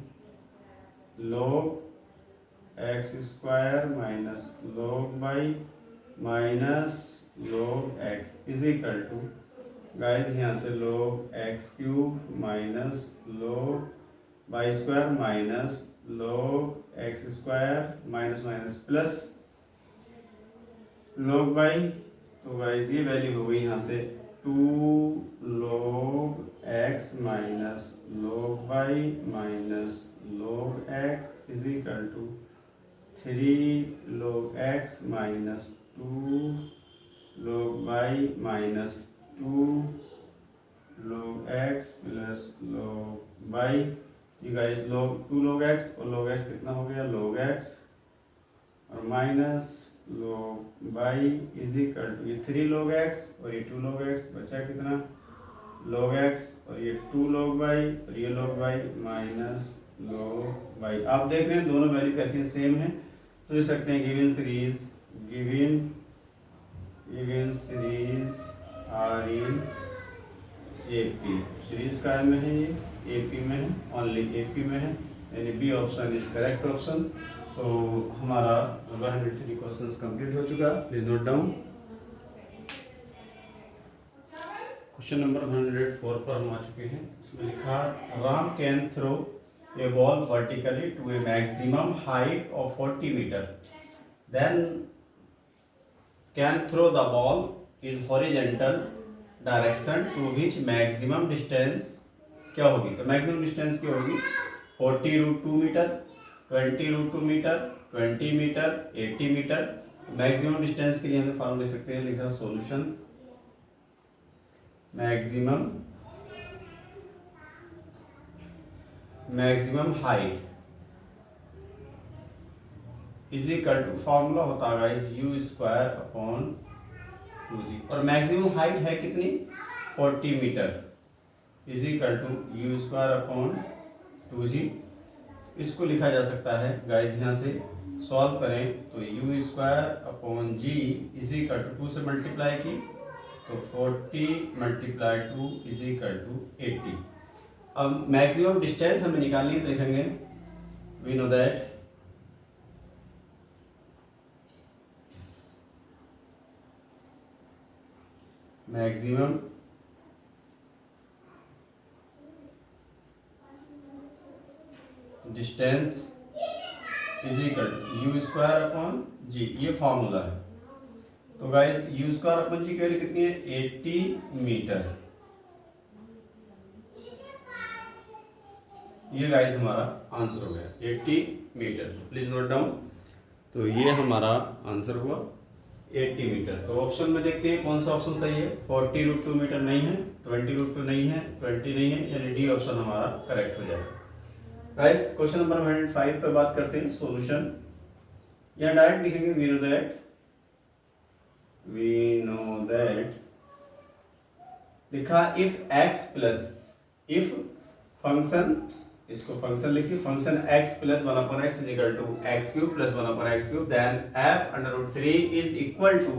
log x square minus log y minus log x is equal to guys यहाँ से log x cube minus log y square minus log x square minus minus plus log y। तो गाइस ये वैल्यू हो गई यहाँ से 2 log x minus log y minus log x is equal to 3 log x minus 2 log y minus 2 log x plus log y। ये गाइस टू log x और log x कितना हो गया, log x और minus log y is equal to ये 3 log x और ये 2 log x, बचा कितना log x और ये 2 log y और ये log y minus log y। आप देख रहे हैं दोनों वैल्यू कैसी सेम है। तो लिख सकते हैं given even series are in AP, series का में है, ये एपी में है, ओनली एपी में है, यानी B option is correct option. तो हमारा 103 क्वेश्चंस कंप्लीट हो चुका। Please note down. Question number 104 पर हम आ चुके हैं। इसमें लिखा Ram can throw a ball vertically to a maximum height of 40 metre, then can throw the ball in horizontal direction to which maximum distance क्या होगी। तो मैक्सिमम डिस्टेंस क्या होगी, 40√2 metre, 20√2 metre, 20 metre, 80 metre. Maximum distance के लिए हमें फॉर्मूला लिख सकते हैं, लिखा solution maximum height is equal to, formula होता है गाइस u²/2g, और मैक्सिमम हाइट है कितनी, 40 metre, is equal to u²/2g। इसको लिखा जा सकता है गाइस, यहाँ से सॉल्व करें तो u²/g इज इक्वल टू 2 से मल्टीप्लाई की तो 40 × 2 इज इक्वल टू 80। अब मैक्सिमम डिस्टेंस हमें निकालनी है, तो लिखेंगे we know that maximum distance is equal to u²/g, ये फॉर्मूला है। तो गाइस u²/g की वैल्यू कितनी है, 80 मीटर। ये गाइस हमारा आंसर हो गया 80 मीटर। Please note down. तो ये हमारा आंसर हुआ 80 मीटर। तो ऑप्शन में देखते हैं कौन सा ऑप्शन सही है। 40√2 मीटर नहीं है, 20√2 नहीं है, 20 नहीं है, यानी डी ऑप्शन हमारा करेक्ट हो जाएगा। गाइस क्वेश्चन नंबर 105 पे बात करते हैं सॉल्यूशन। यहाँ डायरेक्ट लिखेंगे वी नो दैट लिखा if x plus, if function, इसको फंक्शन लिखिए, function x plus 1/x is equal to x³ plus 1/x³, then f√3 is equal to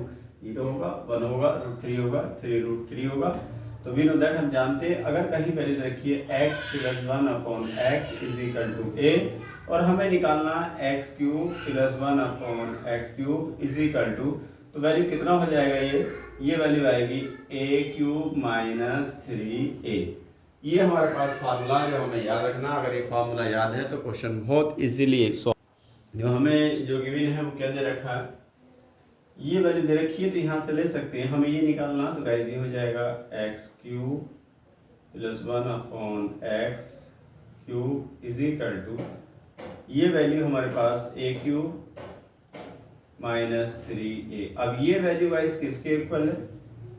0 होगा, 1 होगा, √3 होगा, 3√3 होगा। तो वी नो दैट हम जानते हैं, अगर कहीं वैल्यू रखिए x plus 1/x is equal to a, और हमें निकालना x³ plus 1/x³ is equal to, तो वैल्यू कितना हो जाएगा, ये वैल्यू आएगी a³ - 3a। ये हमारे पास फार्मूला जो हमें याद रखना। अगर ये फार्मूला याद है तो क्वेश्चन बहुत इजीली सॉल्व। जो हमें जो गिवन है वो क्या दे रखा है, ये वैल्यू दे रखी है, तो यहाँ से ले सकते हैं। हमें ये निकालना, तो गाइस ये हो जाएगा x³ plus 1/x³ is equal to, ये वैल्यू हमारे पास a³ - 3a। अब ये वैल्यू गाइस किसके इक्वल है,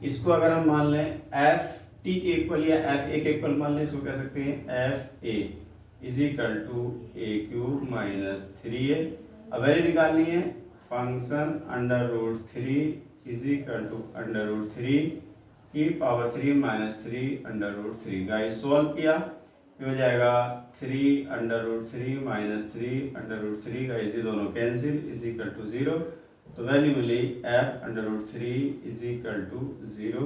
इसको अगर हम मान लें f t के इक्वल या f a के इक्वल मान लें, इसको कह सकते हैं f a is equal to a³ - 3a। अब वैल्यू निकालनी है, फंक्शन √3 इज इक्वल टू √3 की पावर 3 - 3 √3। गाइस सॉल्व किया, ये हो जाएगा 3 √3 - 3 √3। गाइस ये दोनों कैंसिल, इज इक्वल टू 0। तो वैल्यू मिली f√3 इज इक्वल टू 0।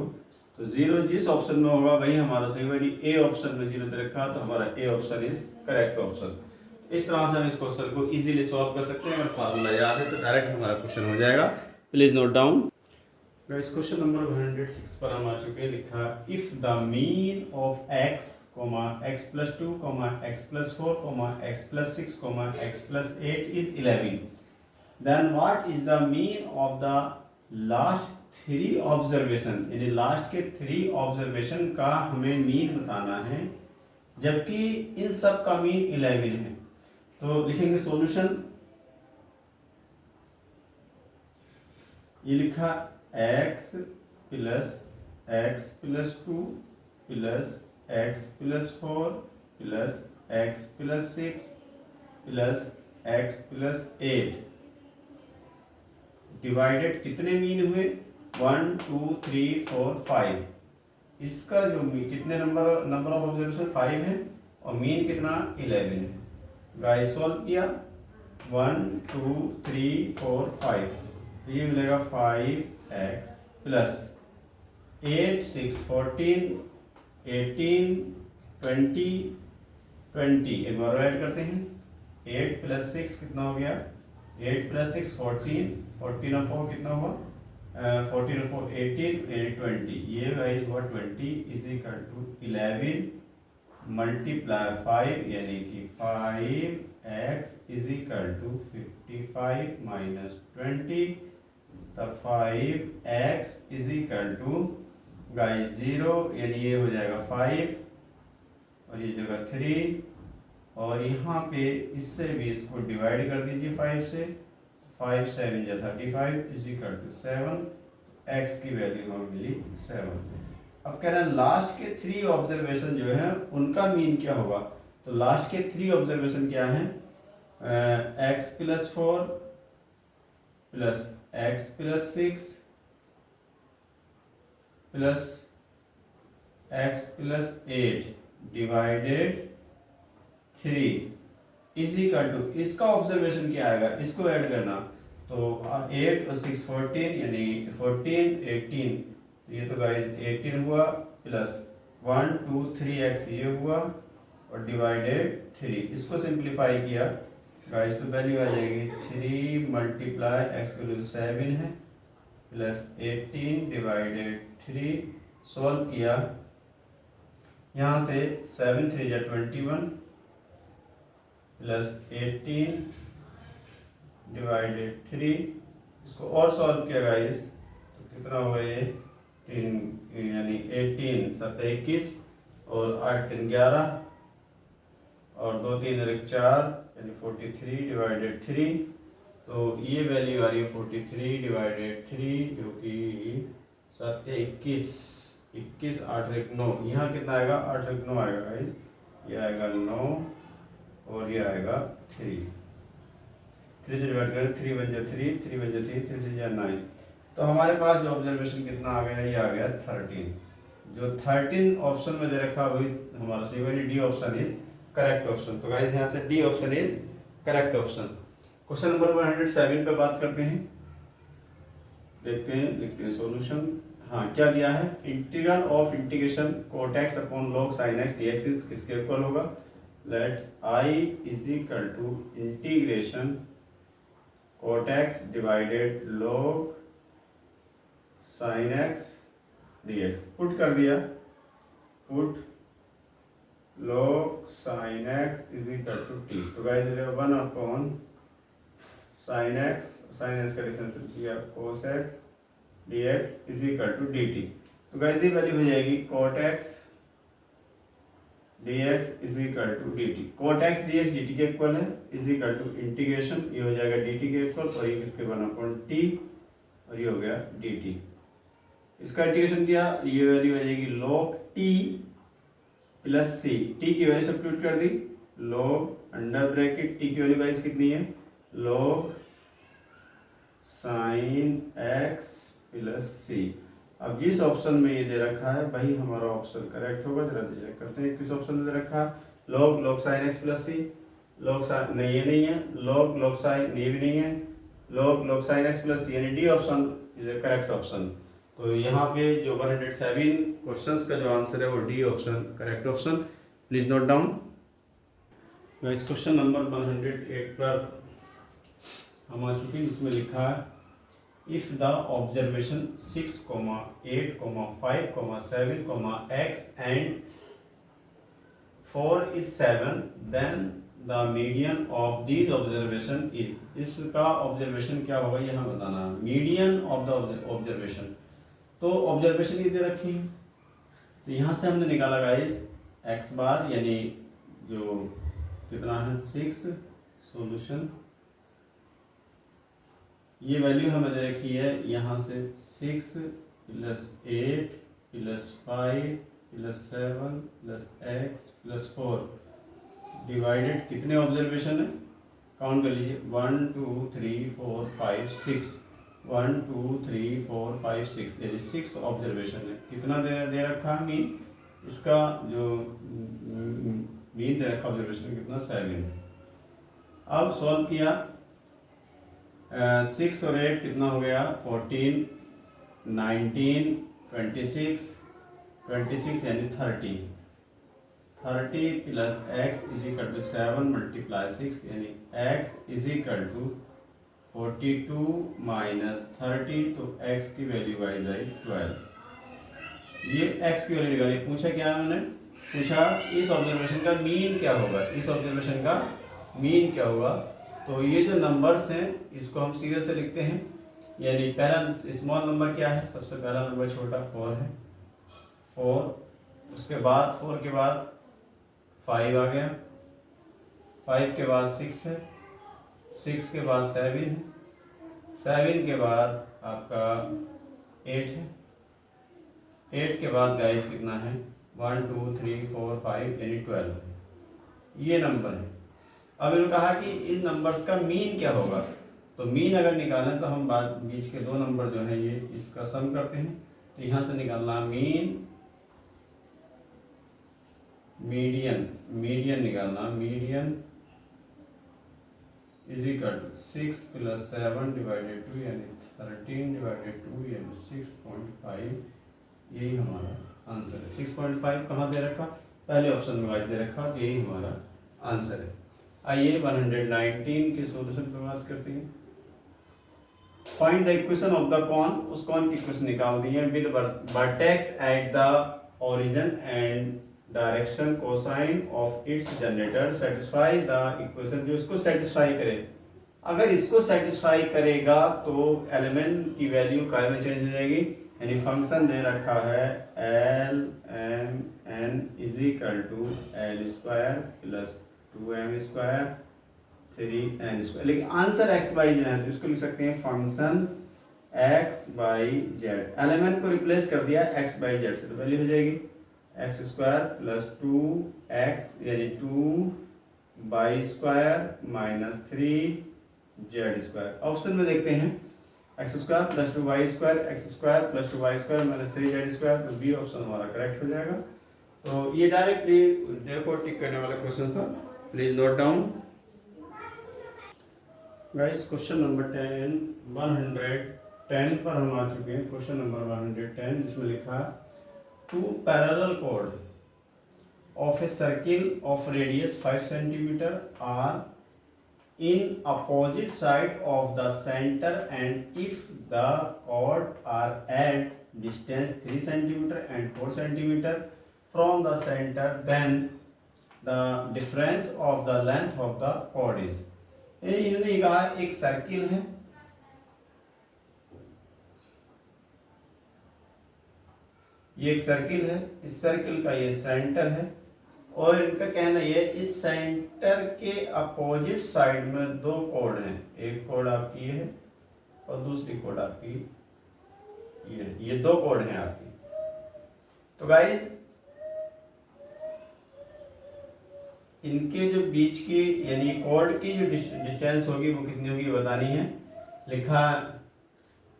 तो 0 जिस ऑप्शन में होगा वही हमारा सही होगा। ए ऑप्शन में 0 दे रखा, तो हमारा A option is correct option. इस तरह से हम इस क्वेश्चन को इजीली सॉल्व कर सकते हैं। अगर फार्मूला याद है तो डायरेक्ट हमारा क्वेश्चन हो जाएगा। Please note down. Guys question number 106 पर हम आ चुके हैं। लिखा if the mean of x, x+2, x+4, x+6, x+8 is 11, then what is the mean of the last 3 observation, यानी लास्ट के 3 ऑब्जर्वेशन का हमें मीन बताना है, जबकि इन सब का मीन 11 है। तो लिखेंगे सॉल्यूशन, ये लिखा x plus x+2 plus x+4 plus x+6 plus x+8 divided कितने मीन हुए, 1 2 3 4 5। इसका जो कितने नंबर ऑफ ऑब्जर्वेशन 5 है और मीन कितना 11 है। गाइस सॉल्व किया 1 2 3 4 5, तो ये मिलेगा 5x प्लस 8 6 14 18 20 20, एक बार ऐड करते हैं। 8 प्लस 6 कितना हो गया, 8 प्लस 6 14, 14 और 4 कितना हुआ, 14 और 4 18 यानी 20। ये गाइस हुआ 20 इज इक्वल टू 11 मल्टीप्लाई 5 यानी कि 5x is equal to 55 minus 20। तो 5x is equal to guys 0 यानी ये हो जाएगा 5 और ये जगह 3 और यहाँ पे इससे भी इसको डिवाइड कर दीजिए 5 से। 5 7 या 35 इज इक्वल टू 7, x की वैल्यू हमें मिली 7। अब कह रहे हैं लास्ट के 3 ऑब्जर्वेशन जो है उनका मीन क्या होगा। तो लास्ट के 3 ऑब्जर्वेशन क्या हैं, x plus 4 plus x plus 6 plus x plus 8 divided 3 is equal to, इसका ऑब्जर्वेशन क्या आएगा, इसको ऐड करना। तो 8 और 6 14 यानी 14 18, तो ये तो गाइस 18 हुआ प्लस 1 2 3x ये हुआ और डिवाइडेड 3। इसको सिंप्लीफाई किया गाइस तो वैल्यू आ जाएगी 3 मल्टीप्लाई x की वैल्यू 7 है प्लस 18 डिवाइडेड 3। सॉल्व किया, यहाँ से 7 3 या 21 प्लस 18 डिवाइडेड 3। इसको और सॉल्व किया गाइस तो कितना हुआ ये 3 यानी 18 7 21 और 8 3 11 और 2 3 4 यानी 43 डिवाइडेड 3। तो ये वैल्यू आ रही है 43 डिवाइडेड 3 जो कि 7 21 21 8 1 9। यहाँ कितना आएगा 8 1 9 आएगा गाइस, ये आएगा 9 और ये आएगा 3। 3 से डिवाइड करें 3 बन जाए 3 3 बन जाए 3 3 से जाए 9। तो हमारे पास जो ऑब्जर्वेशन कितना आ गया, ये आ गया 13। जो 13 ऑप्शन में दे रखा वही हमारा सही है, D option is correct option. तो गाइस यहाँ से D option is correct option. Question number 107 पे बात करते हैं, देखते हैं लिखते हैं सॉल्यूशन। हाँ क्या दिया है, integral of integration cot x upon log sin x dx is किसके इक्वल होगा। Let i is equal to integration cot x divided log sin x dx। Put कर दिया, put log sin x is equal to t। तो गाइस 1 अपॉन sin x का डिफरेंशियल किया cos x dx is equal to dt। तो गाइस ये वैल्यू हो जाएगी cot x dx is equal to dt। cot x dx dt के इक्वल है इज इक्वल टू इंटीग्रेशन, ये हो जाएगा dt के इक्वल और ये किसके 1 अपॉन t और ये हो गया dt। इसका इंटीग्रेशन किया, ये वैल्यू आ जाएगी log t plus c। t की वैल्यू सब्स्टिट्यूट कर दी, log अंडर ब्रैकेट t की वैल्यू गाइस कितनी है, log sin x plus c। अब जिस ऑप्शन में ये दे रखा है वही हमारा ऑप्शन करेक्ट होगा। जरा चेक करते हैं किस ऑप्शन में दे रखा है, log sin x plus c। log sin नहीं, ये नहीं है, log sin ये भी नहीं है, log sin x plus c यानी D option is a correct option. तो यहाँ पे जो 107 क्वेश्चंस का जो आंसर है वो D option correct option. Please note down. इस क्वेश्चन नंबर 108 पर हम आ चुके हैं, इसमें लिखा है if the observation 6, 8, 5, 7, x and 4 is 7 then the median of these observation is। इसका ऑब्जर्वेशन क्या होगा ये हमें बताना है, मीडियन ऑफ द ऑब्जर्वेशन। तो ऑब्जर्वेशन ये दे रखी है, तो यहाँ से हमने निकाला गाइस x बार यानी जो कितना है 6। सॉल्यूशन ये वैल्यू हमें दे रखी है यहाँ से 6 plus 8 plus 5 plus 7 plus x plus 4 divided कितने ऑब्जर्वेशन है, काउंट कर लीजिए 1 2 3 4 5 6 1 2 3 4 5 6 यानी 6 ऑब्जर्वेशन है। कितना दे रखा है मीन, इसका जो मीन दे रखा ऑब्जर्वेशन कितना 7 है। अब सॉल्व किया 6 और 8 कितना हो गया 14 19, 26, 26 यानी 30 plus x is equal to 7 multiply 6 यानी x is equal to 42 minus 30, तो x की वैल्यू आ जाए 12। ये x की वैल्यू निकाली। पूछा क्या उन्होंने? पूछा इस ऑब्जर्वेशन का मीन क्या होगा, इस ऑब्जर्वेशन का मीन क्या होगा। तो ये जो नंबर्स हैं इसको हम सीधे से लिखते हैं, यानी पहला स्मॉल नंबर क्या है, सबसे पहला नंबर छोटा 4 है, 4, उसके बाद 4 के बाद 5 आ गया, 5 के बाद 6 है, 6 के बाद 7 है, 7 के बाद आपका 8 है, 8 के बाद गाइस कितना है 1 2 3 4 5 यानी 12 है। ये नंबर है। अब इन्होंने कहा कि इन नंबर्स का मीन क्या होगा। तो मीन अगर निकालें तो हम बाद बीच के दो नंबर जो है ये इसका सम करते हैं। तो यहाँ से निकालना मीडियन निकालना, median is equal to 6 plus 7 divided 2 यानी 13 डिवाइडेड 2 यानी 6.5। यही हमारा आंसर है। 6.5 कहाँ दे रखा? पहले ऑप्शन में वाइज दे रखा, तो यही हमारा आंसर है। आइए 119 के सॉल्यूशन पर बात करते हैं। Find the equation of the cone. उस कॉन की इक्वेशन निकाल दी है with vertex at the origin and direction cosine of its generator satisfy the equation. जो इसको सेटिस्फाई करे, अगर इसको सेटिस्फाई करेगा तो एलिमेंट की वैल्यू काय में चेंज हो जाएगी। यानी फंक्शन दे रखा है L M N is equal to L square plus 2m square 3n square, लेकिन आंसर x बाई जेड है तो इसको लिख सकते हैं function x by Z. Element को रिप्लेस कर दिया x बाई जेड से, तो वैल्यू हो जाएगी एक्स स्क्वायर प्लस 2x यानी 2 by square minus 3 Z square. Option में देखते हैं X square plus 2 Y square, X square plus 2 Y square minus 3 Z square, तो बी ऑप्शन हमारा करेक्ट हो जाएगा। तो ये डायरेक्टली देखो टिक करने वाला क्वेश्चन था, please note down. Guys question number 110 पर हम आ चुके हैं। क्वेश्चन नंबर 110 जिसमें लिखा 2 पैरेलल कोड of a circle of radius 5 centimetre are in opposite side of the center, and if the chord are at distance 3 centimeter and 4 centimeter from the center, then the difference of the length of the chord is। इन्होंने कहा एक सर्किल है, ये एक सर्किल है, इस सर्किल का ये सेंटर है और इनका कहना ये इस सेंटर के अपोजिट साइड में दो कोड हैं। एक कोड आपकी ये है और दूसरी कोड आपकी ये दो कोड हैं आपकी। तो गाइस इनके जो बीच की यानी कोड की जो डिस्टेंस होगी वो कितनी होगी बतानी है। लिखा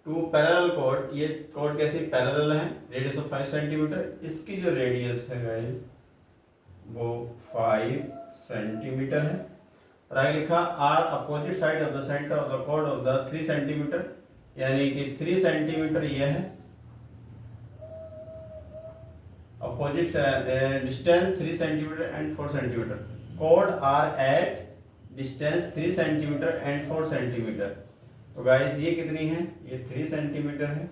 2 पैरेलल कोड, ये कोड कैसे पैरेलल है, रेडियस ऑफ 5 सेंटीमीटर। इसकी जो रेडियस है गाइस वो 5 सेंटीमीटर है। और आगे लिखा are opposite side of the centre of the कोड ऑफ द 3 सेंटीमीटर, यानी कि 3 सेंटीमीटर ये है opposite distance 3 centimetre and 4 centimetre. कोड are at distance 3 centimetre and 4 centimetre. तो गाइस ये कितनी है, ये 3 सेंटीमीटर है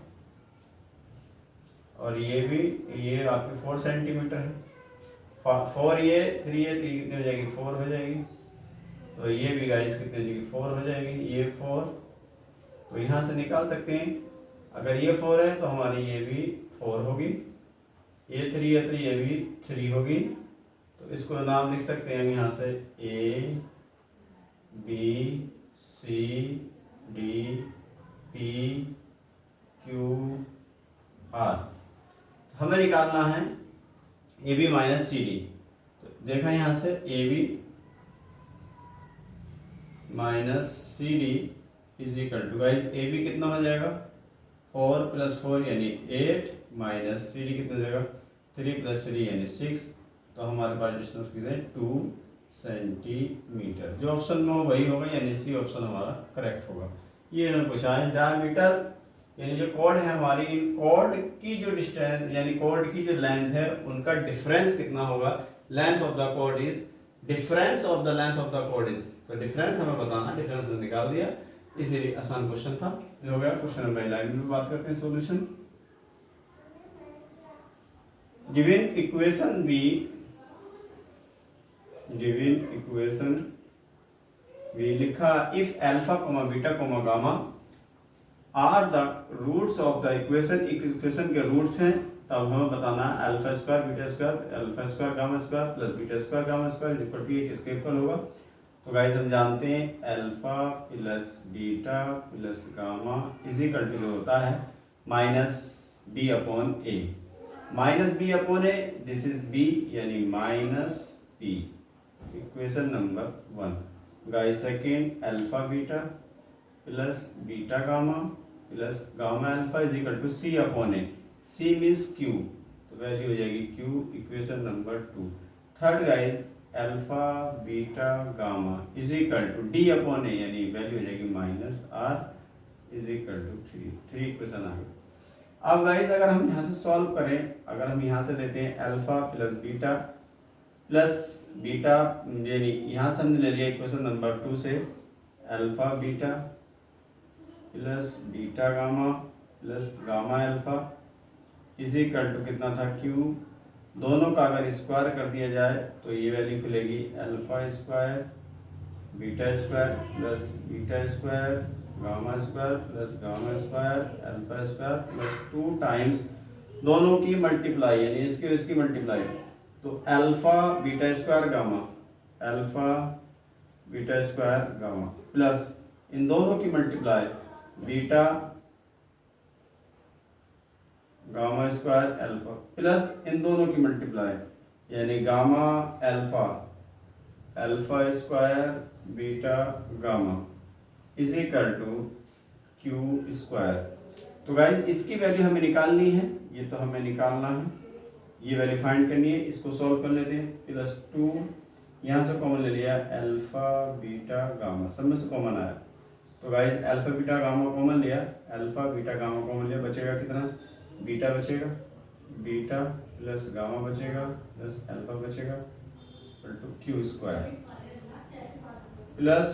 और ये भी ये आपकी 4 सेंटीमीटर है। 4 ये 3 ये कितनी हो जाएगी 4 हो जाएगी। तो ये भी गाइस कितनी हो जाएगी 4 हो जाएगी। ये 4 तो यहाँ से निकाल सकते हैं, अगर ये 4 है तो हमारी ये भी 4 होगी, ये 3 है तो ये भी 3 होगी। तो इसको नाम लिख सकते हैं हम यहाँ से A B C D P Q R। हमें निकालना है A B minus C D. तो देखा यहाँ से A B minus C D is equal to guys A B कितना हो जाएगा 4 प्लस 4 यानी 8 माइनस सी डी कितना हो जाएगा 3 प्लस 3 यानी 6। तो हमारे पास डिस्टेंस कितना है 2 सेंटीमीटर। जो ऑप्शन में हो वही होगा, यानी सी ऑप्शन हमारा करेक्ट होगा। ये इन्होंने पूछा है डायमीटर यानी जो कॉर्ड है हमारी, इन कॉर्ड की जो डिस्टेंस यानी कॉर्ड की जो लेंथ है उनका डिफरेंस कितना होगा। Length of the chord is difference of the length of the chord is, तो डिफरेंस हमें बताना, डिफरेंस हमने निकाल दिया, इसीलिए आसान क्वेश्चन था। ये हो गया क्वेश्चन नंबर 11 में बात करते हैं सॉल्यूशन। गिवन इक्वेशन वी लिखा if alpha comma beta comma gamma are the roots of the equation के रूट्स हैं, तब हमें बताना है alpha square gamma square plus beta square gamma square is equal to किसके इक्वल होगा। तो गाइस हम जानते हैं alpha plus beta plus gamma is equal to होता है minus B upon A. Minus B upon A, this is B यानी minus B, equation number 1। Guys second alpha beta plus beta gamma plus gamma alpha is equal to C upon A. C means Q, तो वैल्यू हो जाएगी Q, equation number 2। Third guys alpha beta gamma is equal to D upon A, यानी वैल्यू हो जाएगी minus R is equal to 3 equation आ गई। अब गाइस अगर हम यहाँ से सॉल्व करें, अगर हम यहाँ से लेते हैं अल्फा प्लस बीटा यानी यहाँ से हमने ले लिया इक्वेशन नंबर 2 से alpha beta plus beta gamma plus gamma alpha is equal to कितना था क्यू। दोनों का अगर स्क्वायर कर दिया जाए तो ये वैल्यू खुलेगी alpha square beta square plus beta square gamma square plus gamma square alpha square plus 2 times दोनों की मल्टीप्लाई यानी इसकी मल्टीप्लाई, तो alpha beta square gamma plus इन दोनों की multiply beta gamma square alpha plus इन दोनों की मल्टीप्लाई यानी gamma alpha square beta gamma is equal to Q square. तो गाइस इसकी वैल्यू हमें निकालनी है, ये तो हमें निकालना है, ये वैल्यू फाइंड करनी है। इसको सॉल्व कर लेते हैं, प्लस 2 यहाँ से कॉमन ले लिया अल्फा बीटा गामा, सब में से कॉमन आया, तो guys alpha beta gamma common लिया, अल्फा बीटा गामा कॉमन लिया, बचेगा कितना बीटा बचेगा, बीटा प्लस गामा बचेगा प्लस अल्फा बचेगा to Q square plus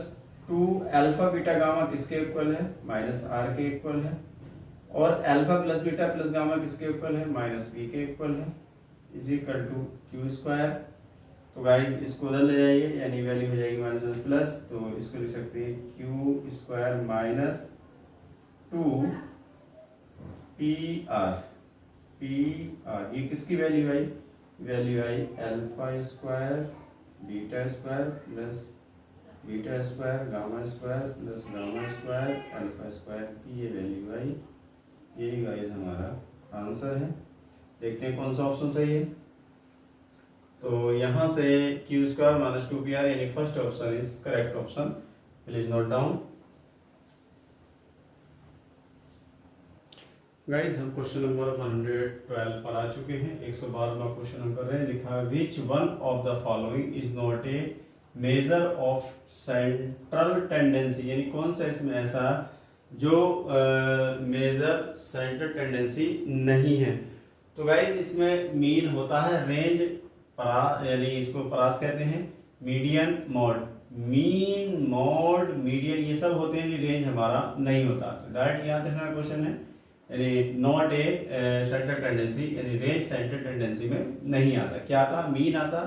2 alpha beta gamma किसके इक्वल है माइनस आर के इक्वल है, और alpha plus beta plus gamma किसके इक्वल है माइनस बी के इक्वल है, is equal to Q square. तो गाइस इसको उधर ले जाइए यानी वैल्यू हो जाएगी माइनस प्लस, तो इसको लिख सकते हैं Q square minus 2 P are, ये किसकी वैल्यू आई, वैल्यू आई alpha square beta square plus beta square gamma square plus gamma square alpha square की ये वैल्यू आई। यही गाइस हमारा आंसर है। देखते हैं कौन सा ऑप्शन सही है। तो यहाँ से Q square minus 2 P R यानी first option is correct option, please note down. Guys हम क्वेश्चन नंबर 112 पर आ चुके हैं। 112वां क्वेश्चन हम कर रहे हैं। लिखा है which one of the following is not a measure of central tendency, यानी कौन सा इसमें ऐसा जो मेजर सेंट्रल टेंडेंसी नहीं है। तो गाइस इसमें मीन होता है रेंज यानी इसको परास कहते हैं, median mode, mean mod median ये सब होते हैं, रेंज हमारा नहीं होता। तो डायरेक्ट यहाँ तक क्वेश्चन है यानी नॉट ए सेंट्रल टेंडेंसी, यानी रेंज सेंट्रल टेंडेंसी में नहीं आता। क्या आता, मीन आता,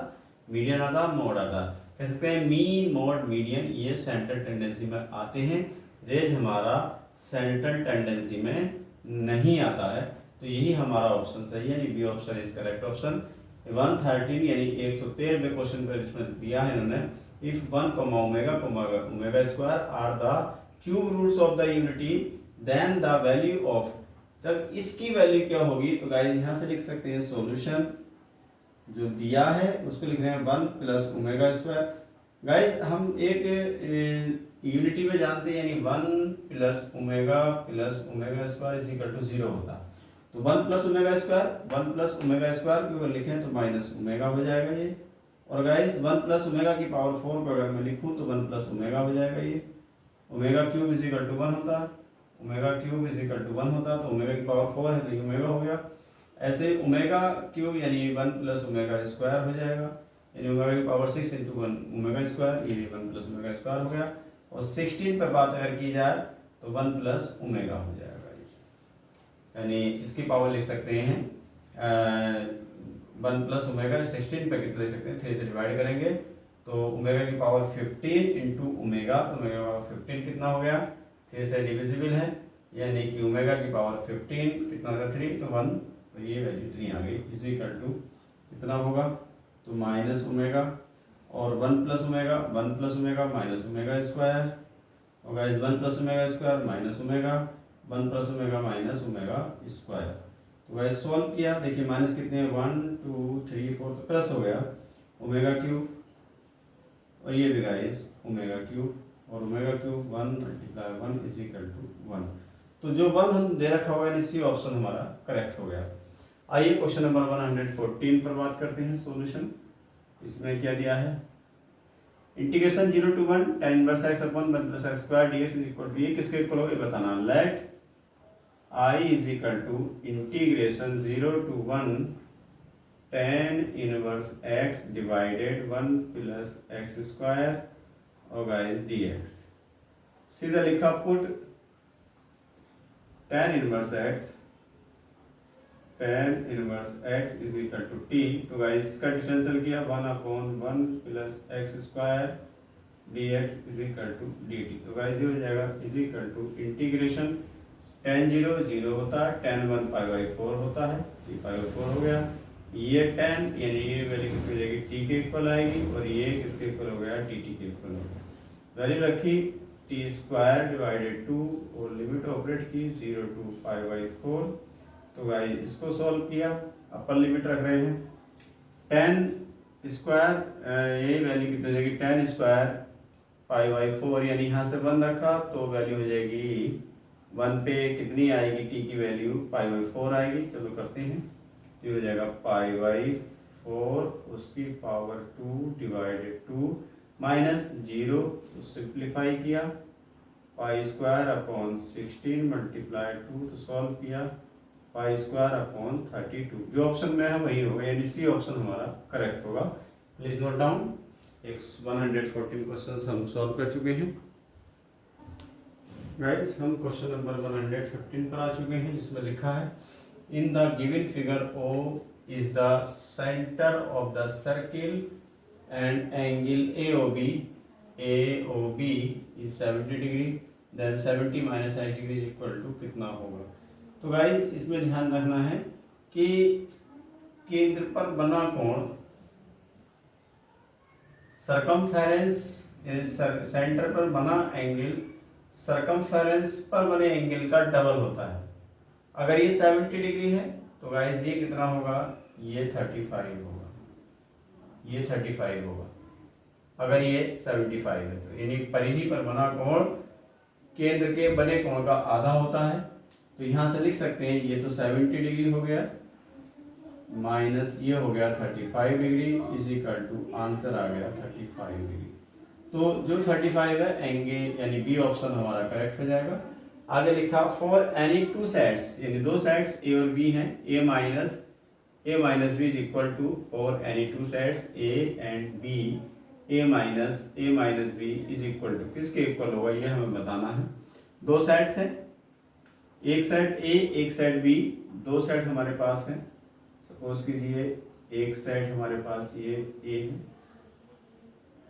मीडियन आता, मॉड आता। कह सकते हैं मीन मॉड मीडियन ये सेंट्रल टेंडेंसी में आते हैं, रेंज हमारा सेंट्रल टेंडेंसी में नहीं आता है। तो यही हमारा ऑप्शन सही है, यानी B option is correct option. 113 यानी 113वें क्वेश्चन पर इसमें दिया है इन्होंने, if 1 omega square are the cube roots of the unity then the value of, जब इसकी वैल्यू क्या होगी। तो गाइस यहाँ से लिख सकते हैं सॉल्यूशन जो दिया है उसको लिख रहे हैं 1 प्लस ओमेगा स्क्वायर। गाइस हम एक यूनिटी में जानते हैं यानी 1 plus omega square is equal to 0 होता। तो 1 प्लस ओमेगा स्क्वायर के ऊपर लिखें तो माइनस ओमेगा हो जाएगा ये, और गाइस 1 प्लस ओमेगा की पावर 4 को अगर मैं लिखूं तो 1 प्लस ओमेगा हो जाएगा ये, omega cube is equal to 1 होता है, omega cube is equal to 1 होता, तो ओमेगा की पावर 4 है तो ये ओमेगा हो गया। ऐसे ओमेगा क्यूब यानी 1 प्लस ओमेगा स्क्वायर हो जाएगा, यानी ओमेगा की पावर 6 इंटू 1 ओमेगा स्क्वायर, ये 1 प्लस ओमेगा स्क्वायर हो गया। और 16 पर बात अगर की जाए तो 1 प्लस ओमेगा हो जाएगा, यानी इसकी पावर लिख सकते हैं 1 प्लस ओमेगा। 16 पर कितना लिख सकते हैं, 3 से डिवाइड करेंगे तो ओमेगा की पावर 15 इंटू ओमेगा, तो ओमेगा की पावर 15 कितना हो गया, 3 से डिविजिबल है, यानी कि ओमेगा की पावर 15 कितना होगा 3, तो 1, तो ये वैल्यू 3 आ गई। इज इक्वल टू कितना होगा, तो माइनस ओमेगा और 1 plus omega, 1 plus omega minus omega square होगा, इस 1 plus omega square minus omega, 1 plus omega minus omega square. तो गाइस सॉल्व किया, देखिए माइनस कितने हैं 1 2 3 4, तो प्लस हो गया ओमेगा क्यूब, और ये भी गाइस ओमेगा क्यूब, और omega cube 1 multiply 1 is equal to 1। तो जो 1 हम दे रखा हुआ है, सी ऑप्शन हमारा करेक्ट हो गया। आइए क्वेश्चन नंबर 114 पर बात करते हैं सॉल्यूशन। इसमें क्या दिया है, integration 0 to 1 tan inverse x upon 1 plus x square dx is equal to, ये किसके इक्वल होगा ये बताना। Let I is equal to integration 0 to 1 tan inverse x divided 1 plus x square और गाइस dx। सीधा लिखा put tan inverse x is equal to t, तो गाइस इसका डिफरेंशियल किया 1 upon 1 plus x square dx is equal to dt, तो गाइस ये हो जाएगा is equal to integration tan 0 0 होता है, tan 1 π/4 होता है, t π/4 हो गया। ये tan यानी ये वैल्यू किसकी हो जाएगी, t के इक्वल आएगी, और ये किसके इक्वल हो गया, dt के इक्वल हो गया। वैल्यू रखी t स्क्वायर डिवाइडेड 2 और लिमिट ऑपरेट की 0 to π/4, तो गाइस इसको सॉल्व किया, अपर लिमिट रख रहे हैं tan स्क्वायर, यही वैल्यू कितनी हो जाएगी tan स्क्वायर π/4, यानी यहाँ से 1 रखा तो वैल्यू हो जाएगी 1 पे कितनी आएगी, t की वैल्यू π/4 आएगी। चलो करते हैं, तो हो जाएगा π/4 उसकी पावर 2 डिवाइडेड 2 माइनस 0, तो सिंप्लीफाई किया पाई स्क्वायर अपॉन 16 मल्टीप्लाई 2, तो सॉल्व किया पाई स्क्वायर अपॉन 32, जो ऑप्शन में है वही होगा, यानी सी ऑप्शन हमारा करेक्ट होगा। प्लीज नोट डाउन, 114 क्वेश्चन हम सॉल्व कर चुके हैं गाइस। हम क्वेश्चन नंबर 115 पर आ चुके हैं, जिसमें लिखा है in the given figure O is the centre of the circle and angle AOB is 70 degree, then 70 minus 60 degree is equal to कितना होगा। तो गाइस इसमें ध्यान रखना है कि केंद्र पर बना कोण सरकमफेरेंस, सेंटर पर बना एंगल सरकमफेरेंस पर बने एंगल का डबल होता है। अगर ये 70 डिग्री है तो गाइस ये कितना होगा, ये 35 होगा, ये 35 होगा। अगर ये 75 है तो यानी परिधि पर बना कोण केंद्र के बने कोण का आधा होता है। तो यहाँ से लिख सकते हैं ये तो 70 डिग्री हो गया माइनस ये हो गया 35 degree is equal to answer आ गया 35 डिग्री। तो जो 35 है एंगल यानी बी ऑप्शन हमारा करेक्ट हो जाएगा। आगे लिखा फॉर एनी टू साइड्स, यानी दो साइड्स ए और बी हैं, A minus B is equal to for any two sides A and B, A minus B is equal to किसके इक्वल होगा ये हमें बताना है। दो साइड्स हैं, एक साइड ए एक साइड बी, दो साइड हमारे पास हैं। सपोज कीजिए एक साइड हमारे पास ये ए है,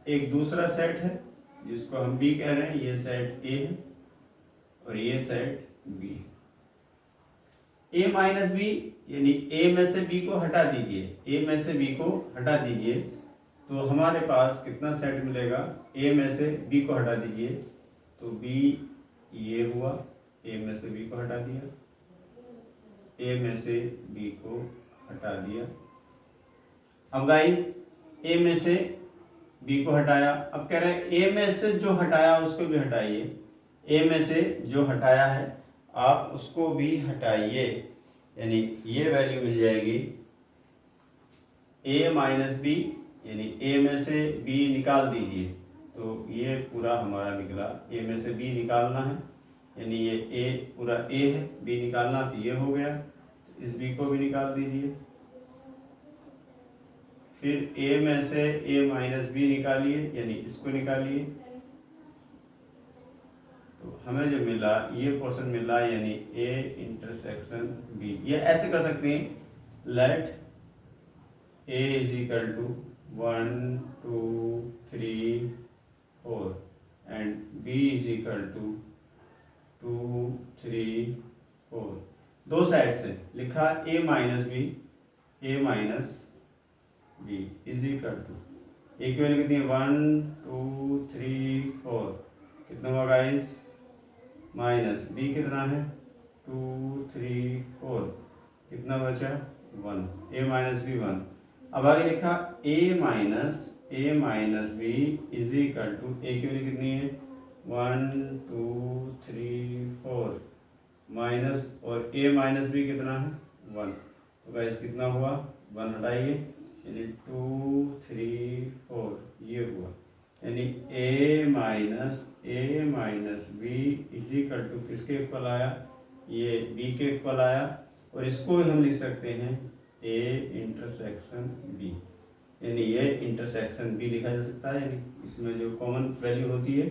एक दूसरा सेट है जिसको हम बी कह रहे हैं, ये सेट ए है और ये सेट बी है। ए माइनस बी यानी ए में से बी को हटा दीजिए, ए में से बी को हटा दीजिए तो हमारे पास कितना सेट मिलेगा, ए में से बी को हटा दीजिए तो बी ये हुआ, ए में से बी को हटा दिया, ए में से बी को हटा दिया। अब गाइस ए में से बी को हटाया, अब कह रहे हैं ए में से जो हटाया उसको भी हटाइए, ए में से जो हटाया है आप उसको भी हटाइए, यानी ये वैल्यू मिल जाएगी ए माइनस बी, यानी ए में से बी निकाल दीजिए तो ये पूरा हमारा निकला, ए में से बी निकालना है यानी ये ए पूरा ए है, बी निकालना तो ये हो गया, तो इस बी को भी निकाल दीजिए। फिर ए में से ए माइनस बी निकालिए, यानी इसको निकालिए, तो हमें जो मिला ये पोर्शन मिला, यानी ए इंटरसेक्शन बी। ये ऐसे कर सकते हैं, let A is equal to 1 2 3 4 and B is equal to 2 3 4। दो साइड से लिखा A minus B is equal to, A की वैल्यू कितनी है 1 2 3 4, कितना होगा गाइस, माइनस बी कितना है 2 3 4, कितना बचा 1, ए माइनस बी 1। अब आगे लिखा A minus B is equal to, A की वैल्यू कितनी है 1 2 3 4 माइनस, और ए माइनस बी कितना है 1, तो गाइस कितना हुआ 1 हटाइए, यानी 2 3 4 ये हुआ, यानी A minus B is equal to किसके इक्वल आया, ये बी के इक्वल आया, और इसको हम लिख सकते हैं ए इंटरसेक्शन बी, यानी ये इंटरसेक्शन बी लिखा जा सकता है, यानी इसमें जो कॉमन वैल्यू होती है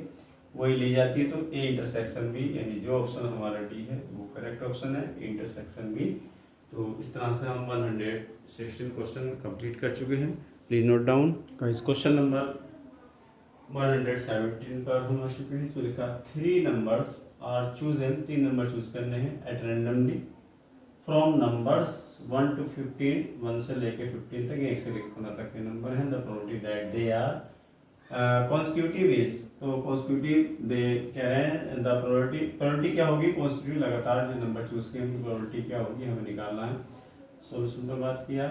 वही ली जाती है, तो ए इंटरसेक्शन बी, यानी जो ऑप्शन हमारा डी है वो करेक्ट ऑप्शन है, इंटरसेक्शन बी। तो इस तरह से हम 116 क्वेश्चन कंप्लीट कर चुके हैं। Please note down. इस क्वेश्चन नंबर 117 पर हम आ चुके हैं। तो लिखा 3 numbers are chosen, 3 number choose करने हैं at randomly from numbers 1 to 15, 1 से लेके 15 तक, 1 से लेकर 15 तक के नंबर हैं। The probability that they are constitutive is, तो कॉन्स्टिट्यूटिव दे कह रहे हैं, द प्रोबेबिलिटी क्या होगी, कॉन्स्टिट्यूटिव लगातार जो नंबर चूज किए उनकी प्रोबेबिलिटी क्या होगी हमें निकालना है। सोल्यूशन पर बात किया,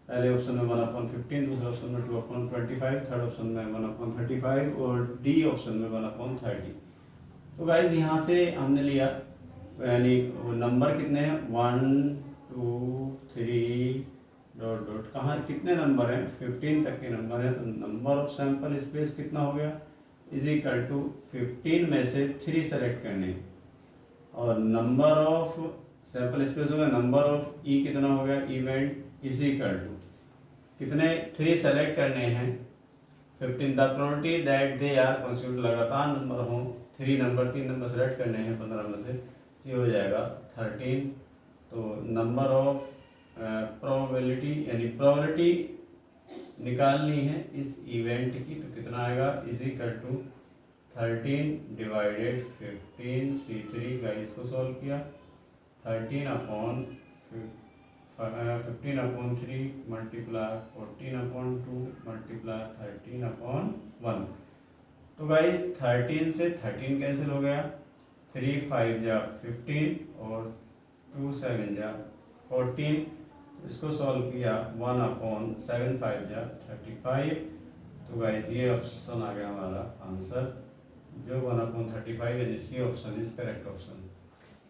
पहले ऑप्शन में 1/15, दूसरे ऑप्शन में 2/25, थर्ड ऑप्शन में 1/35 और डी ऑप्शन में 1/30। तो गाइज यहाँ से हमने लिया, यानी नंबर कितने हैं 1 2 3 डॉट डॉट, कहाँ कितने नंबर हैं 15 तक के नंबर हैं, तो नंबर ऑफ सैंपल स्पेस कितना हो गया इज इक्वल टू 15 में से 3 सेलेक्ट करने, और नंबर ऑफ सैंपल स्पेस हो गया, नंबर ऑफ ई कितना हो गया इवेंट इज इक्वल टू कितने 3 सेलेक्ट करने हैं 15। The probability that they are constitute, लगातार नंबर हों 3 नंबर सेलेक्ट करने हैं 15 में से, ये हो जाएगा 13। तो नंबर ऑफ प्रोबेबिलिटी, यानी प्रोबेबिलिटी निकालनी है इस इवेंट की, तो कितना आएगा is equal to 13 divided 15 C3 का, इसको सॉल्व किया 15/3 मल्टीप्लाई 14/2 मल्टीप्लाई 13/1। तो गाइस 13 से 13 कैंसिल हो गया, 3 5 जा 15 और 2 7 जा 14, इसको सॉल्व किया 1/7 5 जा 35। तो गाइस ये ऑप्शन आ गया हमारा आंसर, जो 1/35, यानी C option is correct option.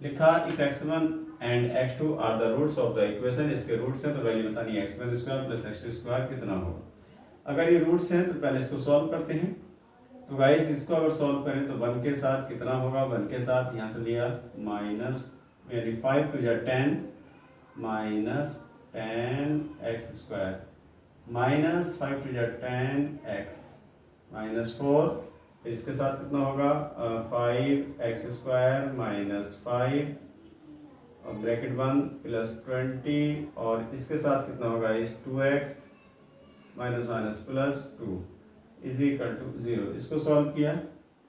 लिखा if x1 and x2 are the roots of the equation, इसके रूट्स हैं तो वैल्यू बतानी है x1 square plus x2 square कितना होगा। अगर ये रूट्स हैं तो पहले इसको सॉल्व करते हैं। तो गाइस इसको अगर सॉल्व करें तो 1 के साथ कितना होगा, 1 के साथ यहाँ से लिया माइनस, यानी 5 2 10 minus 10x square, minus 5 2 10x minus 4, इसके साथ कितना होगा 5x स्क्वायर माइनस 5 और ब्रैकेट 1 प्लस 20, और इसके साथ कितना होगा इस 2x minus minus plus 2 is equal to 0। इसको सॉल्व किया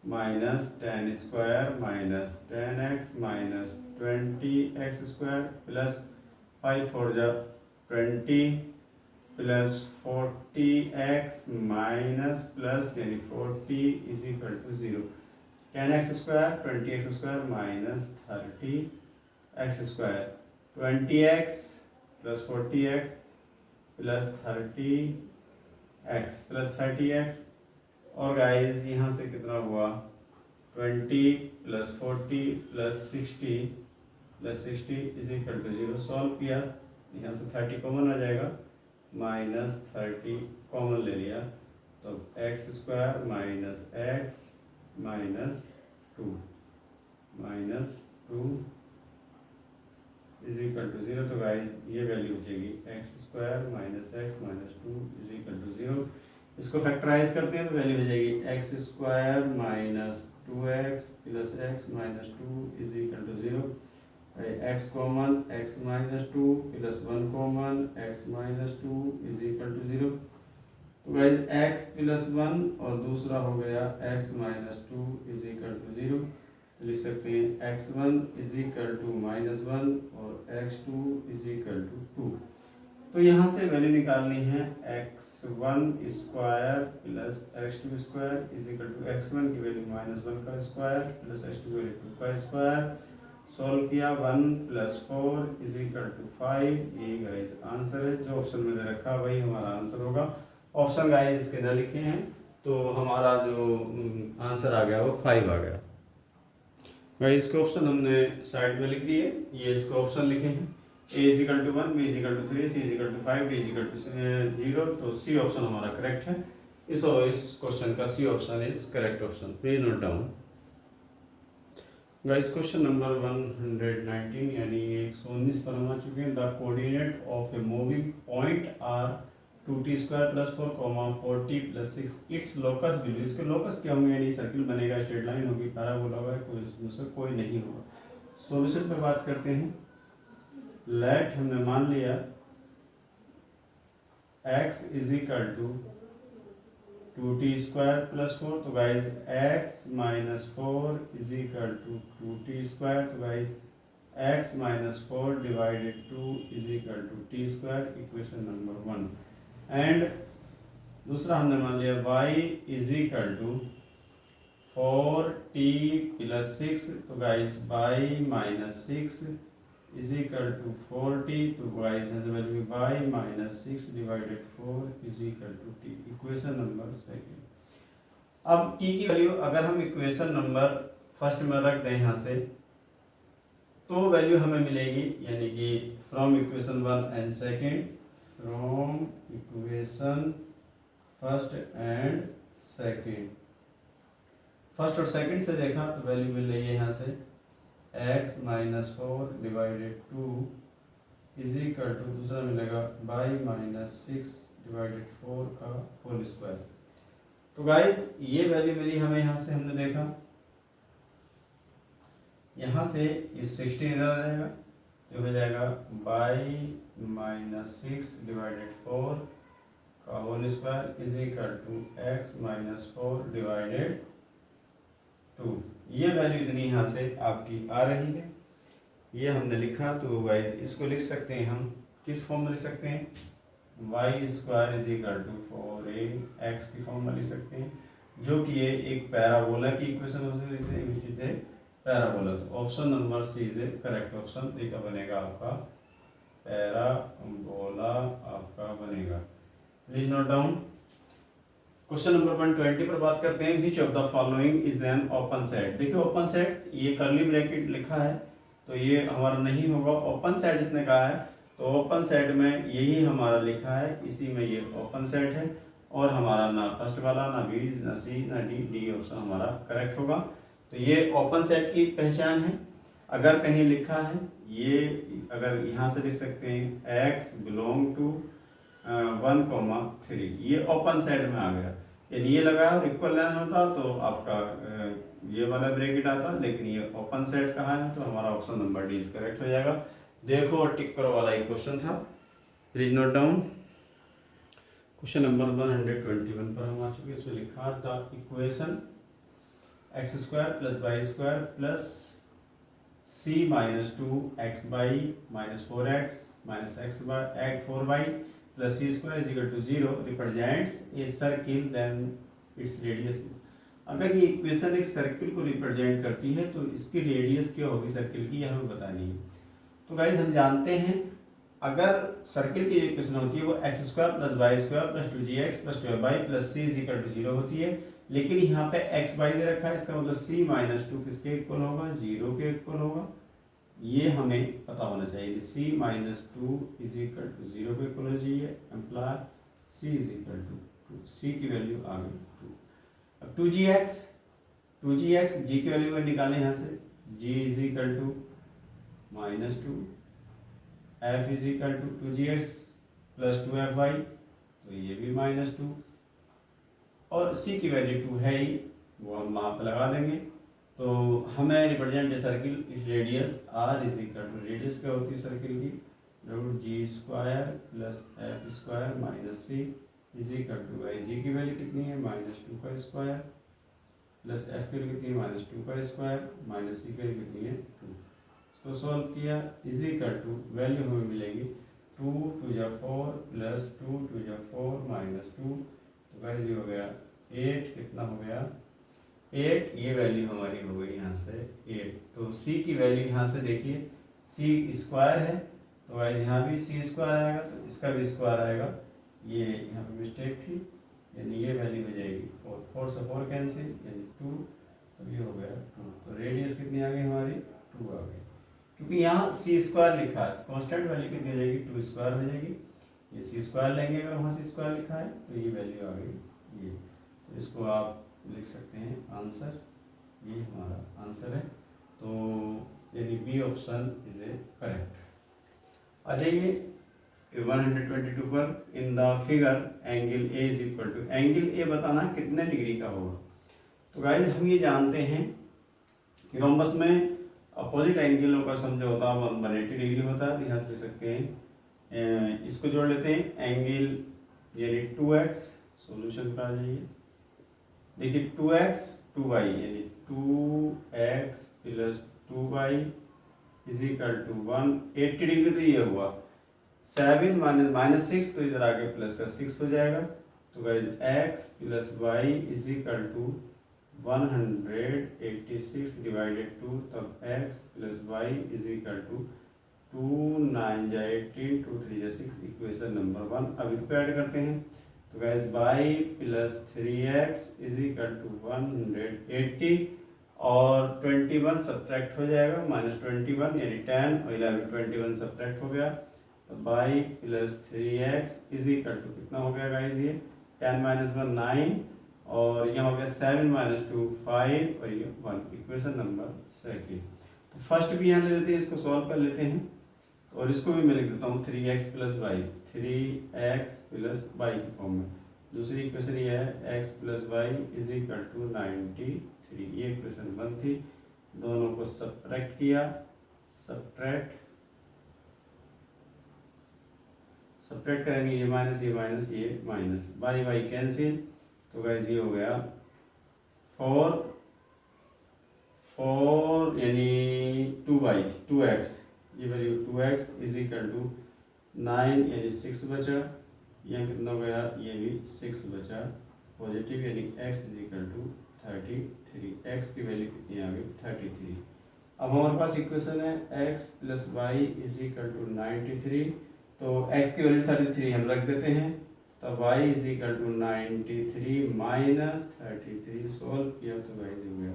minus 10 square minus 10x minus 20x square plus 5 4 जा 20 प्लस 40x माइनस प्लस, यानी 40 is equal to 0। 10x square 20x square minus 30x square, 20x plus 40x plus 30x plus 30x, और गाइस यहाँ से कितना हुआ 20 plus 40 plus 60 is equal to 0। Solve किया, यहाँ से 30 कॉमन आ जाएगा, माइनस 30 कॉमन ले लिया, तो x square minus x minus 2 minus 2 is equal to 0। तो गाइस ये वैल्यू हो जाएगी X square minus x minus 2 is equal to 0। इसको फैक्टराइज करते हैं तो वैल्यू हो जाएगी X square minus 2x plus X minus 2 is equal to 0। X common X minus 2 plus 1 common X minus 2 is equal to 0। तो गाइस एक्स प्लस 1 और दूसरा हो गया X minus 2 is equal to 0। लिख सकते हैं x1 इज इक्वल टू -1 और x2 इज इक्वल टू 2। तो यहाँ से वैल्यू निकालनी है x1 square plus x2 square is equal to x1 की वैल्यू -1 का स्क्वायर प्लस x2 की वैल्यू 2 का स्क्वायर। सॉल्व किया 1 + 4 इज इक्वल टू 5। ये गाइस आंसर है, जो ऑप्शन में दे रखा वही हमारा आंसर होगा। ऑप्शन गाइस इसके न लिखे हैं तो हमारा जो आंसर आ गया वो 5 आ गया। भाई इसके ऑप्शन हमने साइड में लिख दिए, ये इसके ऑप्शन लिखे हैं a is equal to 1, b is equal to 3, c is equal to 5, d is equal to 0। तो सी ऑप्शन हमारा करेक्ट है। इस क्वेश्चन का C option is correct option. Please note down guys. Question number 119 यानी 119 पर हम आ चुके हैं। The coordinate of a moving point are 2t square plus 4 4t plus 6 its locus बिल्डू। इसके लोकस क्या होंगे, यानी सर्किल बनेगा, स्ट्रेट लाइन होगी, पैराबोला होगा, कोई इसमें से कोई नहीं होगा। सॉल्यूशन पर बात करते हैं। लेट हमने मान लिया x is equal to 2t square plus 4। तो guys x minus 4 is equal to 2t square. तो guys x minus 4 divided 2 is equal to t square, equation number 1। And दूसरा हमने मान लिया y is equal to 4t plus 6। तो guys y minus 6 is equal to 4t। तो guys value y minus 6 divided 4 is equal to t, equation number 2। अब t की वैल्यू अगर हम इक्वेशन नंबर फर्स्ट में रख दें यहाँ से तो वैल्यू हमें मिलेगी, यानी कि from equation 1 and second, from equation first and second, first और सेकंड से देखा तो वैल्यू मिल रही है यहाँ से x minus 4 divided 2 is equal to दूसरा मिलेगा y माइनस 6 डिवाइडेड 4 का होल स्क्वायर। तो गाइज ये वैल्यू मिली हमें यहाँ से, हमने देखा यहाँ से इस 16 इधर आ जाएगा तो हो जाएगा y माइनस 6 डिवाइडेड 4 का whole square is equal to x minus 4 divided 2। ये वैल्यू इतनी यहाँ से आपकी आ रही है, ये हमने लिखा। तो गाइस इसको लिख सकते हैं हम किस फॉर्म में लिख सकते हैं, y square is equal to 4ax की फॉर्म में लिख सकते हैं, जो कि ये एक पैराबोला की इक्वेशन हो सकती है, पैराबोला। तो option number C is a correct option. देखा बनेगा आपका पैराबोला आपका बनेगा। Please note down. Question number 120 पर बात करते हैं। Which of the following is an open set. देखिए ओपन सेट, ये कर्ली ब्रैकेट लिखा है तो ये हमारा नहीं होगा। ओपन सेट इसने कहा है तो ओपन सेट में यही हमारा लिखा है, इसी में ये ओपन सेट है और हमारा ना फर्स्ट वाला, ना बी, ना सी, ना डी, डी ऑप्शन हमारा करेक्ट होगा। तो ये ओपन सेट की पहचान है। अगर कहीं लिखा है ये, अगर यहाँ से लिख सकते हैं x बिलोंग टू 1,3, ये ओपन सेट में आ गया। यानी ये लगा और इक्वल लाइन होता तो आपका ये वाला ब्रैकेट आता, लेकिन ये ओपन सेट कहा है तो हमारा option number D is correct हो जाएगा। देखो और टिक करो वाला एक क्वेश्चन था, please note down. Question number 121 पर हम आ चुके हैं। इसमें लिखा था equation X square plus Y square plus C minus 2x by minus 4x minus X by 4y plus C square is equal to 0 represents a circle then its radius. अगर ये इक्वेशन एक सर्किल को रिप्रेजेंट करती है तो इसकी रेडियस क्या होगी सर्किल की, यह हमें बतानी है। तो गाइज हम जानते हैं अगर सर्किल की इक्वेशन होती है वो x square plus Y square plus 2gx plus 12y plus C is equal to 0 होती है, लेकिन यहाँ पे x बाई दे रखा है, इसका मतलब c माइनस 2 किसके इक्वल होगा, 0 के इक्वल होगा। ये हमें पता होना चाहिए। c minus 2 is equal to 0 के इक्वल हो जाइए, imply c is equal to 2, c की वैल्यू आ गई 2। अब 2gx g की वैल्यू निकालें यहाँ से, g is equal to -2, f is equal to 2gx plus 2fy, तो ये भी -2, और c की वैल्यू 2 है ही, वो हम वहाँ पर लगा देंगे। तो हमें रिप्रेजेंट सर्किल इस radius r is equal to, radius क्या होती है सर्किल की, √g² plus f² minus c is equal to, g की वैल्यू कितनी है -2 का स्क्वायर प्लस f की वैल्यू कितनी है -2 का स्क्वायर माइनस c की वैल्यू कितनी है 2। इसको सॉल्व किया इज इक्वल टू, वैल्यू हमें मिलेगी 2 2 4 प्लस 2 2 4 माइनस 2, तो गाइस ये हो गया 8, कितना हो गया 8, ये वैल्यू हमारी हो गई यहाँ से 8। तो c की वैल्यू यहाँ से देखिए c स्क्वायर है, तो गाइस यहाँ भी c स्क्वायर आएगा, तो इसका भी स्क्वायर आएगा, ये यहाँ पे मिस्टेक थी, यानी ये वैल्यू हो जाएगी 4, 4 से 4 कैंसिल यानी 2, तो ये हो गया 2। तो रेडियस कितनी आ गई हमारी 2 आ गई, क्योंकि यहाँ c² लिखा है, कांस्टेंट वैल्यू कितनी हो जाएगी 2² हो जाएगी, ये c² लेंगे अगर वहाँ c² लिखा है तो ये वैल्यू आ गई ये। तो इसको आप लिख सकते हैं आंसर, ये हमारा आंसर है, तो यानी B option is a correct. आ जाइए 122 पर, in the figure angle A is equal to, angle A बताना कितने डिग्री का होगा। तो गाइस हम ये जानते हैं कि रोम्बस में अपोजिट एंगलों का सम जो होता है 180 डिग्री होता है, तो यहाँ से लिख सकते हैं, इसको जोड़ लेते हैं, एंगल यानी 2x, सॉल्यूशन पर आ जाइए, देखिए 2x 2y यानी 2x plus 2y is equal to 180 degree, तो ये हुआ 7 माइनस 6, तो इधर आके प्लस का 6 हो जाएगा, तो guys x plus y is equal to 186 divided 2, तब x plus y is equal to 2 9 जा 18 2 3 जा 6, इक्वेशन नंबर 1। अब इसको ऐड करते हैं, तो guys y plus 3x is equal to 180 और 21 सब्ट्रैक्ट हो जाएगा, -21 यानी 10 और 11 21 सब्ट्रैक्ट हो गया, तो y plus 3x is equal to कितना हो गया गाइस, ये 10 - 1 9 और यहाँ हो गया 7 - 2 5 और ये 1, इक्वेशन नंबर 2। तो फर्स्ट भी यहाँ ले लेते हैं, इसको सॉल्व कर लेते हैं, और इसको भी मैं लिख देता हूँ 3x plus y, 3x plus y की फॉर्म में। दूसरी इक्वेशन ये है x plus y is equal to 93, ये इक्वेशन 1 थी। दोनों को सब्ट्रैक्ट किया, सब्ट्रैक्ट करेंगे, ये माइनस ये माइनस ये माइनस, बाई बाई कैंसिल, तो गाइस ये हो गया 4 यानी 2x, ये value 2x is equal to 9 यानी 6 बचा, यहाँ कितना हो गया, ये भी 6 बचा पॉजिटिव, यानी x is equal to 33, x की वैल्यू कितनी आ गई 33। अब हमारे पास इक्वेशन है x plus y is equal to 93, तो x की वैल्यू 33 हम रख देते हैं, तो y is equal to 93 minus 33, solve किया तो y हो गया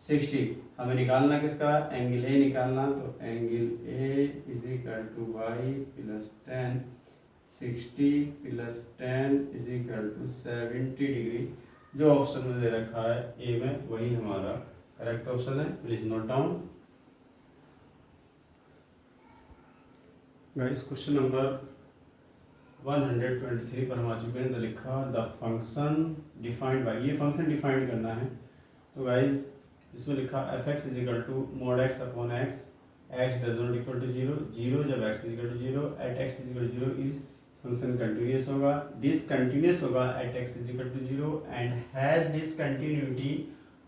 60। हमें निकालना किसका, एंगल ए निकालना, तो angle A is equal to y plus 10, 60 plus 10 is equal to 70 degree. जो ऑप्शन में दे रखा है ए में वही हमारा करेक्ट ऑप्शन है, please note down. Guys question number 123 पर हम आ चुके हैं, तो लिखा द फंक्शन डिफाइंड बाय, ये फंक्शन डिफाइंड करना है, तो गाइस इसमें लिखा f(x) is equal to mod x upon x, x does not equal to 0 जब x is equal to 0 at x is equal to 0 is function continuous होगा, डिसकंटिन्यूस होगा at x is equal to 0 and has discontinuity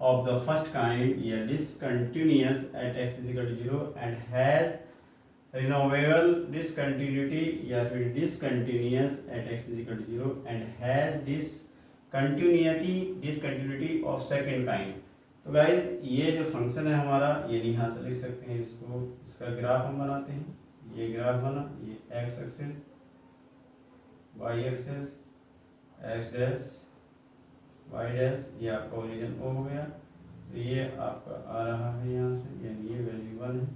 of the first kind, या discontinuous at x is equal to 0 and has removable discontinuity, या फिर discontinuous at x is equal to 0 and has discontinuity of second kind. तो गाइज ये जो फंक्शन है हमारा, ये यहाँ से लिख सकते हैं इसको, इसका ग्राफ हम बनाते हैं, ये ग्राफ बना, ये x axis, y axis, x dash, y dash, ये आपका ओरिजिन O हो गया, तो ये आपका आ रहा है यहाँ से, यानी ये वैल्यू 1 है,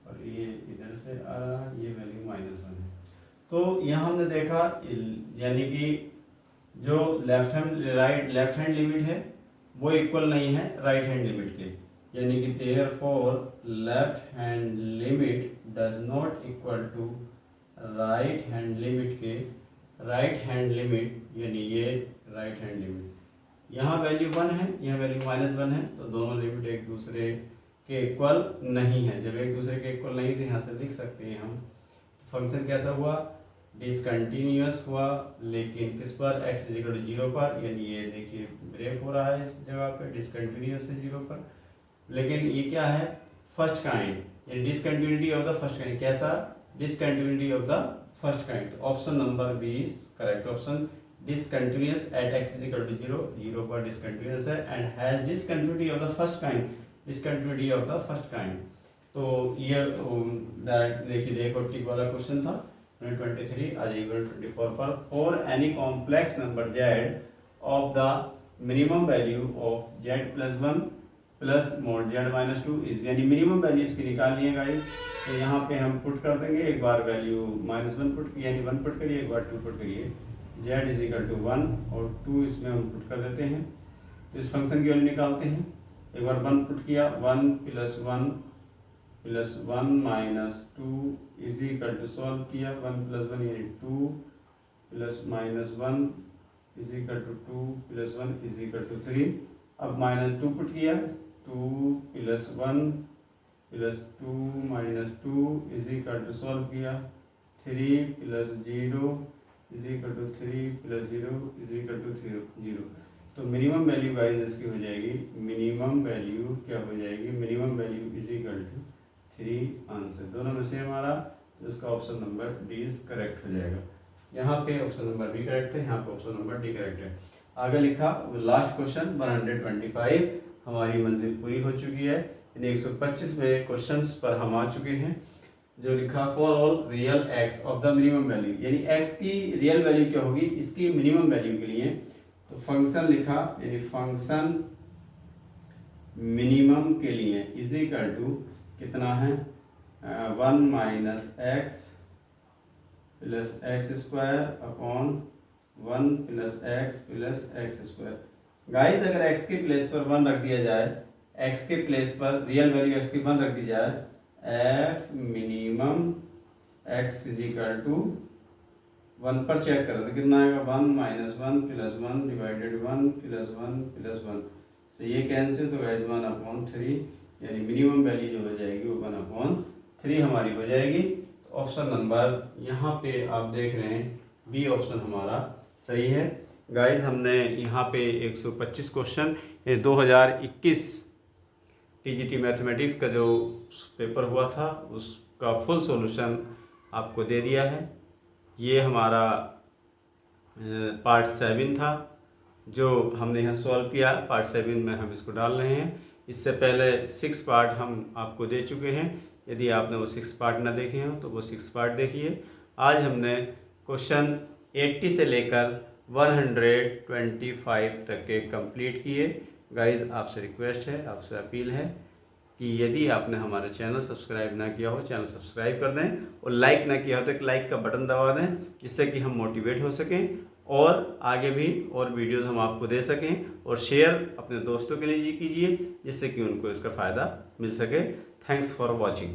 और ये इधर से आ रहा है, ये वैल्यू -1 है। तो यहाँ हमने देखा, यानी कि जो लेफ्ट हैंड लिमिट है वो इक्वल नहीं है राइट हैंड लिमिट के, यानी कि therefore left hand limit does not equal to right hand limit के राइट हैंड लिमिट, यानी ये राइट हैंड लिमिट, यहाँ वैल्यू 1 है, यहाँ वैल्यू -1 है, तो दोनों लिमिट एक दूसरे के इक्वल नहीं है। जब एक दूसरे के इक्वल नहीं तो यहाँ से लिख सकते हैं हम फंक्शन कैसा हुआ, डिसकंटिन्यूअस हुआ, लेकिन किस पर, x = 0 पर, यानी ये देखिए ब्रेक हो रहा है इस जगह पे डिसकंटिन्यूअस से 0 पर। लेकिन ये क्या है, फर्स्ट काइंड, यानी discontinuity of the first kind. कैसा, discontinuity of the first kind. तो option number B is correct option, discontinuous at x = 0, 0 पर डिसकंटिन्यूअस है, and has discontinuity of the first kind, discontinuity of the first kind. तो ये देखिए देखो टिक वाला क्वेश्चन था 23 आज 24 पर। For any complex number z of the minimum value of z+1 plus mod z-2 is, यानी मिनिमम वैल्यू इसकी निकालनी है गाइस। तो यहाँ पे हम पुट कर देंगे, एक बार वैल्यू -1 पुट यानी 1 पुट करिए, एक बार 2 पुट करिए, z = 1 और 2 इसमें हम पुट कर देते हैं। तो इस फंक्शन की वैल्यू निकालते हैं, एक बार 1 पुट किया, 1 + 1 + 1 - 2 इज इक्वल टू सॉल्व किया, 1 + 1 यानी 2 + -1 is equal to 2 + 1 is equal to 3। अब -2 पुट किया, 2 + 1 + 2 - 2 इज इक्वल टू सॉल्व किया, 3 + 0 is equal to 3 + 0 is equal to 0। तो मिनिमम वैल्यू गाइस इसकी हो जाएगी, मिनिमम वैल्यू क्या हो जाएगी, minimum value is equal to 3 answer. दोनों में सेम आ रहा, तो इसका ऑप्शन नंबर डी करेक्ट हो जाएगा। यहाँ पे ऑप्शन नंबर बी करेक्ट है, यहाँ पे ऑप्शन नंबर डी करेक्ट है। आगे लिखा लास्ट क्वेश्चन 125, हमारी मंजिल पूरी हो चुकी है, यानी 125 में क्वेश्चंस पर हम आ चुके हैं। जो लिखा for all real x of the minimum value, यानी एक्स की रियल वैल्यू क्या होगी इसकी मिनिमम वैल्यू के लिए। तो फंक्शन लिखा, यानी फंक्शन मिनिमम के लिए इज इक्वल टू कितना है, 1 - x + x² upon 1 + x + x²। Guys अगर x के प्लेस पर 1 रख दिया जाए, x के प्लेस पर रियल वैल्यू x की 1 रख दी जाए, f मिनिमम x = 1 पर चेक करो तो कितना आएगा, 1 - 1 + 1 / 1 + 1 + 1। तो ये कैंसिल, तो गाइस 1/3, यानी मिनिमम वैल्यू जो हो जाएगी वो 1/3 हमारी हो जाएगी। तो ऑप्शन नंबर यहाँ पे आप देख रहे हैं बी ऑप्शन हमारा सही है। गाइस हमने यहाँ पे 125 क्वेश्चन 2021 टीजीटी मैथमेटिक्स का जो पेपर हुआ था उसका फुल सॉल्यूशन आपको दे दिया है। ये हमारा पार्ट 7 था जो हमने यहाँ सॉल्व किया, पार्ट 7 में हम इसको डाल रहे हैं। इससे पहले 6 पार्ट हम आपको दे चुके हैं, यदि आपने वो 6 पार्ट ना देखे हो तो वो 6 पार्ट देखिए। आज हमने क्वेश्चन 80 से लेकर 125 तक के कंप्लीट किए। गाइस आपसे रिक्वेस्ट है, आपसे अपील है कि यदि आपने हमारा चैनल सब्सक्राइब ना किया हो, चैनल सब्सक्राइब कर दें, और लाइक ना किया हो तो एक लाइक का बटन दबा दें, जिससे कि हम मोटिवेट हो सकें और आगे भी और वीडियोस हम आपको दे सकें। और शेयर अपने दोस्तों के लिए कीजिए, जिससे कि उनको इसका फ़ायदा मिल सके। Thanks for watching.